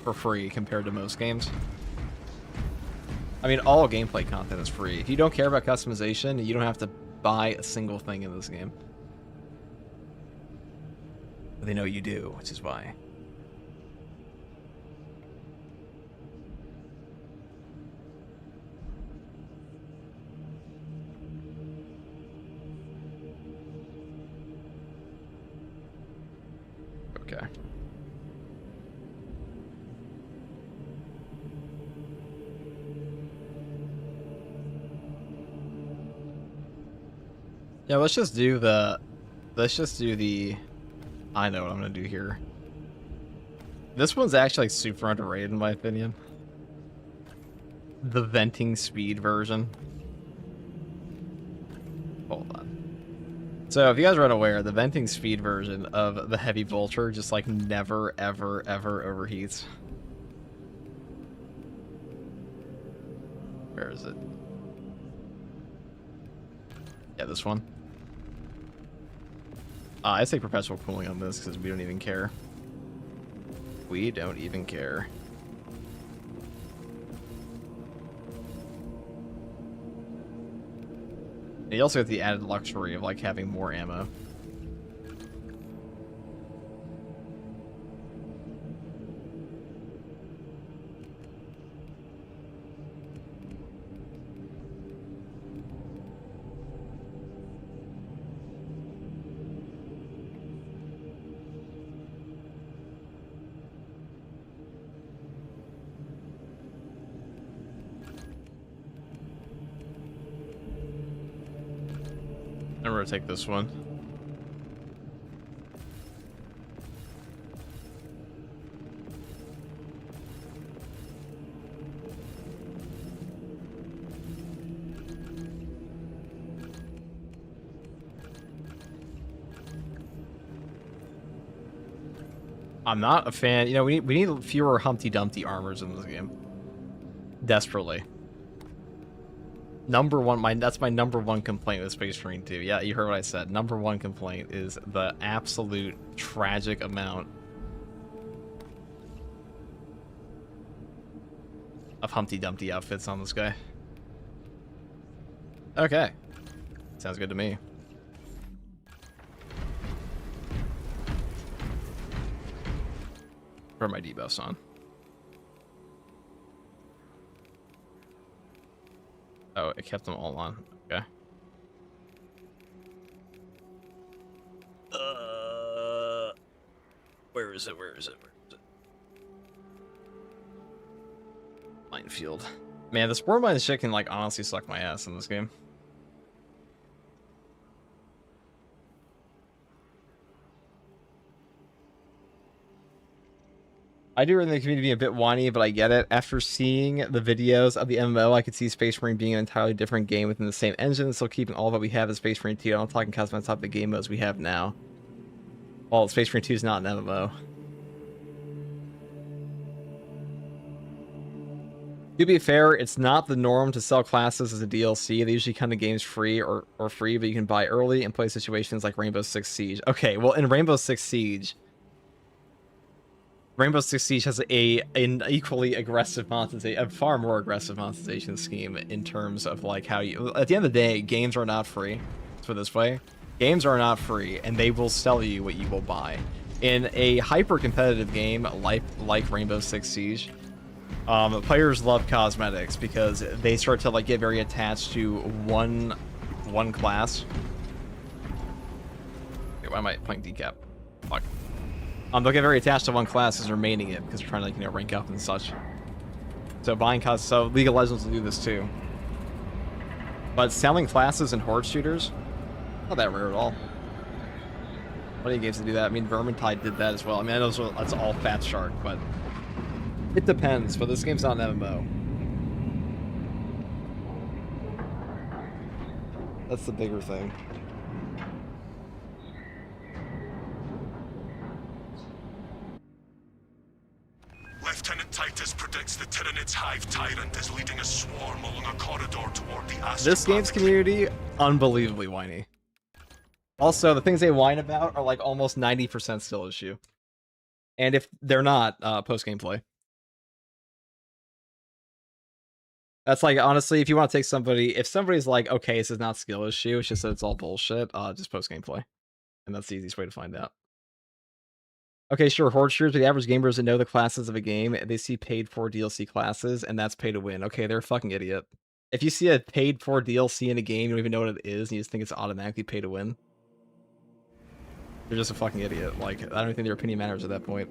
for free compared to most games. I mean, all gameplay content is free. If you don't care about customization, you don't have to buy a single thing in this game. But they know you do, which is why. Okay. Yeah, let's just do the I know what I'm gonna do here. This one's actually like super underrated in my opinion. The venting speed version. Hold on. So if you guys are unaware, the venting speed version of the Heavy Vulture just like never, ever, ever overheats. Where is it? Yeah, this one. I say perpetual cooling on this because we don't even care. We don't even care. And you also get the added luxury of like having more ammo. prefer to take this one. I'm not a fan. You know, we need fewer Humpty Dumpty armors in this game. Desperately. That's my number one complaint with Space Marine 2. Yeah, you heard what I said. Number one complaint is the absolute tragic amount of Humpty Dumpty outfits on this guy. Okay. Sounds good to me. Put my debuffs on. Oh, it kept them all on. Okay. Where is it? Where is it? Where is it? Minefield. Man, the spore mine shit can, like, honestly suck my ass in this game. I do in the community be a bit whiny, but I get it. After seeing the videos of the MMO, I could see Space Marine being an entirely different game within the same engine, still keeping all that we have as Space Marine 2. I'm not talking custom on top of the game modes we have now. Well, Space Marine 2 is not an MMO. To be fair, it's not the norm to sell classes as a DLC. They usually come to games free or free, but you can buy early and play situations like Rainbow Six Siege. Okay, well, in Rainbow Six Siege has an equally aggressive monetization, a far more aggressive monetization scheme in terms of like how you. At the end of the day, games are not free. Let's put it this way: games are not free, and they will sell you what you will buy. In a hyper-competitive game like Rainbow Six Siege, players love cosmetics because they start to like get very attached to one class. Wait, why am I playing decap? Fuck. They'll get very attached to one class as they're maining it because they're trying to, like, you know, rank up and such. So buying costs. So League of Legends will do this too. But selling classes and horde shooters, not that rare at all. Plenty of games to do that. I mean, Vermintide did that as well. I mean, I know that's all Fat Shark, but it depends. But this game's not an MMO. That's the bigger thing. Lieutenant Titus predicts the Tyranid's Hive Tyrant is leading a swarm along a corridor toward the This game's community, unbelievably whiny. Also, the things they whine about are like almost 90% still issue. And if they're not, post-game play. That's like, honestly, if you want to take somebody, if somebody's like, okay, this is not skill issue, it's just that it's all bullshit, just post-game play. And that's the easiest way to find out. Okay, sure, horde shooters, but the average gamer doesn't know the classes of a game. They see paid-for DLC classes, and that's pay to win. Okay, they're a fucking idiot. If you see a paid-for DLC in a game, you don't even know what it is, and you just think it's automatically pay to win. You're just a fucking idiot. Like, I don't think their opinion matters at that point.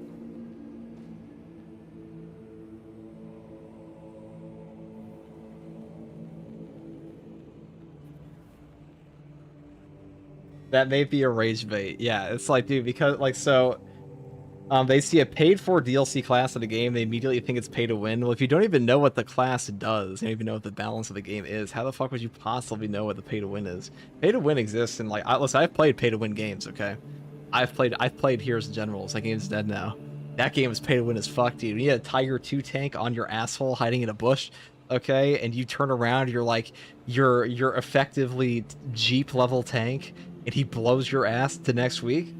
That may be a rage bait. Yeah, it's like, dude, because, like, so... they see a paid-for DLC class of the game, they immediately think it's pay-to-win. Well, if you don't even know what the class does, you don't even know what the balance of the game is, how the fuck would you possibly know what the pay-to-win is? Pay-to-win exists in, like, listen, I've played pay-to-win games, okay? I've played Heroes and Generals. That game's dead now. That game is pay-to-win as fuck, dude. You had a Tiger 2 tank on your asshole hiding in a bush, okay? And you turn around, you're like, you're effectively Jeep-level tank, and he blows your ass the next week?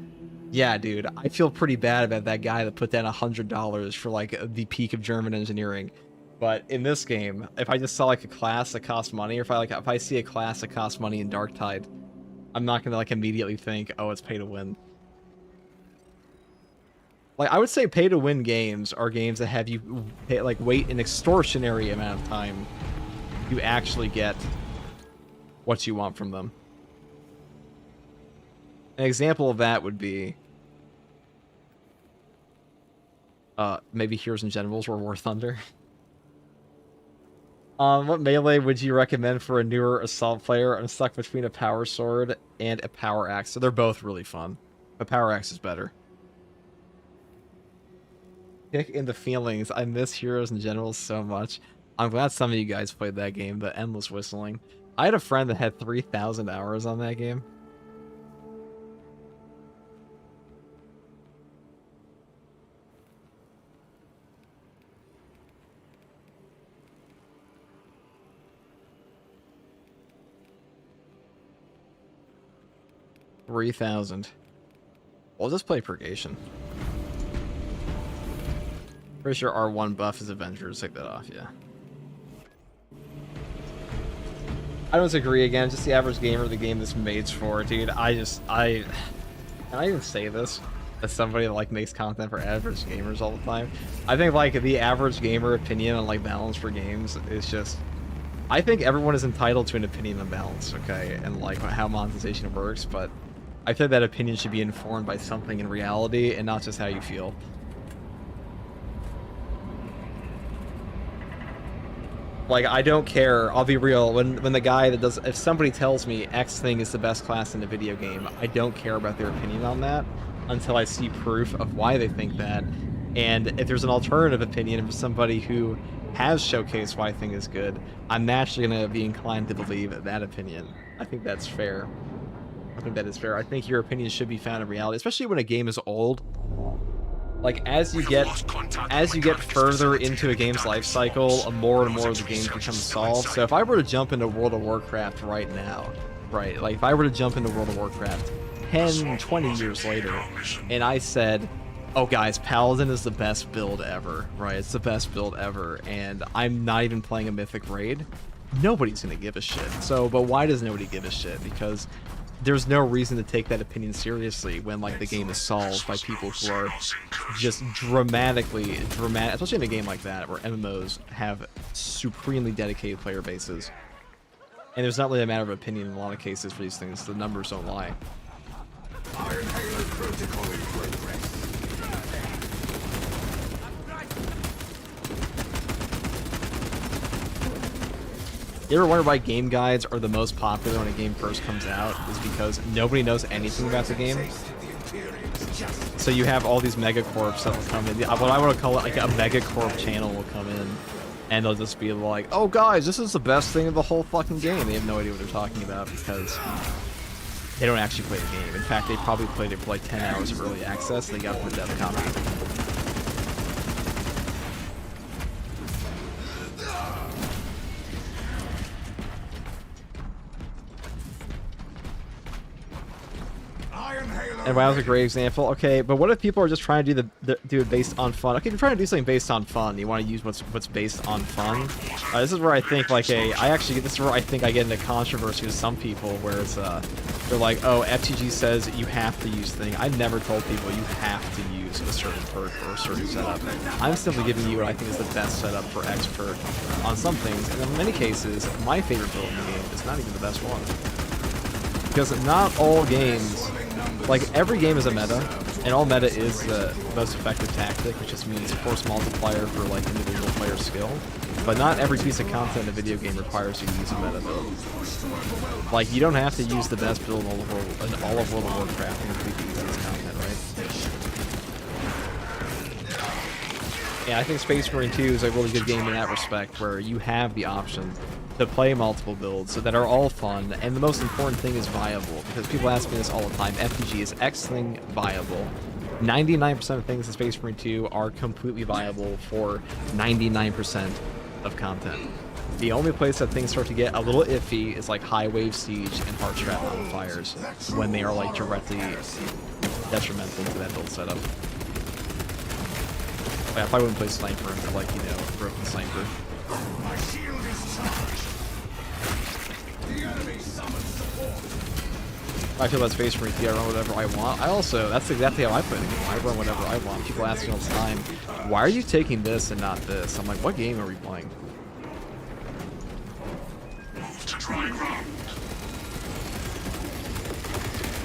Yeah, dude, I feel pretty bad about that guy that put down $100 for, like, the peak of German engineering. But in this game, if I just saw, like, a class that costs money, or if I see a class that costs money in Darktide, I'm not gonna, like, immediately think, oh, it's pay to win. Like, I would say pay to win games are games that have you pay, like, wait an extortionary amount of time to actually get what you want from them. An example of that would be maybe Heroes and Generals or War Thunder. What melee would you recommend for a newer assault player? I'm stuck between a power sword and a power axe. So they're both really fun. A power axe is better. Kick into feelings. I miss Heroes in general so much. I'm glad some of you guys played that game, the endless whistling. I had a friend that had 3,000 hours on that game. $3,000. We'll just play Purgation. Pretty sure R1 buff is Avengers. Take that off, yeah. I don't disagree again. Just the average gamer, the game this made's for, dude. Can I even say this as somebody that like makes content for average gamers all the time? I think like the average gamer opinion on like balance for games is just. I think everyone is entitled to an opinion on balance, okay, and like how monetization works, but I think that opinion should be informed by something in reality and not just how you feel. Like, I don't care, I'll be real, when the guy that does, if somebody tells me X thing is the best class in a video game, I don't care about their opinion on that until I see proof of why they think that, and if there's an alternative opinion of somebody who has showcased why a thing is good, I'm naturally going to be inclined to believe that opinion. I think that's fair. I think that is fair. I think your opinion should be found in reality, especially when a game is old. Like, as you get further into a game's life cycle, more and more of the game becomes solved. So if I were to jump into World of Warcraft right now, right, like if I were to jump into World of Warcraft 10, 20 years later, and I said, oh guys, Paladin is the best build ever, right? It's the best build ever, and I'm not even playing a Mythic Raid, nobody's gonna give a shit. So, but why does nobody give a shit? Because there's no reason to take that opinion seriously when like the game is solved by people who are just dramatic, especially in a game like that where MMOs have supremely dedicated player bases. And there's not really a matter of opinion in a lot of cases for these things. The numbers don't lie. Iron Halo protocol in progress. You ever wonder why game guides are the most popular when a game first comes out? Is because nobody knows anything about the game. So you have all these megacorps that will come in. What I want to call it, like a megacorp channel will come in, and they'll just be like, "Oh guys, this is the best thing of the whole fucking game." They have no idea what they're talking about because they don't actually play the game. In fact, they probably played it for like 10 hours of early access. And they got it for dev copy. And WoW's a great example. Okay, but what if people are just trying to do it based on fun? Okay, if you're trying to do something based on fun, you want to use what's based on fun. This is where I think like this is where I think I get into controversy with some people, where it's they're like, oh, FTG says you have to use thing. I never told people you have to use a certain perk or a certain setup. I'm simply giving you what I think is the best setup for X perk on some things, and in many cases, my favorite build in the game is not even the best one. Because not all games, like every game is a meta, and all meta is the most effective tactic, which just means force multiplier for like individual player skill. But not every piece of content in a video game requires you to use a meta build. Like, you don't have to use the best build in all of World of Warcraft to complete the easiest content, right? Yeah, I think Space Marine 2 is a really good game in that respect, where you have the option to play multiple builds that are all fun, and the most important thing is viable, because people ask me this all the time. FTG, is X thing viable? 99% of things in Space Marine 2 are completely viable for 99% of content. The only place that things start to get a little iffy is like High Wave Siege and Heartstrap modifiers, when they are like directly detrimental to that build setup. I probably wouldn't play Sniper into like, you know, Broken Sniper. My shield is charged. The enemy summons support. I feel about Space Marine 3, I run whatever I want. That's exactly how I play the game. I run whatever I want. People ask me all the time, why are you taking this and not this? I'm like, what game are we playing? Move to dry ground.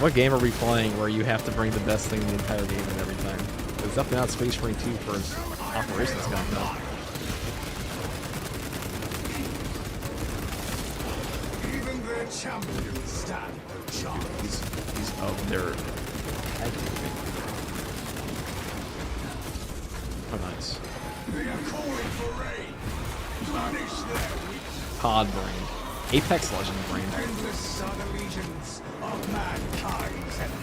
What game are we playing where you have to bring the best thing in the entire game and every time? It's definitely not Space Marine 2 for its operations content. champions stand no chance. He's oh, they're. Oh, nice. They are calling for rain. Banish their weakness. Pod brain. Apex Legend brain. Endless are the legions of mankind's enemies.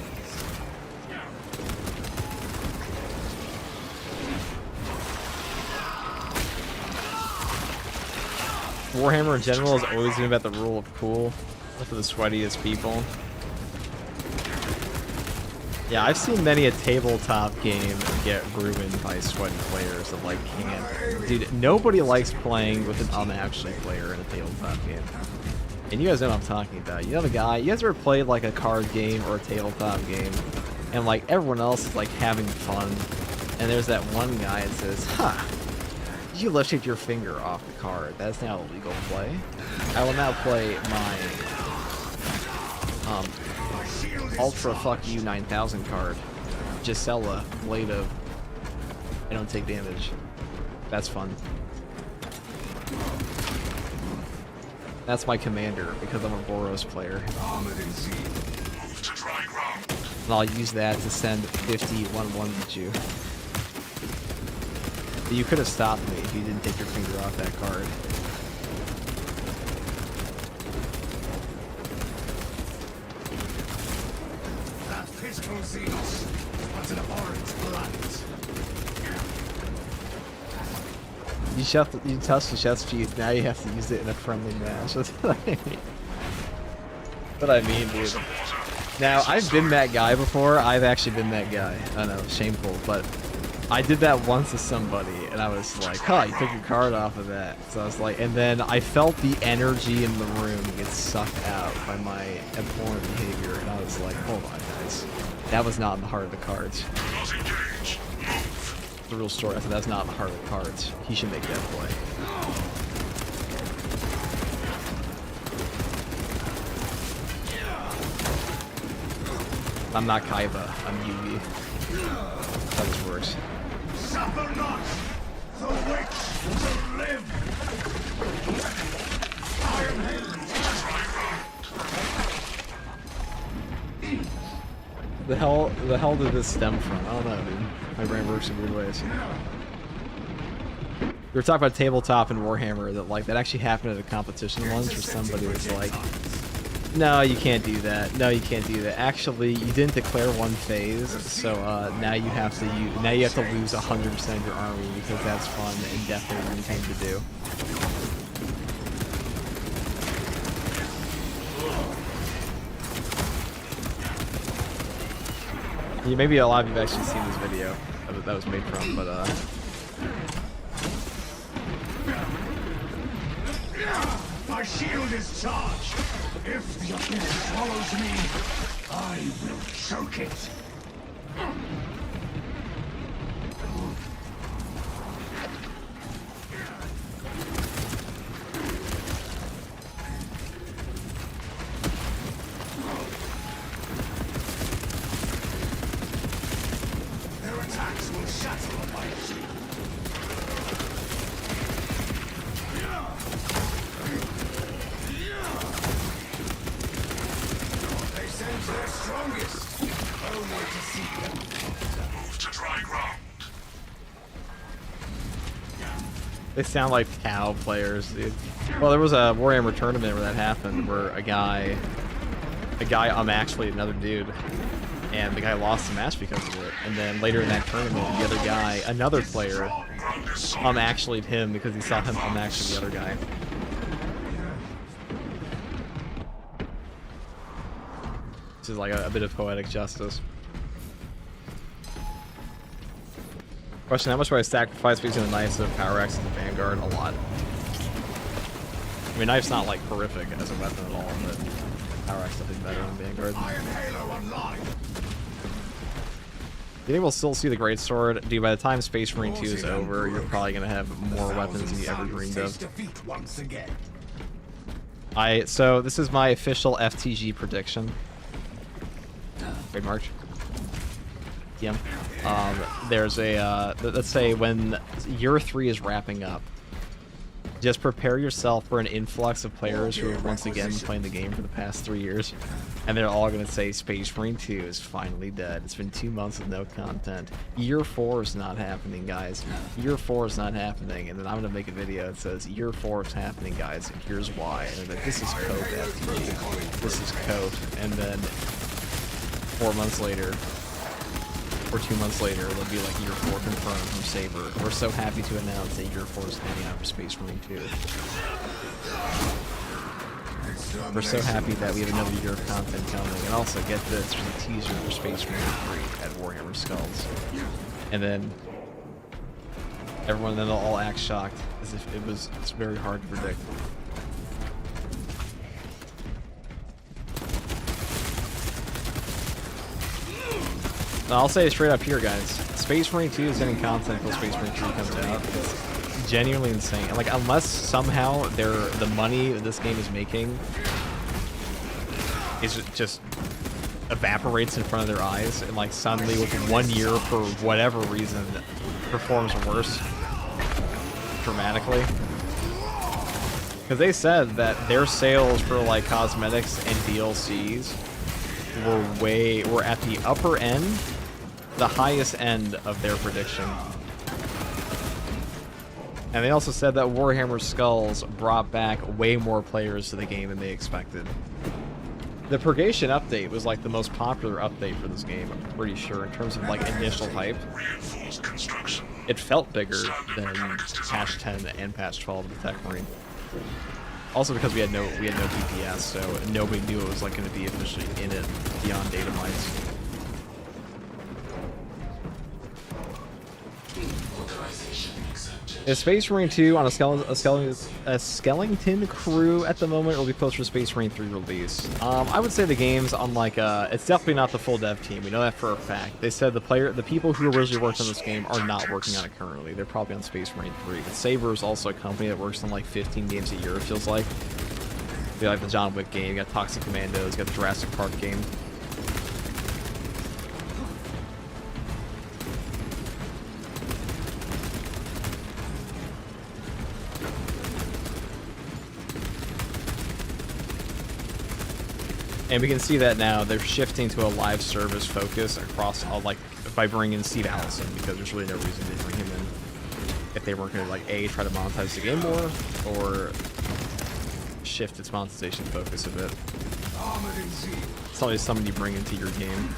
Warhammer in general has always been about the rule of cool for the sweatiest people. Yeah, I've seen many a tabletop game get ruined by sweaty players that like can't. Dude, nobody likes playing with an unactually player in a tabletop game. And you guys know what I'm talking about. You know the guy, you guys ever played like a card game or a tabletop game and like everyone else is like having fun and there's that one guy that says, huh, you lifted your finger off the card. That's now a legal play. I will now play my Ultra Fuck You 9000 card. Gisela, Blade of I don't take damage. That's fun. That's my commander because I'm a Boros player. Move to dry ground. And I'll use that to send 50 1-1s at you. But you could have stopped me if you didn't take your finger off that card. That physical Xenos, what's an abhorrent planet. You touched the chest feed, now you have to use it in a friendly match. That's what I mean. What I mean, dude. Now, I've been that guy before. I've actually been that guy. I know, shameful, but I did that once to somebody, and I was like, huh, you took your card off of that. So I was like, and then I felt the energy in the room get sucked out by my abhorrent behavior, and I was like, hold on, guys. That was not in the heart of the cards. Not engage. Move. The real story, I said, that's not in the heart of the cards. He should make that play. I'm not Kaiba, I'm Yugi. That just works. Suffer not the witch to live. Iron Hand. The hell did this stem from? I don't know, dude. My brain works in weird ways. We were talking about tabletop and Warhammer, that actually happened at a competition once where somebody was like, no, you can't do that. No, you can't do that. Actually, you didn't declare one phase, so now you have to lose 100% of your army because that's fun and definitely a thing to do. Yeah, maybe a lot of you have actually seen this video that was made from, but My shield is charged. If the abyss swallows me, I will choke it. Their attacks will shatter my shield. They sense their strongest. Only to see them. Move to dry ground. they sound like cow players, dude. Well, there was a Warhammer tournament where that happened, where a guy actually another dude, and the guy lost the match because of it. And then later in that tournament, the other guy, another player, actually him because he saw him actually the other guy. This is like a bit of poetic justice. Question: how much would I sacrifice between the knives of Power Axe and the Vanguard? A lot. I mean, knife's not like horrific as a weapon at all, but Power Axe definitely better than Vanguard. Iron Halo online. You think we'll still see the Greatsword? Dude, by the time Space Marine 2 is over, you're probably gonna have more weapons than you ever dreamed of. Defeat once again. So this is my official FTG prediction. Great March. Yeah. There's a let's say when year 3 is wrapping up, Just prepare yourself for an influx of players who are once again playing the game for the past 3 years, and they're all going to say Space Marine 2 is finally dead. It's been 2 months with no content. Year 4 is not happening, guys. Year 4 is not happening, and then I'm going to make a video that says Year 4 is happening, guys, and here's why. And they're like, this is cope, FTV. This is cope. And then 4 months later, or 2 months later, it'll be like Year 4 confirmed from Saber. We're so happy to announce that Year 4 is hanging out for Space Marine 2. We're so happy that we have another year of content coming. And also, get this, for the teaser for Space Marine 3 at Warhammer Skulls. And then everyone then they'll all act shocked, as if it's very hard to predict. I'll say it straight up here, guys. Space Marine 2 is getting content until Space Marine 3 comes out. It's genuinely insane. And, like, unless somehow the money that this game is making is just evaporates in front of their eyes, and, like, suddenly within 1 year, for whatever reason, performs worse dramatically. Because they said that their sales for, like, cosmetics and DLCs were at the upper end, the highest end of their prediction. And they also said that Warhammer Skulls brought back way more players to the game than they expected. The Purgation update was like the most popular update for this game, I'm pretty sure, in terms of like initial hype. Reinforced construction. It felt bigger than patch 10 and patch 12 of the Tech Marine. Also because we had no DPS, so nobody knew it was like going to be officially in it beyond data mines. Is Space Marine 2 on a skeleton crew at the moment, or will be closer to Space Marine 3 release? I would say the game's on like it's definitely not the full dev team. We know that for a fact. They said the people who originally worked on this game are not working on it currently. They're probably on Space Marine 3. But Saber is also a company that works on like 15 games a year, it feels like. They like the John Wick game, you got Toxic Commandos, you got the Jurassic Park game. And we can see that now they're shifting to a live service focus across all, like, by bringing in Steve Allison, because there's really no reason to bring him in if they weren't going to, like, A, try to monetize the game more, or shift its monetization focus a bit. It's always something you bring into your game.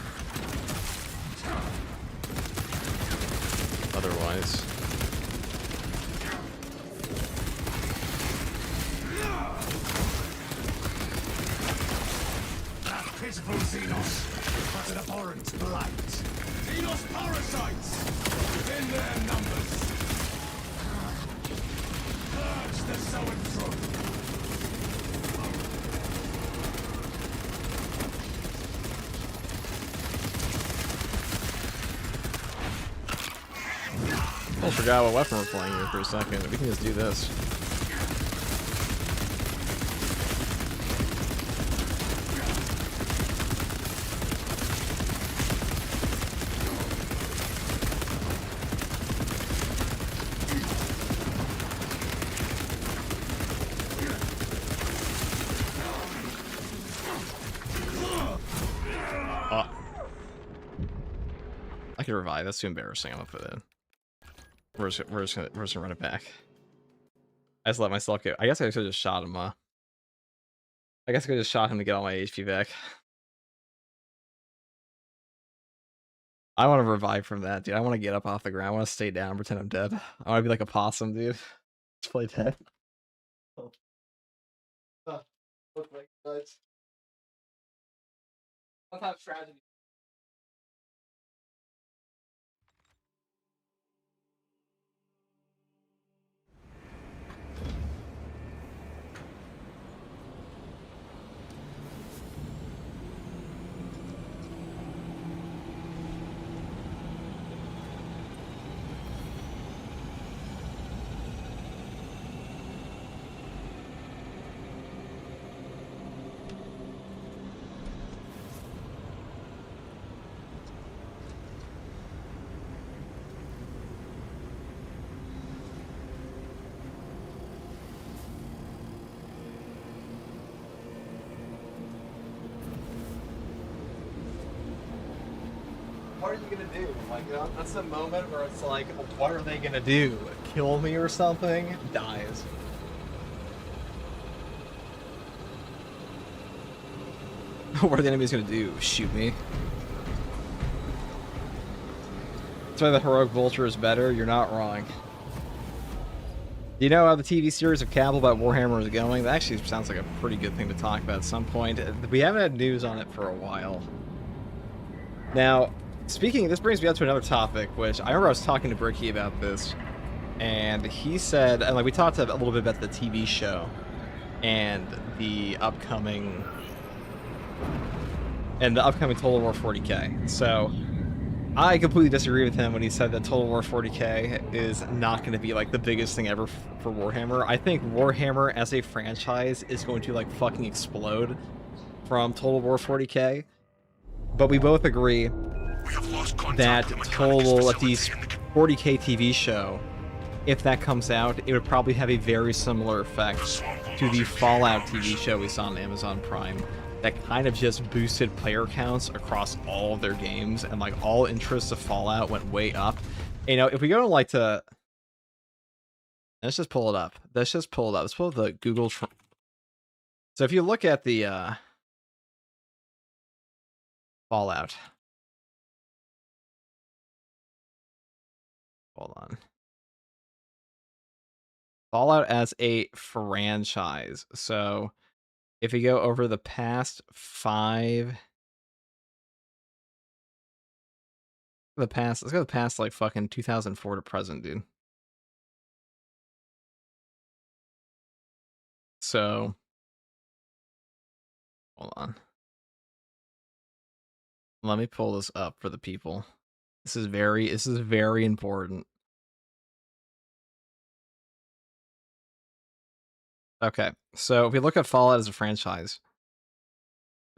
Otherwise. Pitiful Xenos, but an abhorrent blight. Xenos parasites, in their numbers. Purge the zoanthrope. I forgot what weapon we're playing here for a second. We can just do this. I can revive. That's too embarrassing. I'm gonna put it in. We're just gonna run it back. I just let myself get. I guess I could have just shot him. I guess I could have just shot him to get all my HP back. I want to revive from that, dude. I want to get up off the ground. I want to stay down, pretend I'm dead. I want to be like a possum, dude. Just play dead. Look like guys. Sometimes tragedy. are you gonna do? Like, that's the moment where it's like, what are they gonna do? Kill me or something? Dies. What are the enemies gonna do? Shoot me? That's why the heroic vulture is better. You're not wrong. Do you know how the TV series of Cabal about Warhammer is going? That actually sounds like a pretty good thing to talk about at some point. We haven't had news on it for a while. Now, this brings me up to another topic, which I remember I was talking to Bricky about this, and he said, and like we talked a little bit about the TV show and the upcoming Total War 40K. So I completely disagree with him when he said that Total War 40K is not going to be like the biggest thing ever for Warhammer. I think Warhammer as a franchise is going to like fucking explode from Total War 40K. But we both agree that the 40K TV show, if that comes out, it would probably have a very similar effect to the Fallout TV show we saw on Amazon Prime. That kind of just boosted player counts across all of their games, and like all interests of Fallout went way up. You know, if we go to like let's just pull it up. Let's pull up the Google. So if you look at the Fallout, hold on. Fallout as a franchise. So if you go over the past 5, let's go the past like fucking 2004 to present, dude. So, hold on. Let me pull this up for the people. This is very important. Okay, so if we look at Fallout as a franchise,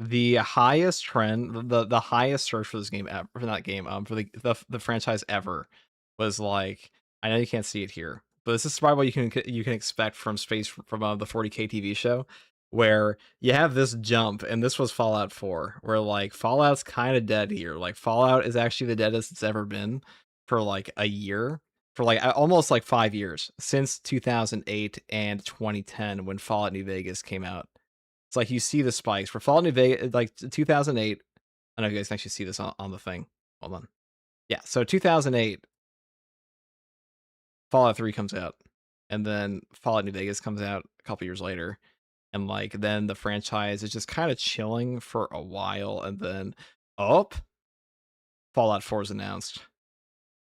the highest trend, the highest search for this game ever, for that game, for the franchise ever, was like, I know you can't see it here, but this is probably what you can expect from the 40K TV show, where you have this jump, and this was Fallout 4, where like Fallout's kind of dead here. Like Fallout is actually the deadest it's ever been for like a year. For like almost like 5 years, since 2008 and 2010 when Fallout New Vegas came out. It's like you see the spikes for Fallout New Vegas, like 2008. I don't know if you guys can actually see this on the thing. Hold on. Yeah, so 2008, Fallout 3 comes out, and then Fallout New Vegas comes out a couple years later, and like then the franchise is just kind of chilling for a while, and then Fallout 4 is announced.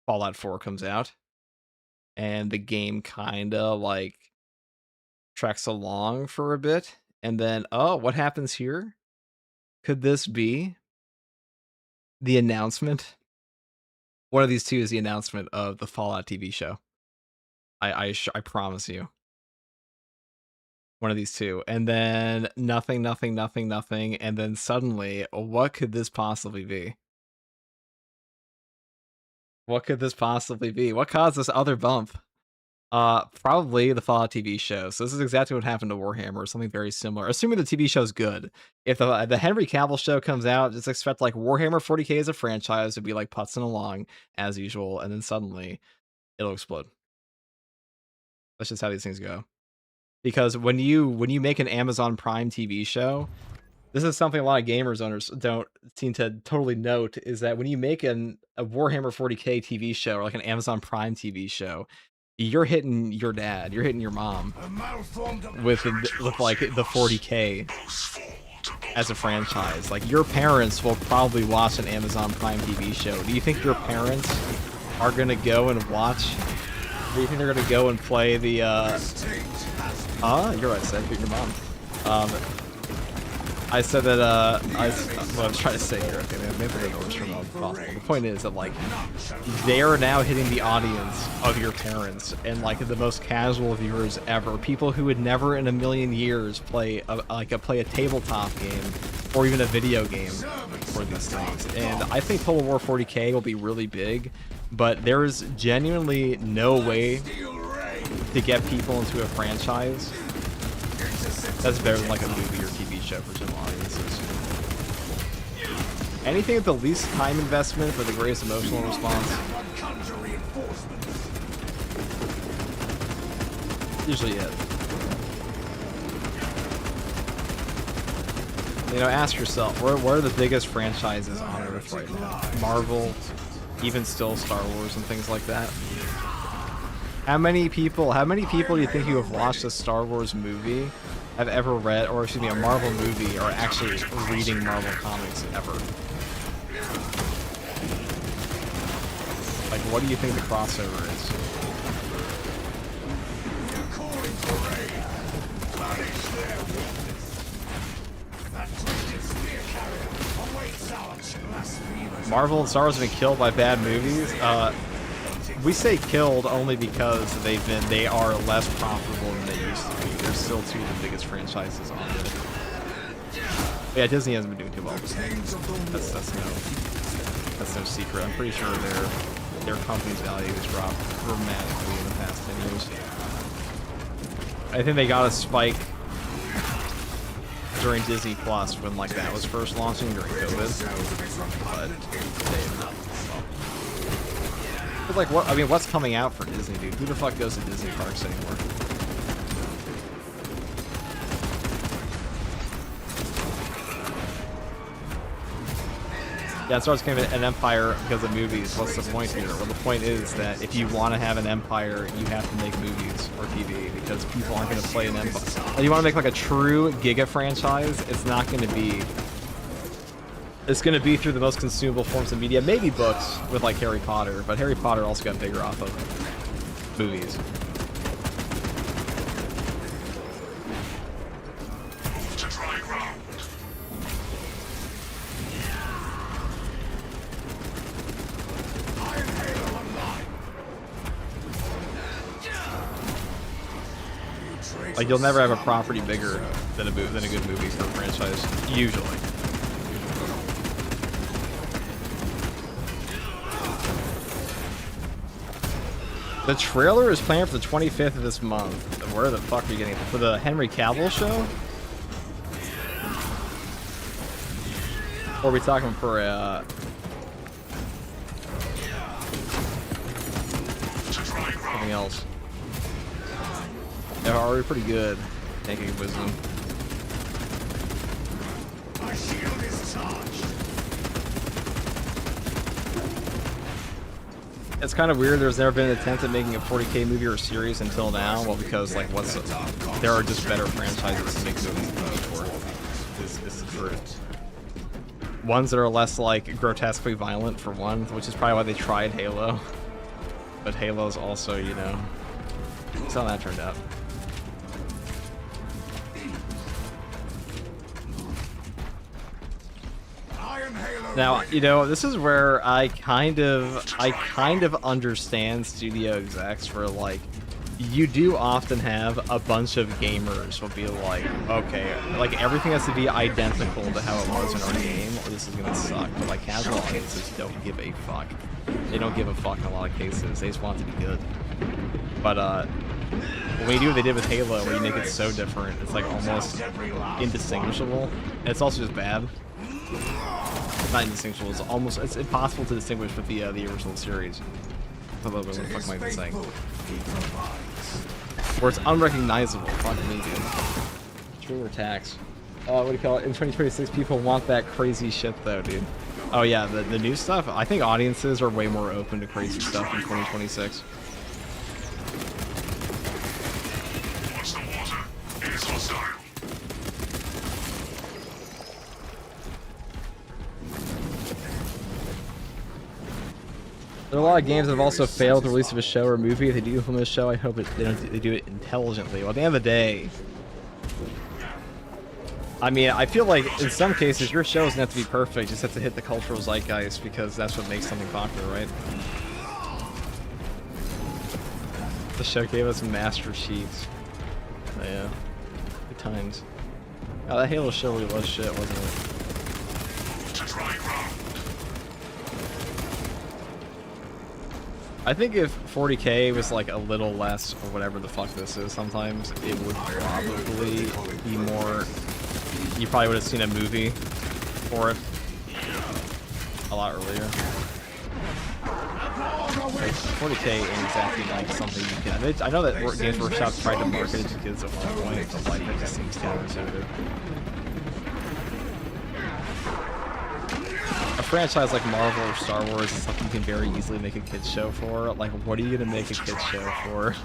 Fallout 4 comes out. And the game kind of like tracks along for a bit, and then what happens here? Could this be the announcement? One of these two is the announcement of the Fallout TV show. I promise you. One of these two, and then nothing, and then suddenly, what could this possibly be? What could this possibly be? What caused this other bump? Probably the Fallout TV show. So this is exactly what happened to Warhammer, or something very similar. Assuming the TV show's good. If the Henry Cavill show comes out, just expect like Warhammer 40K as a franchise to be like putzing along as usual, and then suddenly it'll explode. That's just how these things go. Because when you make an Amazon Prime TV show, this is something a lot of gamers owners don't seem to totally note, is that when you make a Warhammer 40K TV show, or like an Amazon Prime TV show, you're hitting your dad, you're hitting your mom with like the 40K as a franchise. Like your parents will probably watch an Amazon Prime TV show. Do you think your parents are gonna go and watch? Do you think they're gonna go and play the? You're right, Seth. Your mom. I said that, what I was trying to say here, okay, maybe they don't turn off possible. The point is that, like, they are now hitting the audience of your parents, and, like, the most casual viewers ever. People who would never in a million years play a tabletop game, or even a video game for these things. And I think Total War 40K will be really big, but there is genuinely no way to get people into a franchise that's better than like a movie or TV show for general audiences. Anything with the least time investment for the greatest emotional response. Conjure reinforcements. Usually it. You know, ask yourself, what are the biggest franchises on Earth right now? Marvel, even still Star Wars and things like that. How many people do you think who have watched a Star Wars movie have ever read, or excuse me, a Marvel movie, or actually reading Marvel comics ever? Like, what do you think the crossover is? Calling for aid. Punish their weakness. That twisted spear carrier awaits our blasphemers. Marvel and Star Wars have been killed by bad movies. We say killed only because they are less profitable than they used to be. They're still two of the biggest franchises on it. But yeah, Disney hasn't been doing too well. That's no secret. I'm pretty sure their company's value has dropped dramatically in the past 10 years. I think they got a spike during Disney Plus when like that was first launching during COVID, but they have not. But like, what? I mean, what's coming out for Disney, dude? Who the fuck goes to Disney parks anymore? Yeah, it starts becoming an empire because of movies. What's the point here? Well, the point is that if you want to have an empire, you have to make movies or TV because people aren't going to play an empire. Like, you want to make like a true Giga franchise, it's not going to be. It's going to be through the most consumable forms of media. Maybe books with like Harry Potter, but Harry Potter also got bigger off of movies. To dry ground. Iron Halo online. Like you'll never have a property bigger than a good movie for a franchise, usually. The trailer is planned for the 25th of this month. Where the fuck are you getting it? For the Henry Cavill show? Or are we talking for something else? They're already pretty good. Taking wisdom. My shield is charged. It's kind of weird. There's never been an attempt at making a 40K movie or series until now. Well, because like, there are just better franchises to make movies than before. This is the truth. Ones that are less like grotesquely violent for one, which is probably why they tried Halo. But Halo's also, you know, that's how that turned out. Now, you know, this is where I kind of understand studio execs for like, you do often have a bunch of gamers will be like, okay, like everything has to be identical to how it was in our game, or this is gonna suck. But like casual audiences don't give a fuck. They don't give a fuck in a lot of cases. They just want it to be good. But when you do what they did with Halo, where you make it so different, it's like almost indistinguishable. And it's also just bad. Not indistinguishable. It's impossible to distinguish with the original series. What the fuck am I even saying? Where it's unrecognizable. Fuck me, dude. True or tax? What do you call it? In 2026, people want that crazy shit, though, dude. Oh yeah, the new stuff. I think audiences are way more open to crazy stuff in 2026. Watch the water. It is hostile. There are a lot of games that have also failed the release of a show or movie. If they do implement a show, I hope they do it intelligently. Well, at the end of the day, I mean, I feel like in some cases your show doesn't have to be perfect. You just have to hit the cultural zeitgeist because that's what makes something popular, right? The show gave us Master Chiefs. Oh, yeah, good times. Oh, that Halo show really was shit, wasn't it? To dry ground. I think if 40K was like a little less, or whatever the fuck this is sometimes, it would probably be more... You probably would have seen a movie for it. a lot earlier. Like, 40K ain't exactly like something you can. I know that Games Workshop tried to market it to kids at one point, but like it just seems counterintuitive. A franchise like Marvel or Star Wars is something you can very easily make a kids show for. Like, what are you gonna make a kids show for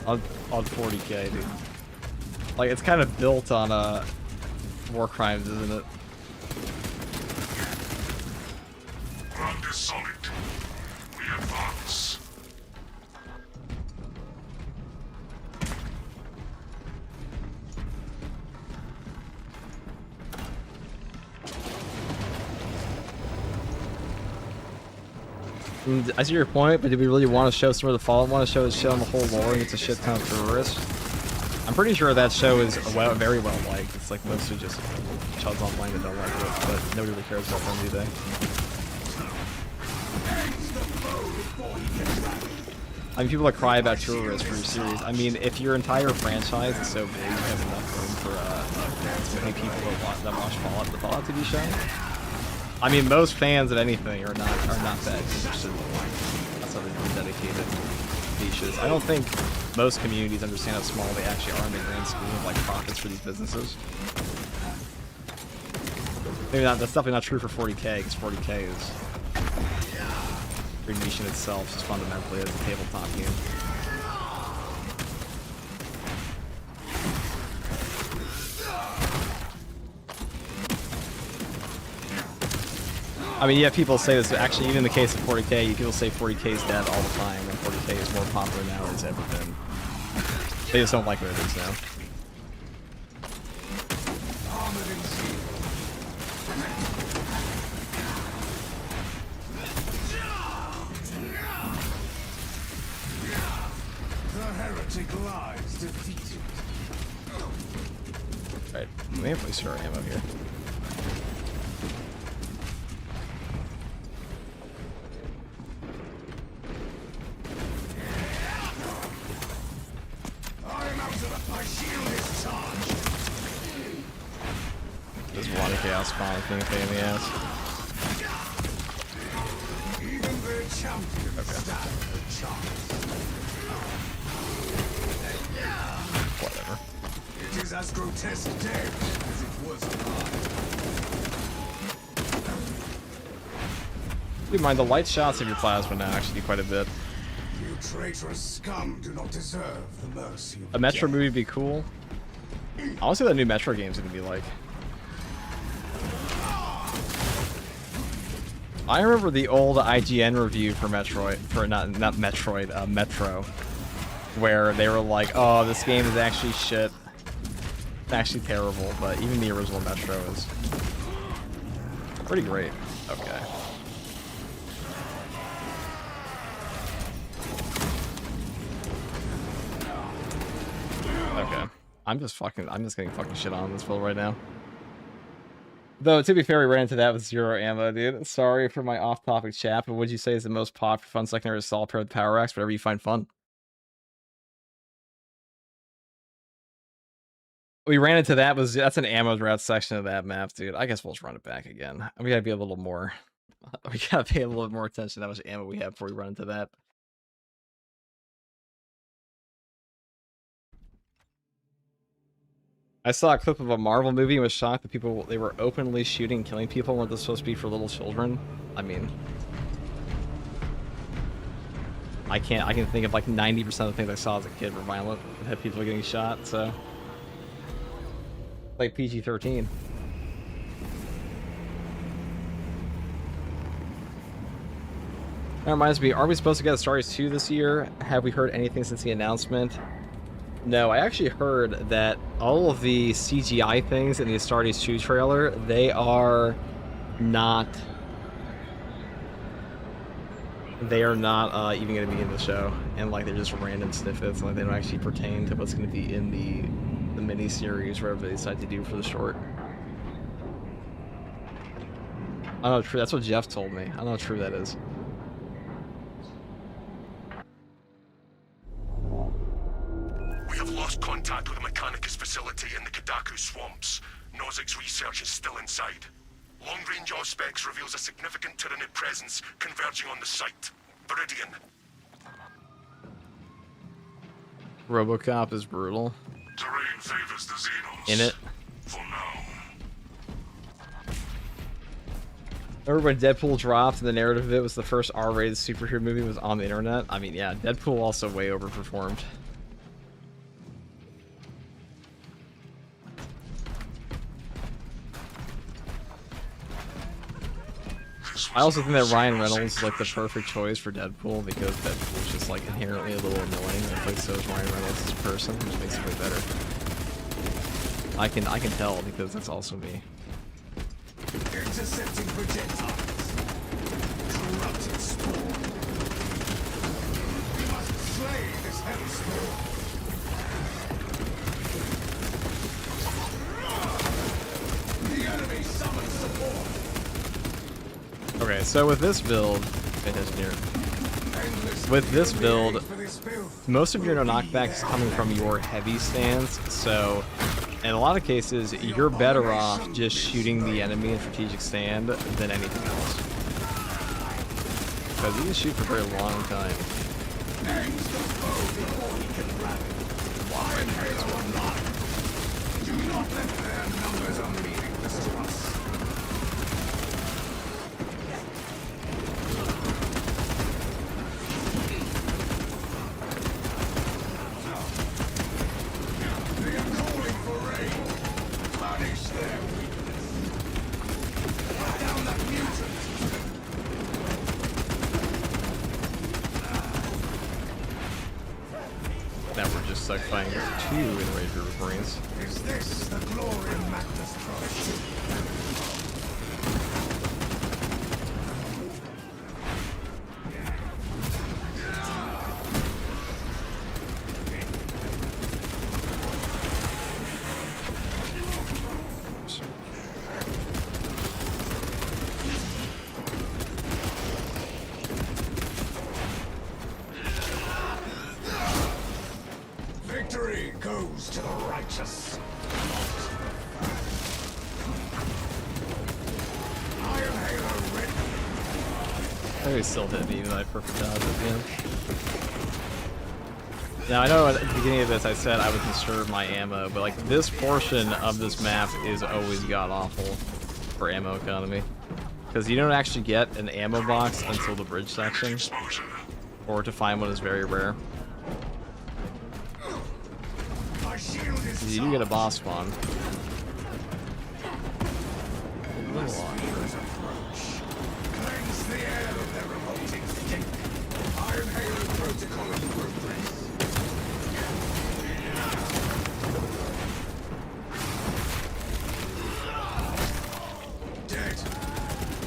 on 40K, dude? Like, it's kind of built on war crimes, isn't it? Ground is solid. We advance. I see your point, but do we really want to show some of the Fallout? Want to show them the whole lore and it's a shit ton of tourists? I'm pretty sure that show is very well liked. It's like mostly just chuds online that don't like it, but nobody really cares about them, do they? I mean, people that cry about tourists for your series. I mean, if your entire franchise is so big, you have enough room for many people that watch Fallout, the Fallout TV show. I mean, most fans of anything are not that interested. That's how they're dedicated niches. I don't think most communities understand how small they actually are in the grand scheme of like profits for these businesses. Maybe not. That's definitely not true for 40K, because 40K is pretty niche in itself, just fundamentally as a tabletop game. I mean, yeah, people say this, but actually, even in the case of 40K, people say 40K is dead all the time, and 40K is more popular now than it's ever been. They just don't like what it is now. The heretic lies defeated. Right, we may have placed our ammo here. There's one chaos spawn thing pain in the ass. Whatever. It is as grotesque dead as it was alive. Keep in mind, the light shots of your plasma now actually do quite a bit. You traitorous scum do not deserve the mercy of A Metro death. movie would be cool. I want to see what that new Metro game's gonna be like. I remember the old IGN review for Metroid, for not Metroid, Metro, where they were like, "Oh, this game is actually shit. It's actually terrible." But even the original Metro is pretty great. Okay. Okay. I'm just getting fucking shit on this build right now. Though, to be fair, we ran into that with 0 ammo, dude. Sorry for my off-topic chat, but would you say is the most popular fun secondary assault pair with Power Axe, whatever you find fun? We ran into that, that's an ammo route section of that map, dude. I guess we'll just run it back again. We gotta be a little more, we gotta pay a little more attention to how much ammo we have before we run into that. I saw a clip of a Marvel movie and was shocked that they were openly shooting and killing people. Weren't this supposed to be for little children? I mean, I can think of like 90% of the things I saw as a kid were violent and had people getting shot, so. Like PG-13. That reminds me, are we supposed to get Stars 2 this year? Have we heard anything since the announcement? No, I actually heard that all of the CGI things in the Astartes 2 trailer, they are not even going to be in the show, and like they're just random snippets, and like they don't actually pertain to what's going to be in the mini-series, whatever they decide to do for the short. I don't know, true. That's what Jeff told me. I don't know how true that is. We have lost contact with the Mechanicus facility in the Kadaku swamps. Nozick's research is still inside. Long-range auspex reveals a significant Tyranid presence converging on the site. Viridian. RoboCop is brutal. Terrain favors the Xenos. In it. For now. Remember when Deadpool dropped and the narrative of it was the first R-rated superhero movie was on the internet? I mean, yeah, Deadpool also way overperformed. I also think that Ryan Reynolds is like the perfect choice for Deadpool because Deadpool is just like inherently a little annoying. And like so is Ryan Reynolds as a person, which makes it way better. I can tell because that's also me. Intercepting projectiles. Corrupted spawn. We must slay this hellspawn. The enemy summons support. Okay, so with this build, with this build, most of your no knockback is coming from your heavy stance, so in a lot of cases, you're better off just shooting the enemy in strategic stand than anything else. Because you can shoot for a very long time. Do not let their numbers are meaningless to us. Now we're just like fighting 2 Enrager with Marines. Is this the glory of Magnus Christ? Victory goes to the righteous. Iron Halo ready. I think he still hit me even though I perfect dodge at the end. Now I know at the beginning of this I said I would conserve my ammo, but like this portion of this map is always god awful for ammo economy. Because you don't actually get an ammo box until the bridge section, or to find one is very rare. My shield is You do get a boss spawn. Blasphemers approach. Cleanse the air of their revolting stink. Iron Halo protocol in progress. Dead.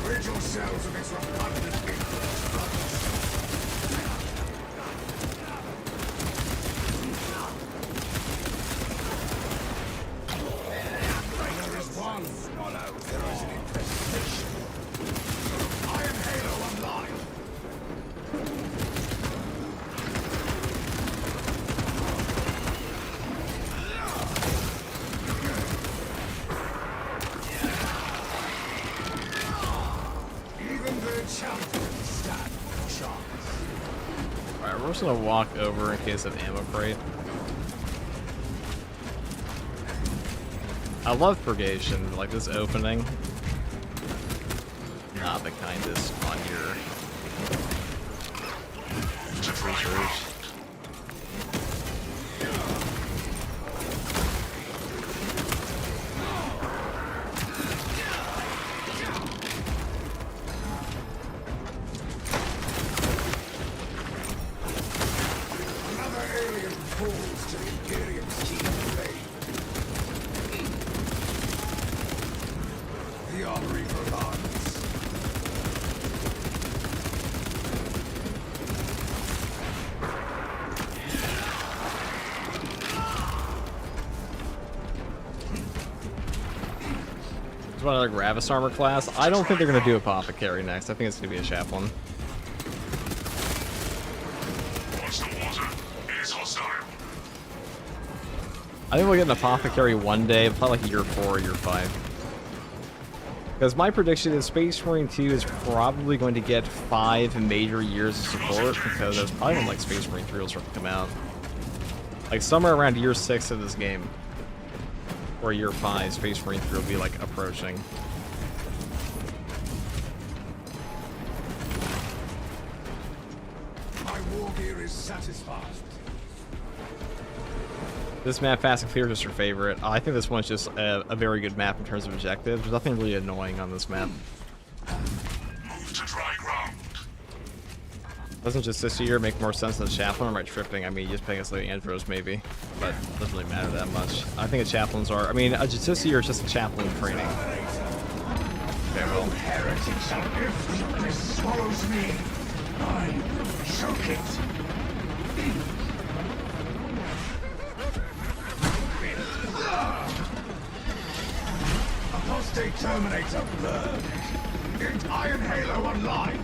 Rid yourselves of its repugnant influence. There is one. Follow. There is an infestation. Iron Halo online. Even the champions stand no chance. Alright, we're just gonna walk over in case of ammo crate. I love purgation, like this opening. Not the kindest on your research. Another alien falls to the Imperium's keen blade. The armory provides. There's one other Gravis armor class. I don't think they're gonna do Apothecary next. I think it's gonna be a Chaplain. Watch the water. It is hostile. I think we'll get an Apothecary one day, probably like year 4 or year 5. Because my prediction is Space Marine 2 is probably going to get 5 major years of support, because that's probably when like Space Marine 3 will start to come out. Like somewhere around year 6 of this game, or year 5, Space Marine 3 will be like approaching. My war gear is satisfied. This map, Fast and Clear, is your favorite. I think this one's just a very good map in terms of objectives. There's nothing really annoying on this map. Move to dry ground. Doesn't just this year make more sense than the Chaplain, or am I tripping? I mean, just picking us like Andros maybe, but it doesn't really matter that much. I think the Chaplains are, I mean, a Justiciar is just a Chaplain training. Okay, well. Heretic shall if darkness swallows me. I choke it. Apostate Terminator burned. Get Iron Halo online.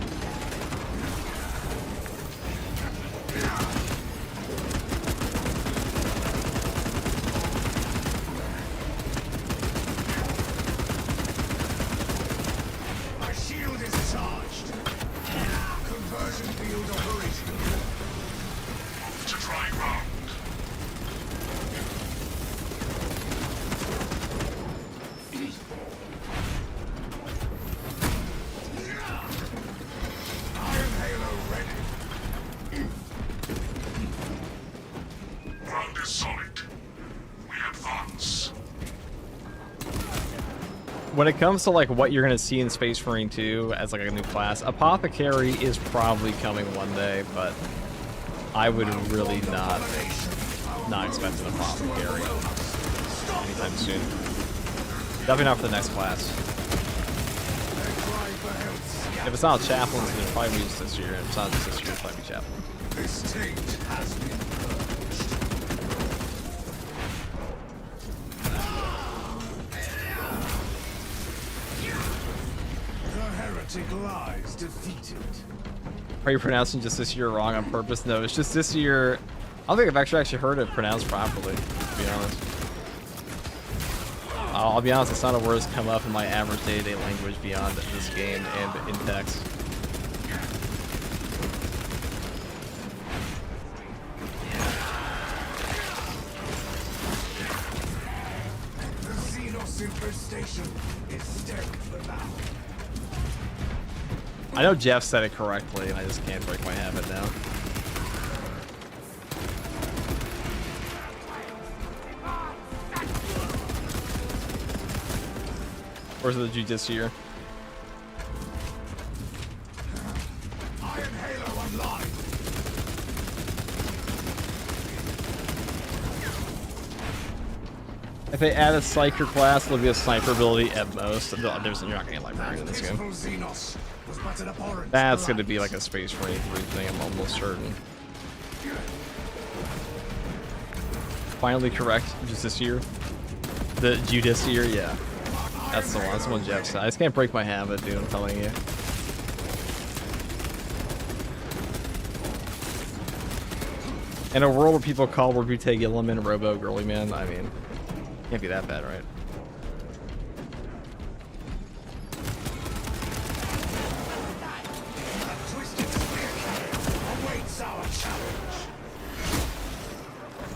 My shield is charged. Conversion field operational. Move to dry ground. Iron Halo ready. Ground is solid. We advance. When it comes to like what you're gonna see in Space Marine 2 as like a new class, Apothecary is probably coming one day, but I would really not expect an Apothecary anytime soon. Definitely not for the next class. If it's not Chaplains, then it'll probably be just this year. If it's not just this year, it'll probably be Chaplain. This taint has been purged. The heretic lies defeated. Are you pronouncing just this year wrong on purpose? No, it's just this year. I don't think I've actually heard it pronounced properly, to be honest. I'll be honest, it's not a word that's come up in my average day-to-day language beyond this game and in text. The Xenos infestation is dead for now. I know Jeff said it correctly, and I just can't break my habit now. Where's the Justiciar? Iron Halo online. If they add a Psyker class, it'll be a sniper ability at most. You're not gonna get librarian in this game. Xenos was but an abhorrent That's gonna blight. be like a Space Marine 3 thing, I'm almost certain. Finally correct, Justiciar. The Justiciar, yeah. That's the one. That's the one Jeff said. I just can't break my habit, dude. I'm telling you. In a world where people call Rebute Gilliman Robo Girly Man, I mean, can't be that bad, right? A twisted spear cannon awaits our challenge.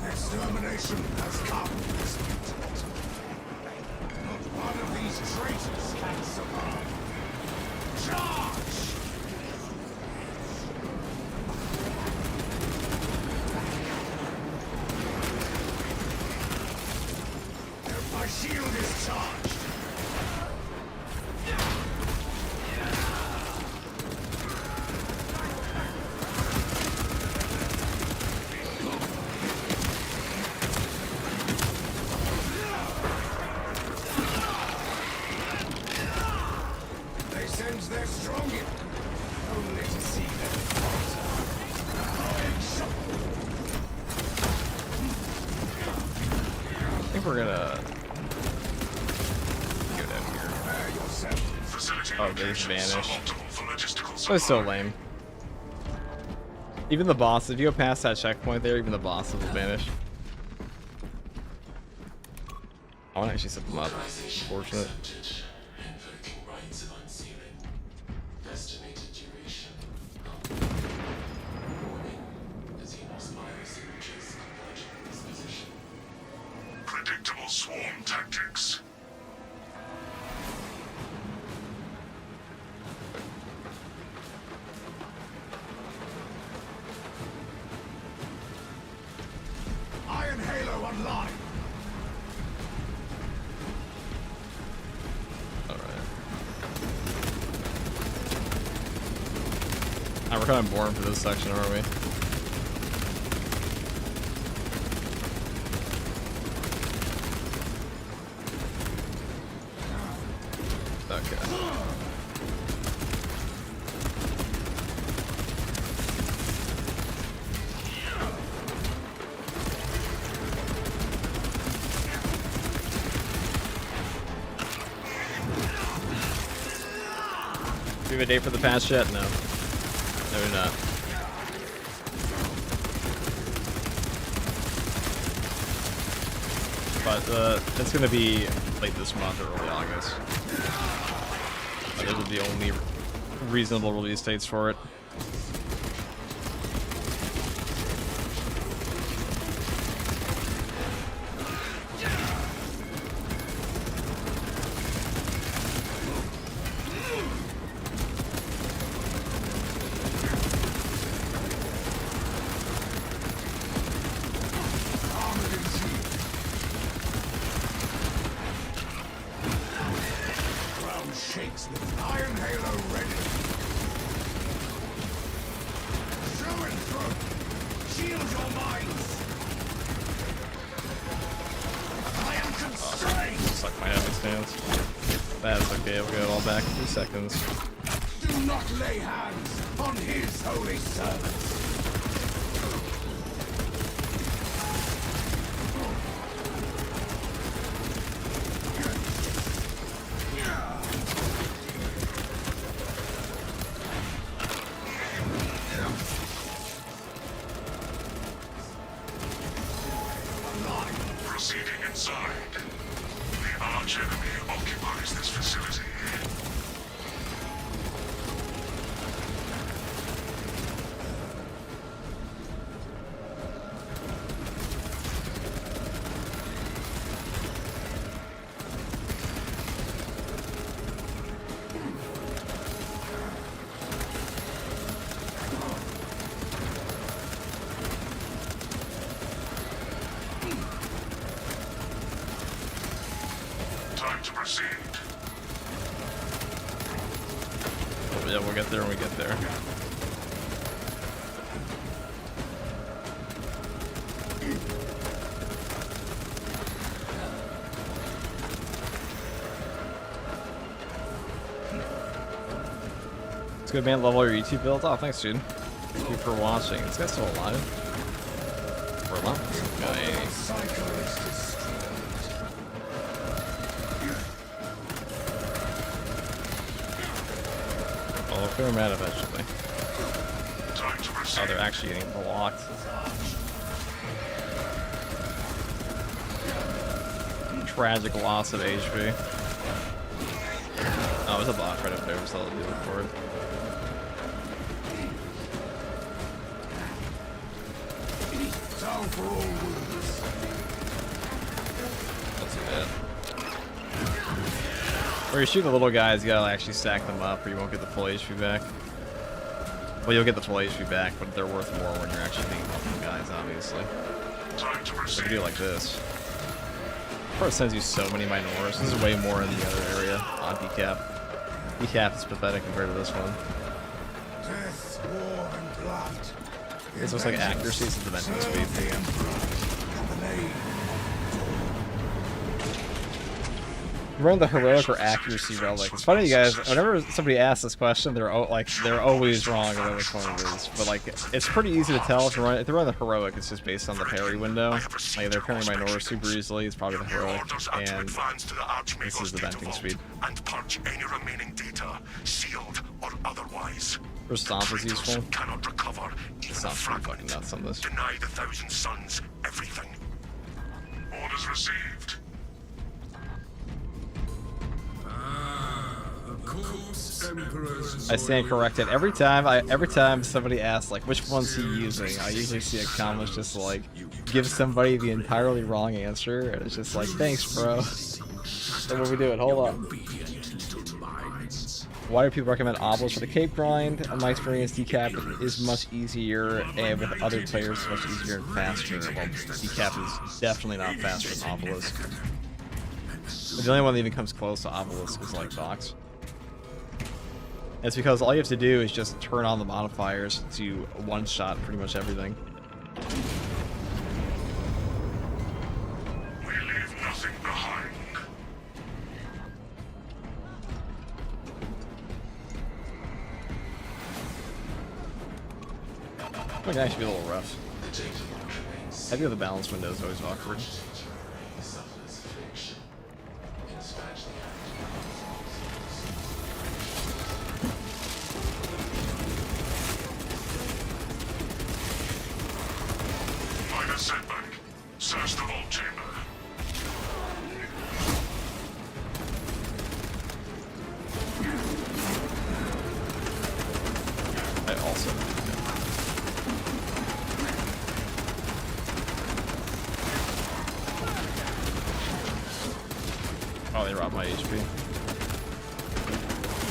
Extermination has come, disputed. Not one of these traitors can survive. Charge! My shield is charged. They sense they're stronger, only to see them falter. I think we're gonna go down here. Prepare yourself. Facility Oh, they just location vanish. suboptimal for logistical That was so supply. lame. Even the boss, if you go past that checkpoint there, even the bosses will vanish. I want to actually set them up. Unfortunate. We're kind of boring for this section, aren't we? Okay. Do we have a date for the patch yet? No. No, we're not. But it's gonna be late this month or early August. Those are the only reasonable release dates for it. Shakes with Iron Halo ready. Through and through. Shield your minds. I am constrained. Suck my heavy stance. That is okay, we'll get it all back in 2 seconds. Do not lay hands on his holy servants. Proceeding inside. The arch enemy occupies this facility. Time to proceed. Yeah, we'll get there when we get there. It's good, man. Level your YouTube build. Oh, thanks, dude. Thank you for watching. This guy's still alive. Relentless guy. Cycle is destroyed. Well, we'll clear them out eventually. Time to proceed. Oh, they're actually getting blocked. Tragic loss of HP. Oh, there's a block right up there. We're still able to look for it. Down for all wounds. That's it. Where you shoot the little guys, you gotta actually stack them up or you won't get the full HP back. Well, you'll get the full HP back, but they're worth more when you're actually beating multiple guys, obviously. Time to So proceed. if you do it like this. Of course, it sends you so many minors. This is way more in the other area on decap. Decap is pathetic compared to this one. Death, war, and blood. This looks like accuracy is the dimension speed. The Emperor and the name. Run the heroic or accuracy relic. It's funny, you guys. Whenever somebody asks this question, they're always wrong about which one it is. But like, it's pretty easy to tell if you run the heroic. It's just based on the parry window. Like they're parrying Minora super easily. It's probably the heroic, and this is the venting speed. And purge any remaining data, sealed or otherwise. For stomp is useful. Cannot recover even a Sounds pretty fucking fragment. nuts on this. Deny the Thousand Suns everything. Orders received. I stand corrected every time somebody asks like which one's he using. I usually see a comment just like give somebody the entirely wrong answer, and it's just like thanks, bro. So what are we doing? Hold on. Why do people recommend Obelisk for the cape grind? In my experience, decap is much easier, and with other players, it's much easier and faster. Well, decap is definitely not faster than Obelisk. But the only one that even comes close to Obelisk is like Vox. It's because all you have to do is just turn on the modifiers to one-shot pretty much everything. We leave nothing behind. It can actually be a little rough. Heavy with the balance window is always awkward. Minor setback. Search the vault chamber. I also. Oh, they robbed my HP.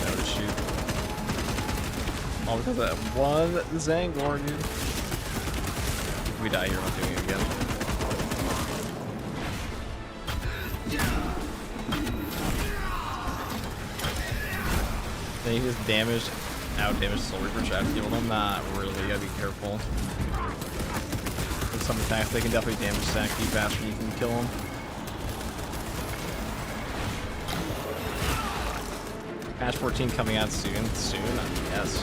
No to shoot. All because of that one Zangor, dude. If we die here, I'm not doing it again. Then he just damaged, out-damaged Soul Reaper, try to kill him. Not really, you gotta be careful. With some attacks, they can definitely damage stack you faster than you can kill him. Patch 14 coming out soon. Soon? Yes.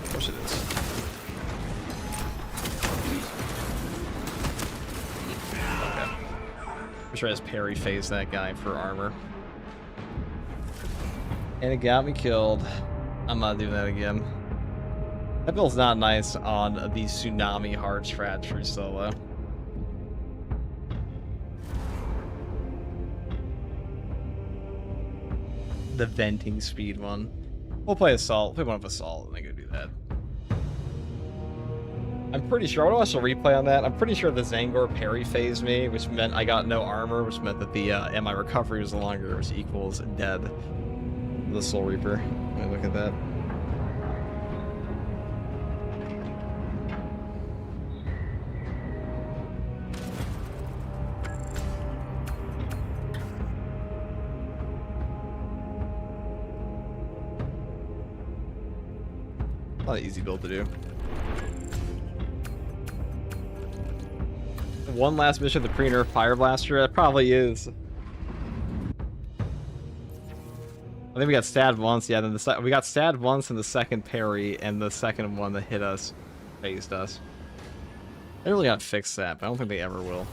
Of course it is. Okay. I'm sure I just parry phase that guy for armor. And it got me killed. I'm not doing that again. That build's not nice on the Tsunami hard strat for solo. The venting speed one. We'll play Assault. We'll play one of Assault and then go do that. I'm pretty sure, I want to watch a replay on that. I'm pretty sure the Zangor parry phased me, which meant I got no armor, which meant that the and my recovery was no longer was equals dead. The Soul Reaper. Let me look at that. Not an easy build to do. One last mission, the pre-nerf Fire Blaster. It probably is. I think we got stabbed once. Yeah, then we got stabbed once in the second parry, and the second one that hit us phased us. They really got to fix that, but I don't think they ever will.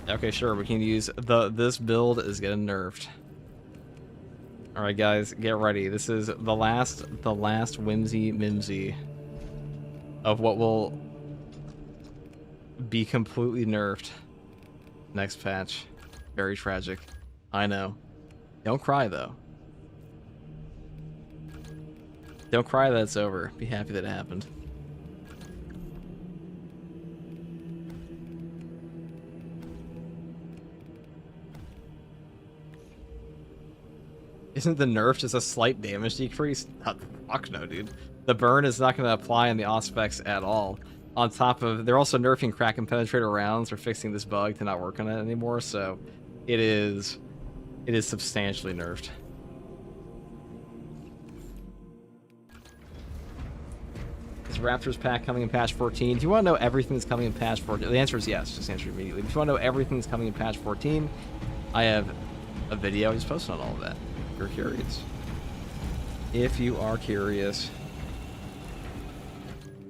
Okay, sure. We can use this build is getting nerfed. All right, guys, get ready. This is the last whimsy mimsy of what will be completely nerfed next patch. Very tragic. I know. Don't cry though. Don't cry that it's over. Be happy that it happened. Isn't the nerf just a slight damage decrease? Fuck no, dude. The burn is not going to apply on the Auspex at all. On top of, they're also nerfing crack and penetrator rounds or fixing this bug to not work on it anymore, so it is substantially nerfed. Is Raptors pack coming in patch 14? Do you want to know everything that's coming in patch 14? The answer is yes. Just answer immediately. If you want to know everything that's coming in patch 14, I have a video I just posted on all of that. If you're curious. If you are curious.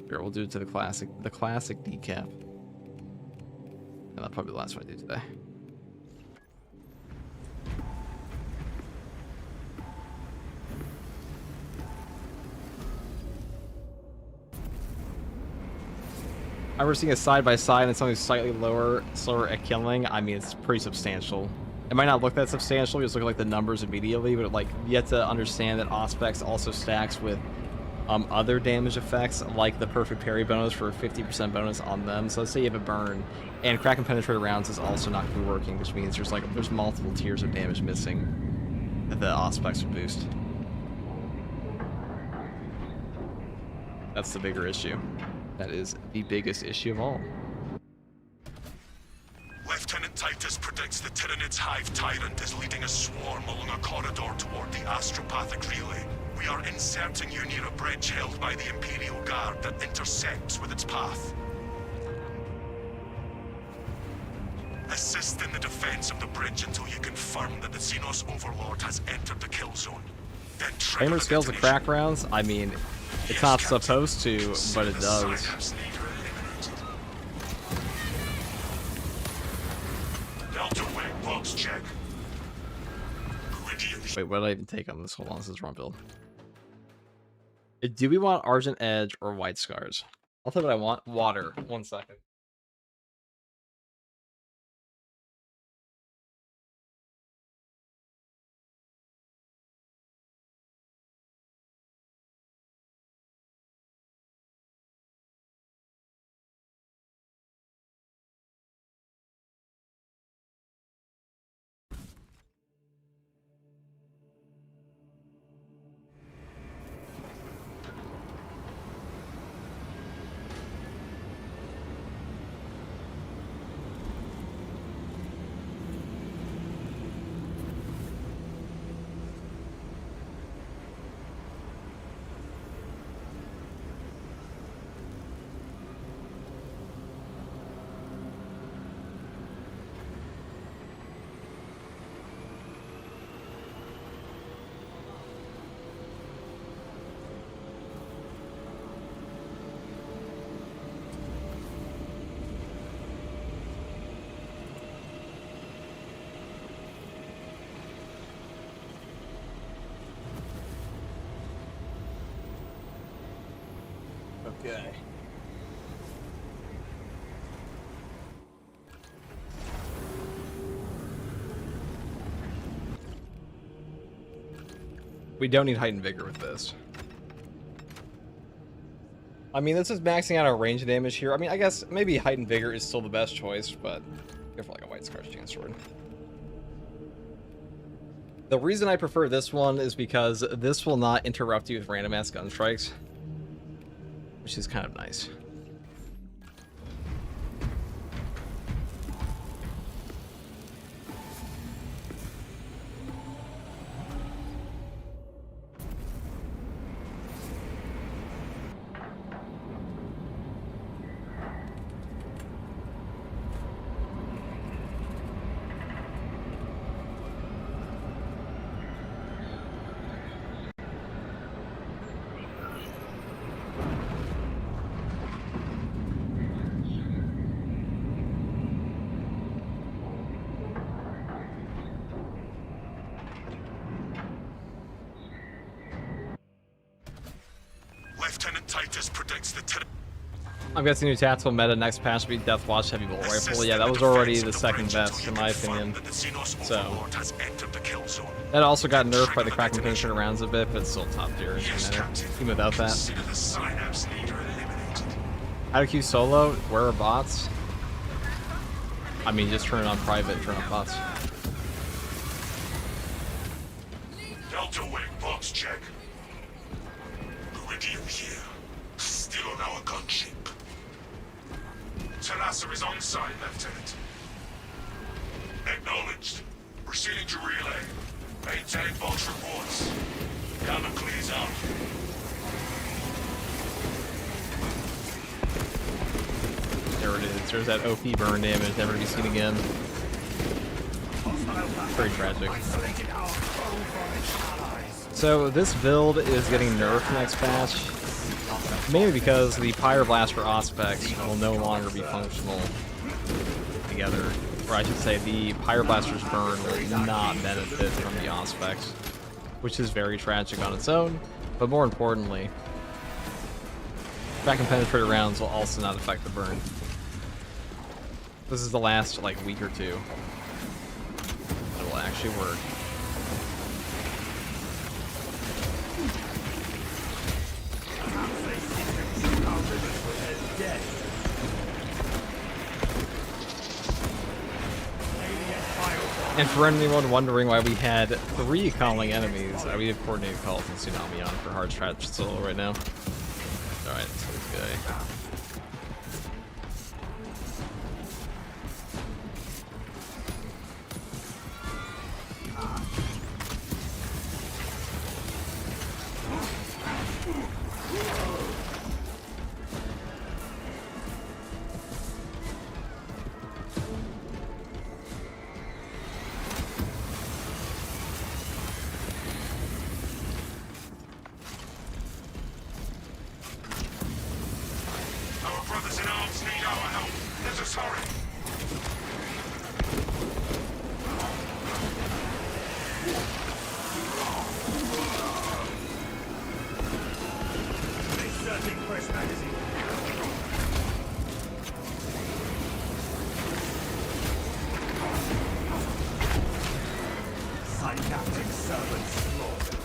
Here, we'll do it to the classic decap. And that'll probably be the last one I do today. We're seeing a side-by-side and something slightly slower at killing. I mean, it's pretty substantial. It might not look that substantial, you just look at like the numbers immediately, but like you have to understand that Auspex also stacks with other damage effects, like the perfect parry bonus for a 50% bonus on them. So let's say you have a burn, and crack and penetrator rounds is also not going to be working, which means there's multiple tiers of damage missing that the Auspex would boost. That's the bigger issue. That is the biggest issue of all. Lieutenant Titus predicts the Tyranid's Hive Tyrant is leading a swarm along a corridor toward the astropathic relay. We are inserting you near a bridge held by the Imperial Guard that intersects with its path. Assist in the defense of the bridge until you confirm that the Xenos Overlord has entered the kill zone. Then trigger Hammer the scales the detonation. crack rounds. I mean, it's not supposed to, but it does. Synapse leader eliminated. Delta Wing box check. Meridian. Wait, what did I even take on this? Hold on, this is wrong build. Do we want Argent Edge or White Scars? I'll tell you what I want. Water. 1 second. Okay. We don't need heightened vigor with this. I mean, this is maxing out our range damage here. I mean, I guess maybe heightened vigor is still the best choice, but go for like a White Scars Chance Sword. The reason I prefer this one is because this will not interrupt you with random ass gun strikes, which is kind of nice. Lieutenant Titus predicts the I'm guessing new tactical meta next patch will be Death Watch Heavy Bolt Rifle. Yeah, that was already the second best in my opinion. So that also got nerfed by the Kraken penetrator rounds a bit, but it's still top tier even without that. How to queue solo? Where are bots? I mean, just turn it on private, turn on bots. Delta Wing box check. Meridian here. Still on our gunship. Terrassa is on site, Lieutenant. Acknowledged. Proceeding to relay. Maintain box reports. Gamma clears out. There it is. There's that OP burn damage, never to be seen again. Very tragic. So this build is getting nerfed next patch, mainly because the Pyroblaster Auspex will no longer be functional together. Or I should say the Pyroblaster's burn will not benefit from the Auspex, which is very tragic on its own, but more importantly, Kraken penetrator rounds will also not affect the burn. This is the last, like, week or two that will actually work. And for anyone wondering why we had 3 calling enemies, we have coordinated calls and Tsunami on for hard stretch solo right now. Alright, so this guy. sorry. Inserting fresh magazine. Synaptic servant slaughtered.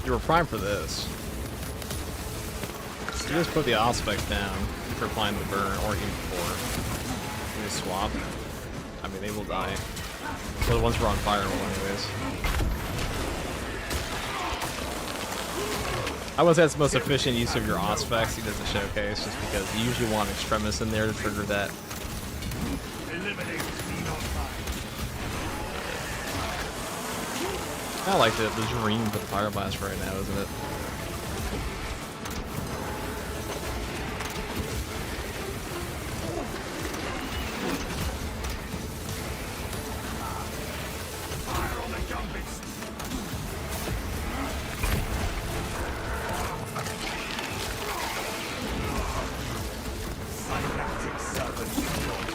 You were primed for this. You just put the Auspex down for applying the burn, or even before. You just swap. I mean, they will die. Well, once we're on fire, well, anyways. I would say that's the most efficient use of your Auspex he does the showcase, just because you usually want Extremis in there to trigger that. Eliminate Xenon I like the dream for the Fire Blast right now, isn't it? fire on the jumpets. Synaptic servant slaughtered.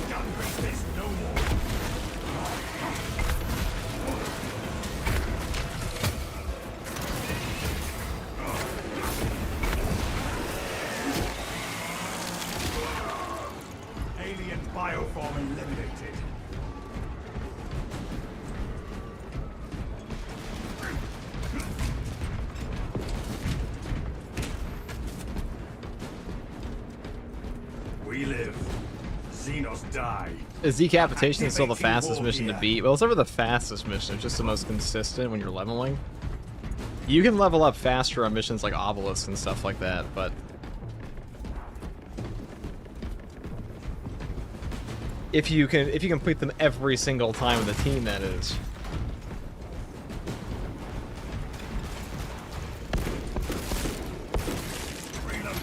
Gun resist no more. Alien bioform eliminated. We live. Xenos die. Is decapitation still the fastest mission to beat? Well, it's never the fastest mission, it's just the most consistent when you're leveling. You can level up faster on missions like Obelisk and stuff like that, but if you complete them every single time with a team, that is. Reloading.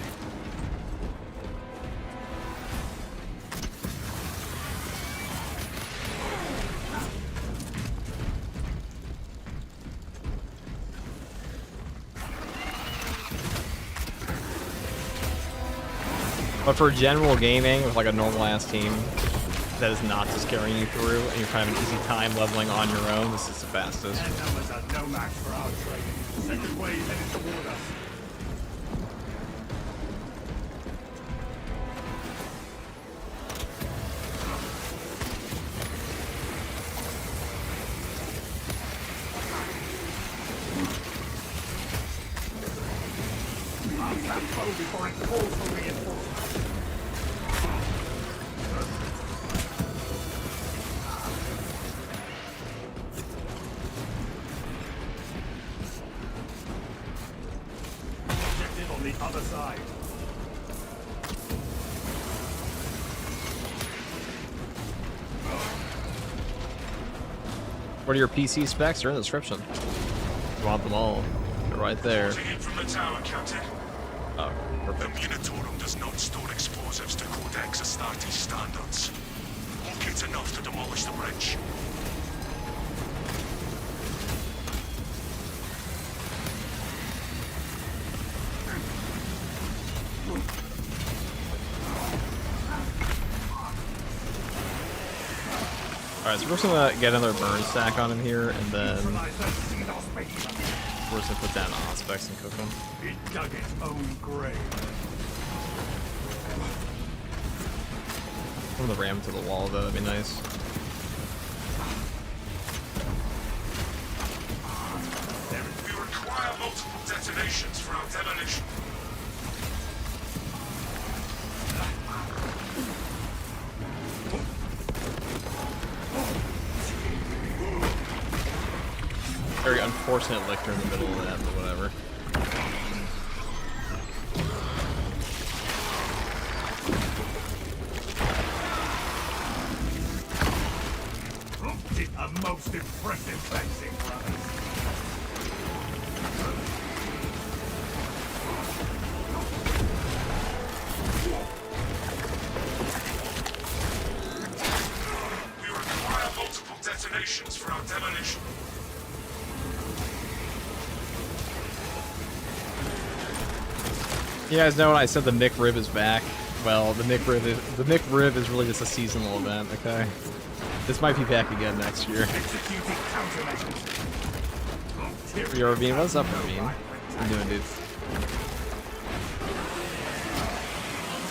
But for general gaming with like a normal ass team that is not just carrying you through and you're kind of an easy time leveling on your own, this is the fastest. Their numbers are no match for our training. Second wave headed toward us. Mark that foe before it calls for reinforcements. Objective on the other side. What are your PC specs? They're in the description. You want them all. They're right there. Reporting in from the tower, Captain. Oh, The perfect. Munitorum does not store explosives to Codex Astartes standards. Locate enough to demolish the bridge. Alright, so we're just gonna get another burn stack on him here, and then Neutralize the Xenos behemoth. we're just gonna put down Auspex and cook him. It dug its own grave. I'm gonna ram to the wall though, that'd be nice. We require multiple detonations for our demolition. Very unfortunate lictor in the middle of that, but whatever. A most impressive fencing, brothers. We require multiple detonations for our demolition. You guys know when I said the McRib is back? Well, the McRib is really just a seasonal event, okay? This might be back again next year. Executing countermeasures. Yo, Ravine, what's up, Ravine? I'm doing, dude.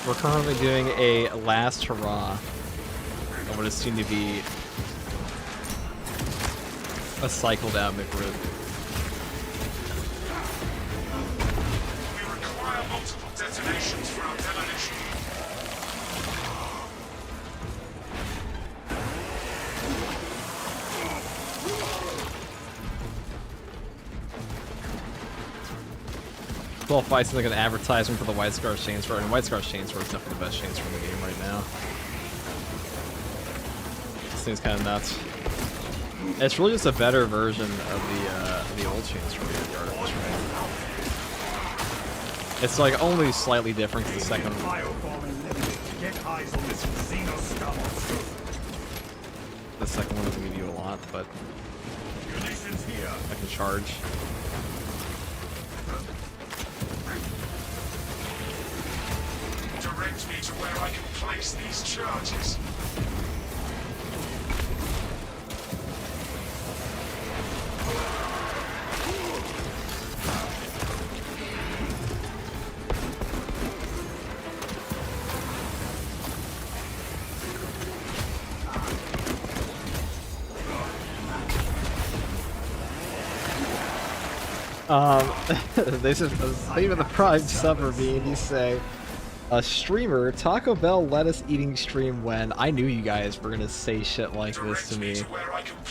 We're currently doing a last hurrah of what is soon to be a cycled out McRib. We require multiple detonations for our demolition. Well, fights like an advertisement for the White Scar Chainsword, and White Scar Chainsword is definitely the best chainsword in the game right now. This thing's kind of nuts. It's really just a better version of the old chainsword, the Artifice, right? It's like only slightly different to the second one. Biobomb and limited to get eyes on this Xeno scum. The second one doesn't give you a lot, but Munitions here. I can charge. Direct me to where I can place these charges. This is the theme of the Prime Summer being you say, a streamer, Taco Bell lettuce eating stream when I knew you guys were gonna say shit like this to me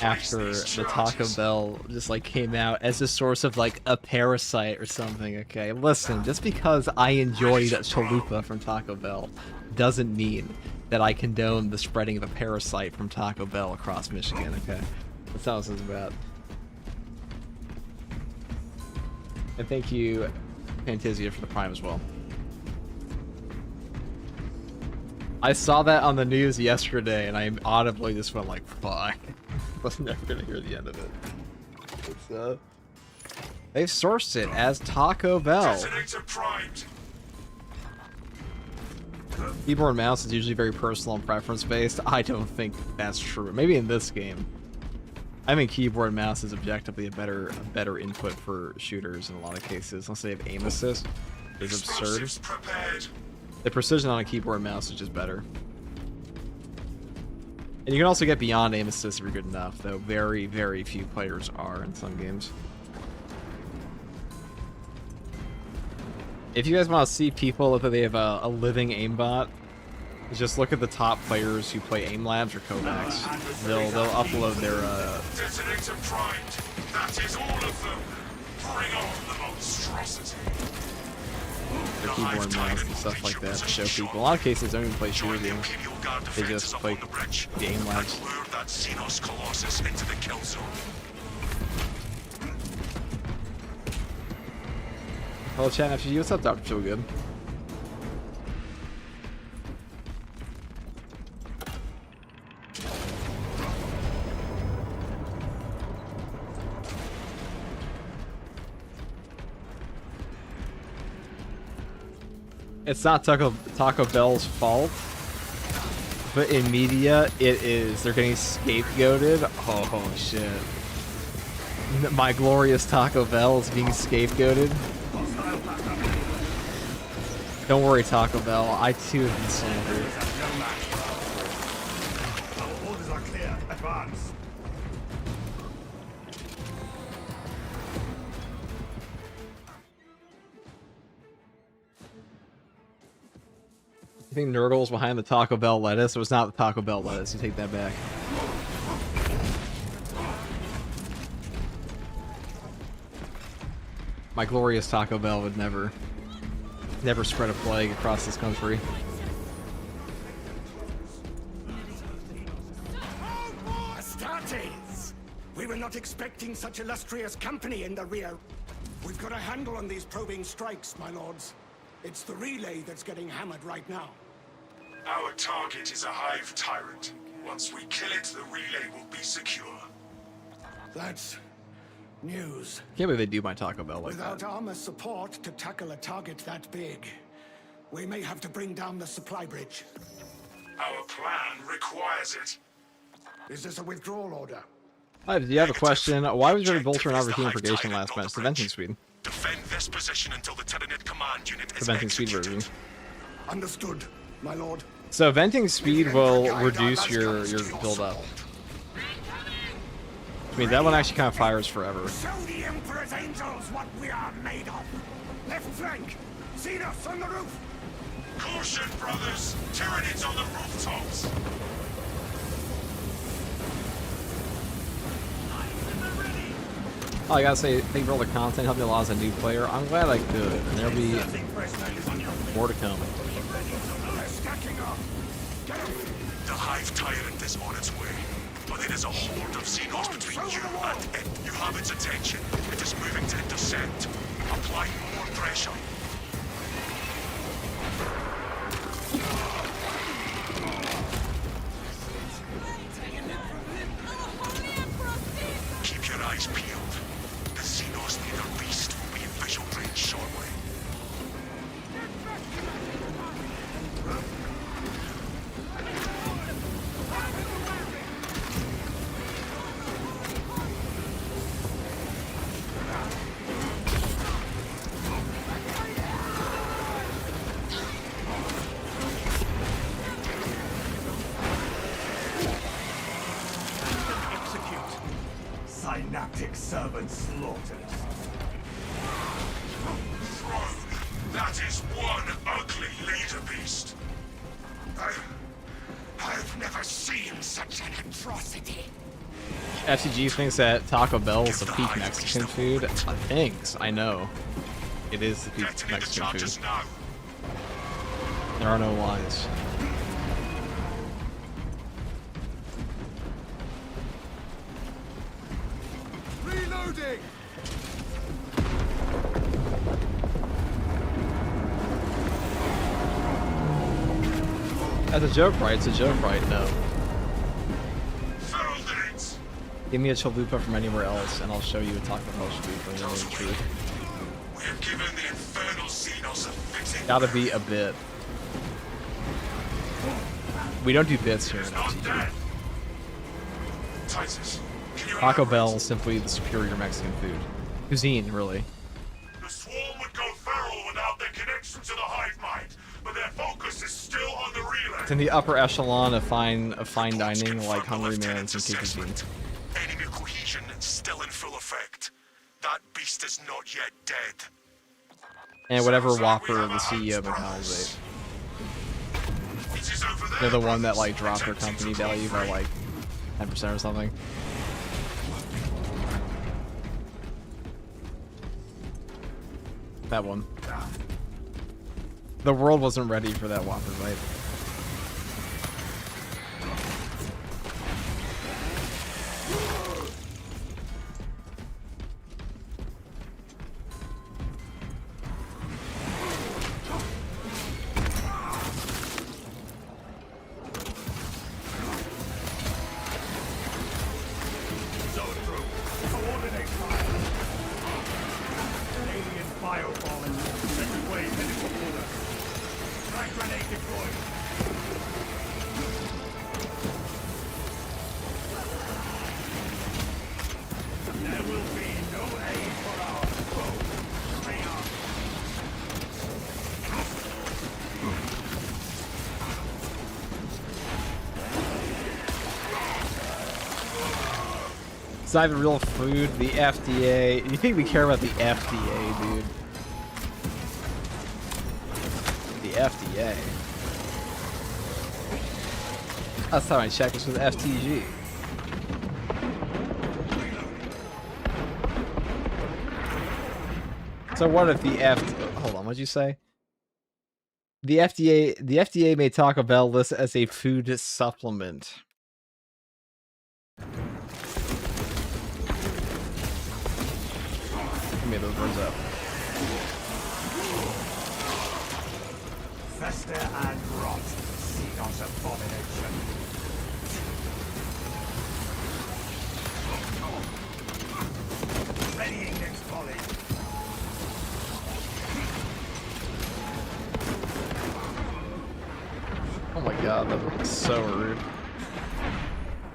after the Taco Bell just like came out as a source of like a parasite or something, okay? Listen, just because I enjoyed chalupa from Taco Bell doesn't mean that I condone the spreading of a parasite from Taco Bell across Michigan, okay? That's not what this is about. And thank you, Fantisia, for the Prime as well. I saw that on the news yesterday, and I audibly just went like, fuck. I was never gonna hear the end of it. It's, they've sourced it as Taco Bell. Detonator primed. Keyboard and mouse is usually very personal and preference-based. I don't think that's true. Maybe in this game. I think keyboard and mouse is objectively a better input for shooters in a lot of cases. Unless they have aim assist, it's absurd. Explosives prepared. The precision on a keyboard and mouse is just better. And you can also get beyond aim assist if you're good enough, though very, very few players are in some games. If you guys want to see people that they have a living aimbot, just look at the top players who play Aim Labs or Kovacs. They'll upload their Detonator primed. That is all of them. Bring on the monstrosity. their keyboard and mouse and stuff like that to show people. In a lot of cases, they don't even play shooter games. They just play the Aim Labs. Lure that Xenos Colossus into the kill zone. Hello, chat after you. What's up, Dr. Feel Good? It's not Taco Bell's fault, but in media, it is. They're getting scapegoated. Oh shit. My glorious Taco Bell is being scapegoated. Don't worry, Taco Bell. I too have been slandered. Our orders are clear. Advance. I think Nurgle's behind the Taco Bell lettuce. It was not the Taco Bell lettuce. You take that back. My glorious Taco Bell would never spread a plague across this country. Astartes! not expecting such illustrious company in the rear. We've got a handle on these probing strikes, my lords. It's the relay that's getting hammered right now. Our target is a hive tyrant. Once we kill it, the relay will be secure. That's news. Can't believe they do my Taco Bell like Without that. armor support to tackle a target that big, we may have to bring down the supply bridge. Our plan requires it. Is this a withdrawal order? Hi, do you have a question? Why was your Objective Volter not is the receiving hive purgation tyrant, last not match? the It's the venting bridge. speed. Defend this position until the Tyranid command unit is Venting speed executed. version. Understood, my lord. So venting speed will reduce your build up. I mean, that one actually kind of fires forever. Show the Emperor's angels what we are made of. Left flank. Xenos on the roof. Caution, brothers! Tyranids on the rooftops! Oh, I gotta say, thank you for all the content, helped me a lot as a new player. I'm glad I could, and there'll be more to come. The hive tyrant is on its way, but it is a horde of Xenos between you and it. You have its attention. It is moving to intercept. Apply more pressure. Keep your eyes peeled. The Xenos leader beast will be in visual range shortly. Synaptic servant slaughtered. Throne, that is one ugly leader beast. I've never seen such an atrocity. FCG thinks that Taco Bell is the peak Mexican food. Thanks, I know. It is the peak Detonate the Mexican charges food. now. There are no lies. Reloading! That's a joke, right? It's a joke, right? No. Feral dates. Give me a chalupa from anywhere else, and I'll show you a Taco Bell chalupa in the truth. We have given the infernal Xenos a fitting. Gotta be a bit. We don't do bits here in It's not FCG. dead. Titus, can you Taco elaborate? Bell is simply the superior Mexican food. Cuisine, really. The swarm would go feral without their connection to the hive mind, but their focus is still on the relay. It's in the upper echelon of fine dining, like Hungry Man's and KEYBINDS. Enemy cohesion is still in full effect. That beast is not yet dead. And whatever Sounds like we Whopper have the a CEO of hunch, McDonald's ate. It is over there, They're the one that brothers, like dropped their attempting company to value by free. like 10% or something. That one. The world wasn't ready for that Whopper bite. Coordinate fire. Alien fireball and second wave headed for order. Frag grenade deployed. There will be no aid for our foe. Stay on. It's not even real food, the FDA. You think we care about the FDA, dude? The FDA. Last time I checked was with FTG. So what if the hold on, what'd you say? The FDA made Taco Bell list as a food supplement. made those words up. Fester and rot. Xenos abomination. Readying next volley. Oh my god, that was so rude.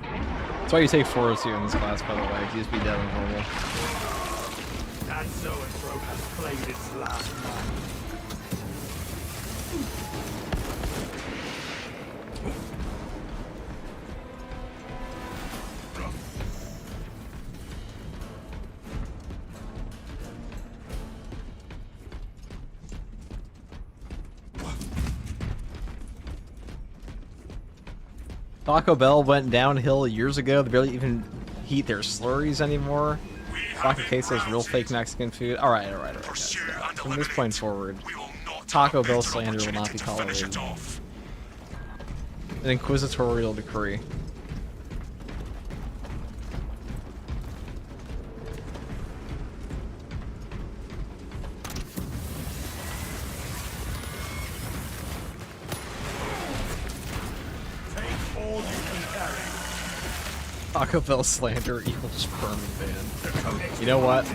That's why you take 402 in this class, by the way. You just be dead and horrible. That zoanthrope has played its last night. Taco Bell went downhill years ago. They barely even heat their slurries anymore. Taco Queso's real fake Mexican food. Alright, guys. From this point forward, Taco Bell slander will not be tolerated. An inquisitorial decree. Taco Bell slander equals permanent ban. You know what?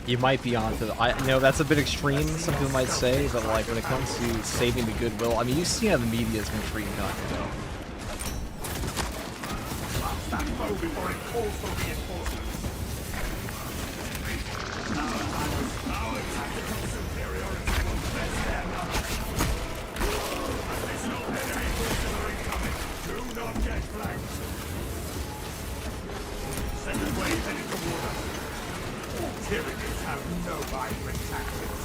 You might be onto the. I know that's a bit extreme. Some people might say, but like when it comes to saving the goodwill, I mean, you see how the media has been treating Taco Bell. Tyranids have no vibrant tactics.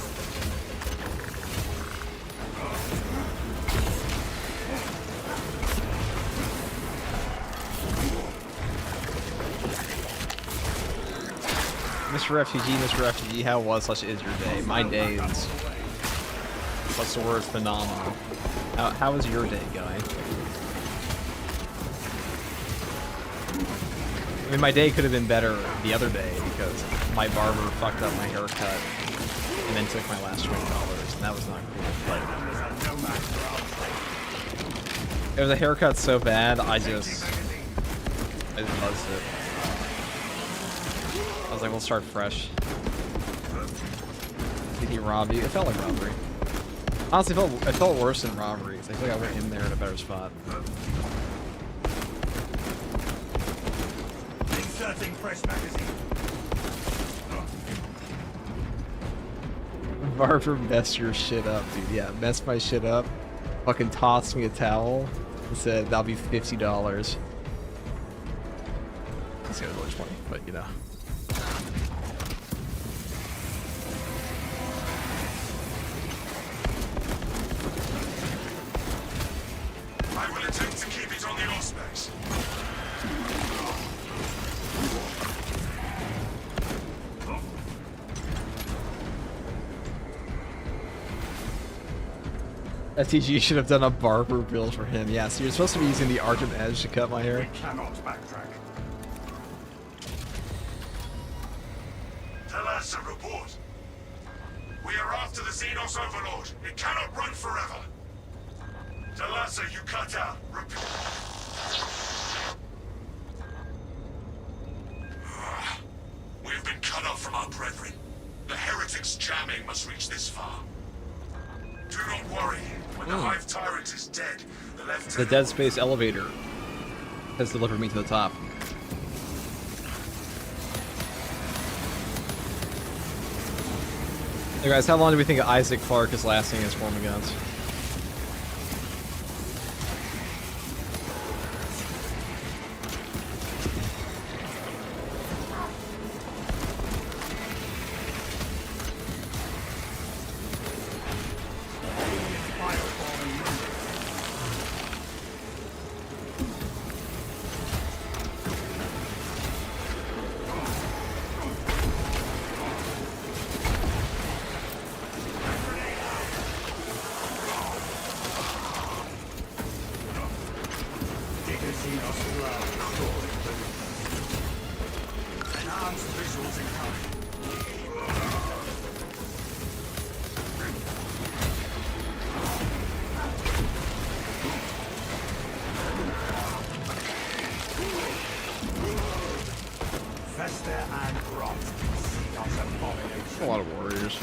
Mr. Refugee, how was / is your day? My day is, what's the word, phenomenal. How was your day, guy? I mean, my day could have been better the other day because my barber fucked up my haircut and then took my last $20, and that was not cool. But it was a haircut so bad, I just buzzed it. I was like, we'll start fresh. Did he rob you? It felt like robbery. Honestly, it felt worse than robbery. I feel like I went in there in a better spot. Inserting fresh magazine. Barber messed your shit up, dude. Yeah, messed my shit up. Fucking tossed me a towel and said, that'll be $50. Let's go to 20, but you know. I will attempt to keep it on the auspex. FTG should have done a barber build for him. Yeah, so you're supposed to be using the Argent Edge to cut my hair. We cannot backtrack. Tell us a report. We are after the Xenos Overlord. It cannot run forever. Talassa, you cut out. Repeat. We have been cut off from our brethren. The heretics jamming must reach this far. Do not worry. When the Hive Tyrant is dead, the left... The Dead Space elevator has delivered me to the top. Hey guys, how long do we think Isaac Clarke is lasting as Form of Guns? Enhanced visuals incoming. rot. Xenos abomination. A lot of warriors.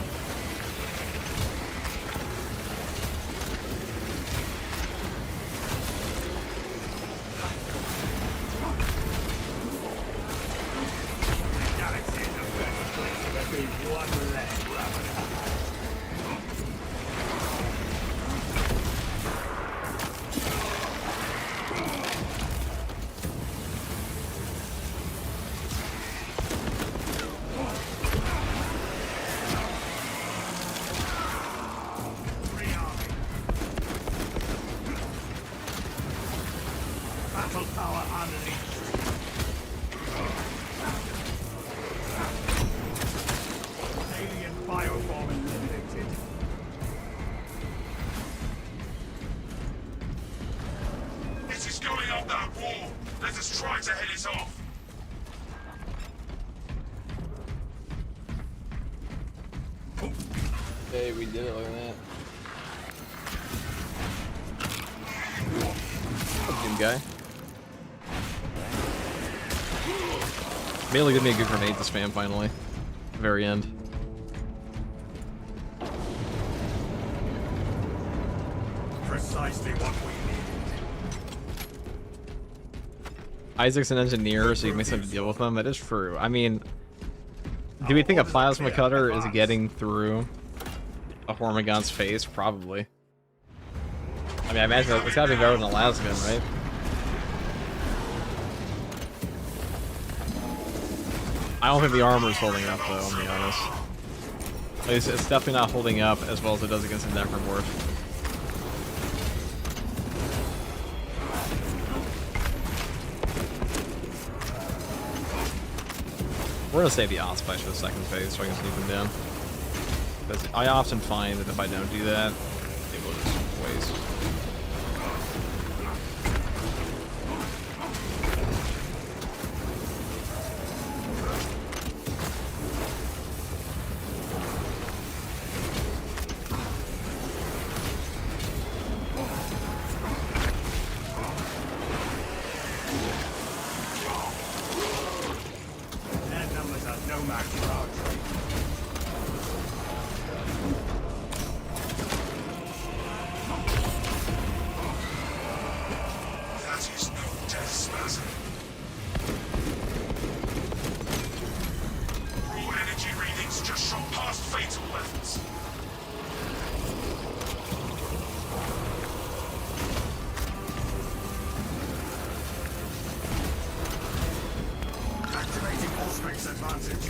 Galaxy's a better place if there be one less rabbit. Battle power unleashed. Alien bioform eliminated. It is going up that wall. Let us try to head it off. Hey, we did it. Look at that. Good guy. Mainly give me a good grenade to spam finally. Very end. Precisely what we needed. Isaac's an engineer, so you makes have to deal with them. That is true. I mean, do we think a plasma cutter is getting through a Hormigon's face? Probably. I mean, I imagine it's gotta be better than a lasgun, right? I don't think the armor is holding up, though, I'll be honest. At least it's definitely not holding up as well as it does against the Necromorph. We're gonna save the Osspice for the second phase so I can sneak them down. Because I often find that if I don't do that, they will just waste. Their numbers are no match for our trade. That is no death spasm. Raw energy readings just shot past fatal levels. Activating Auspex advantage.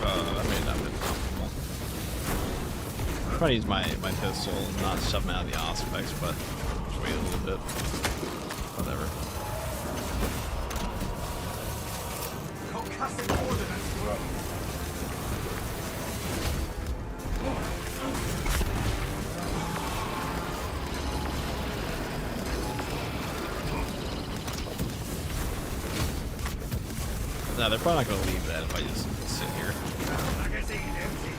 That may not have been optimal. I'm trying to use my pistol and not shove him out of the Ospex, but just wait a little bit. Whatever. Concussive ordnance thrown. No, they're probably not going to leave that if I just sit here. Magazine empty.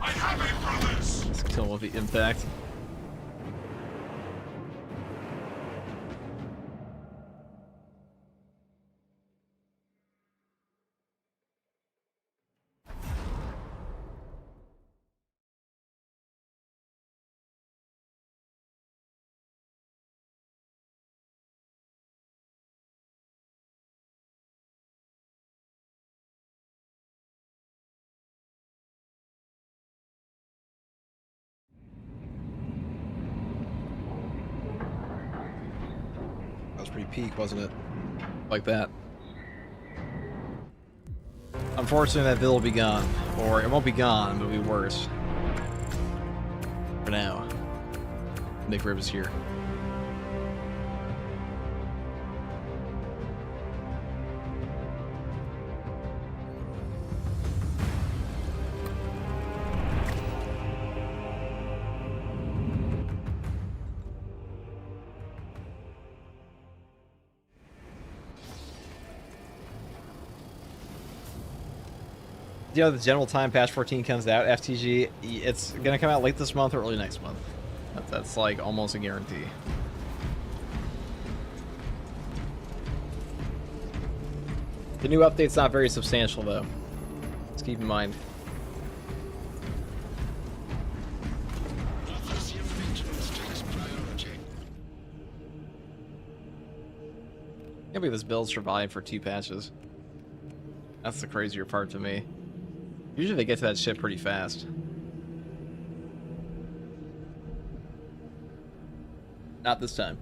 I have it, brothers! Let's kill him with the impact. That was pretty peak, wasn't it? Like that. Unfortunately, that bill will be gone. Or it won't be gone, but it'll be worse. For now. Nick Rib is here. You know, the general time patch 14 comes out, FTG, it's gonna come out late this month or early next month. That's like almost a guarantee. The new update's not very substantial though. Let's keep in mind. Offers your maintenance takes priority. Can't believe this build survived for 2 patches. That's the crazier part to me. Usually they get to that shit pretty fast. Not this time.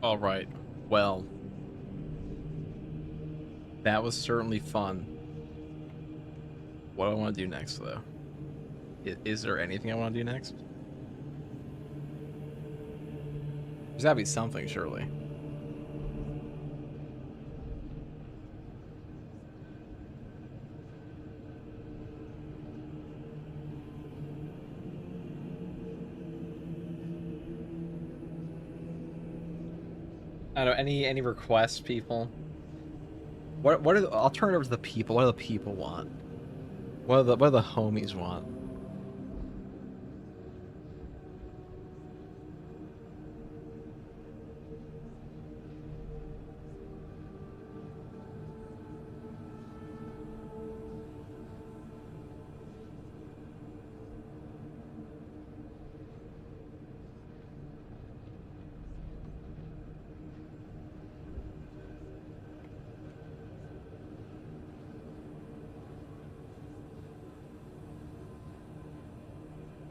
All right. Well, that was certainly fun. What do I want to do next, though? Is there anything I want to do next? There's gotta be something, surely. I don't know, any requests, people? What are the, I'll turn it over to the people. What do the people want? What do the homies want?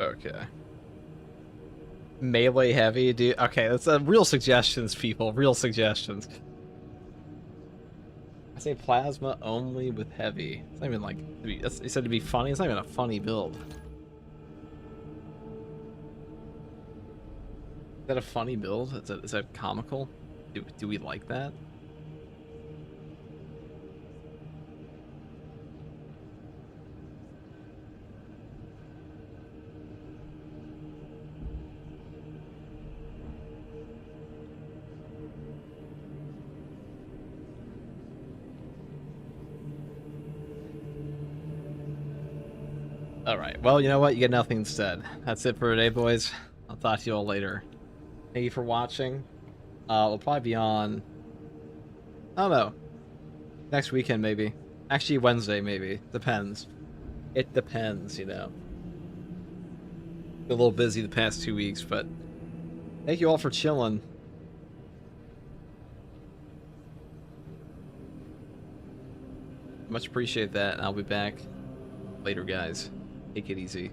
Okay. Melee heavy, dude. Okay, that's real suggestions, people. Real suggestions. I say plasma only with heavy. It's not even like he said to be funny. It's not even a funny build. Is that a funny build? Is that comical? Do we like that? Alright, well, you know what? You get nothing instead. That's it for today, boys. I'll talk to you all later. Thank you for watching. We'll probably be on... I don't know. Next weekend, maybe. Actually, Wednesday, maybe. Depends. It depends, you know. Been a little busy the past 2 weeks, but... Thank you all for chilling. Much appreciate that, and I'll be back later, guys. Take it easy.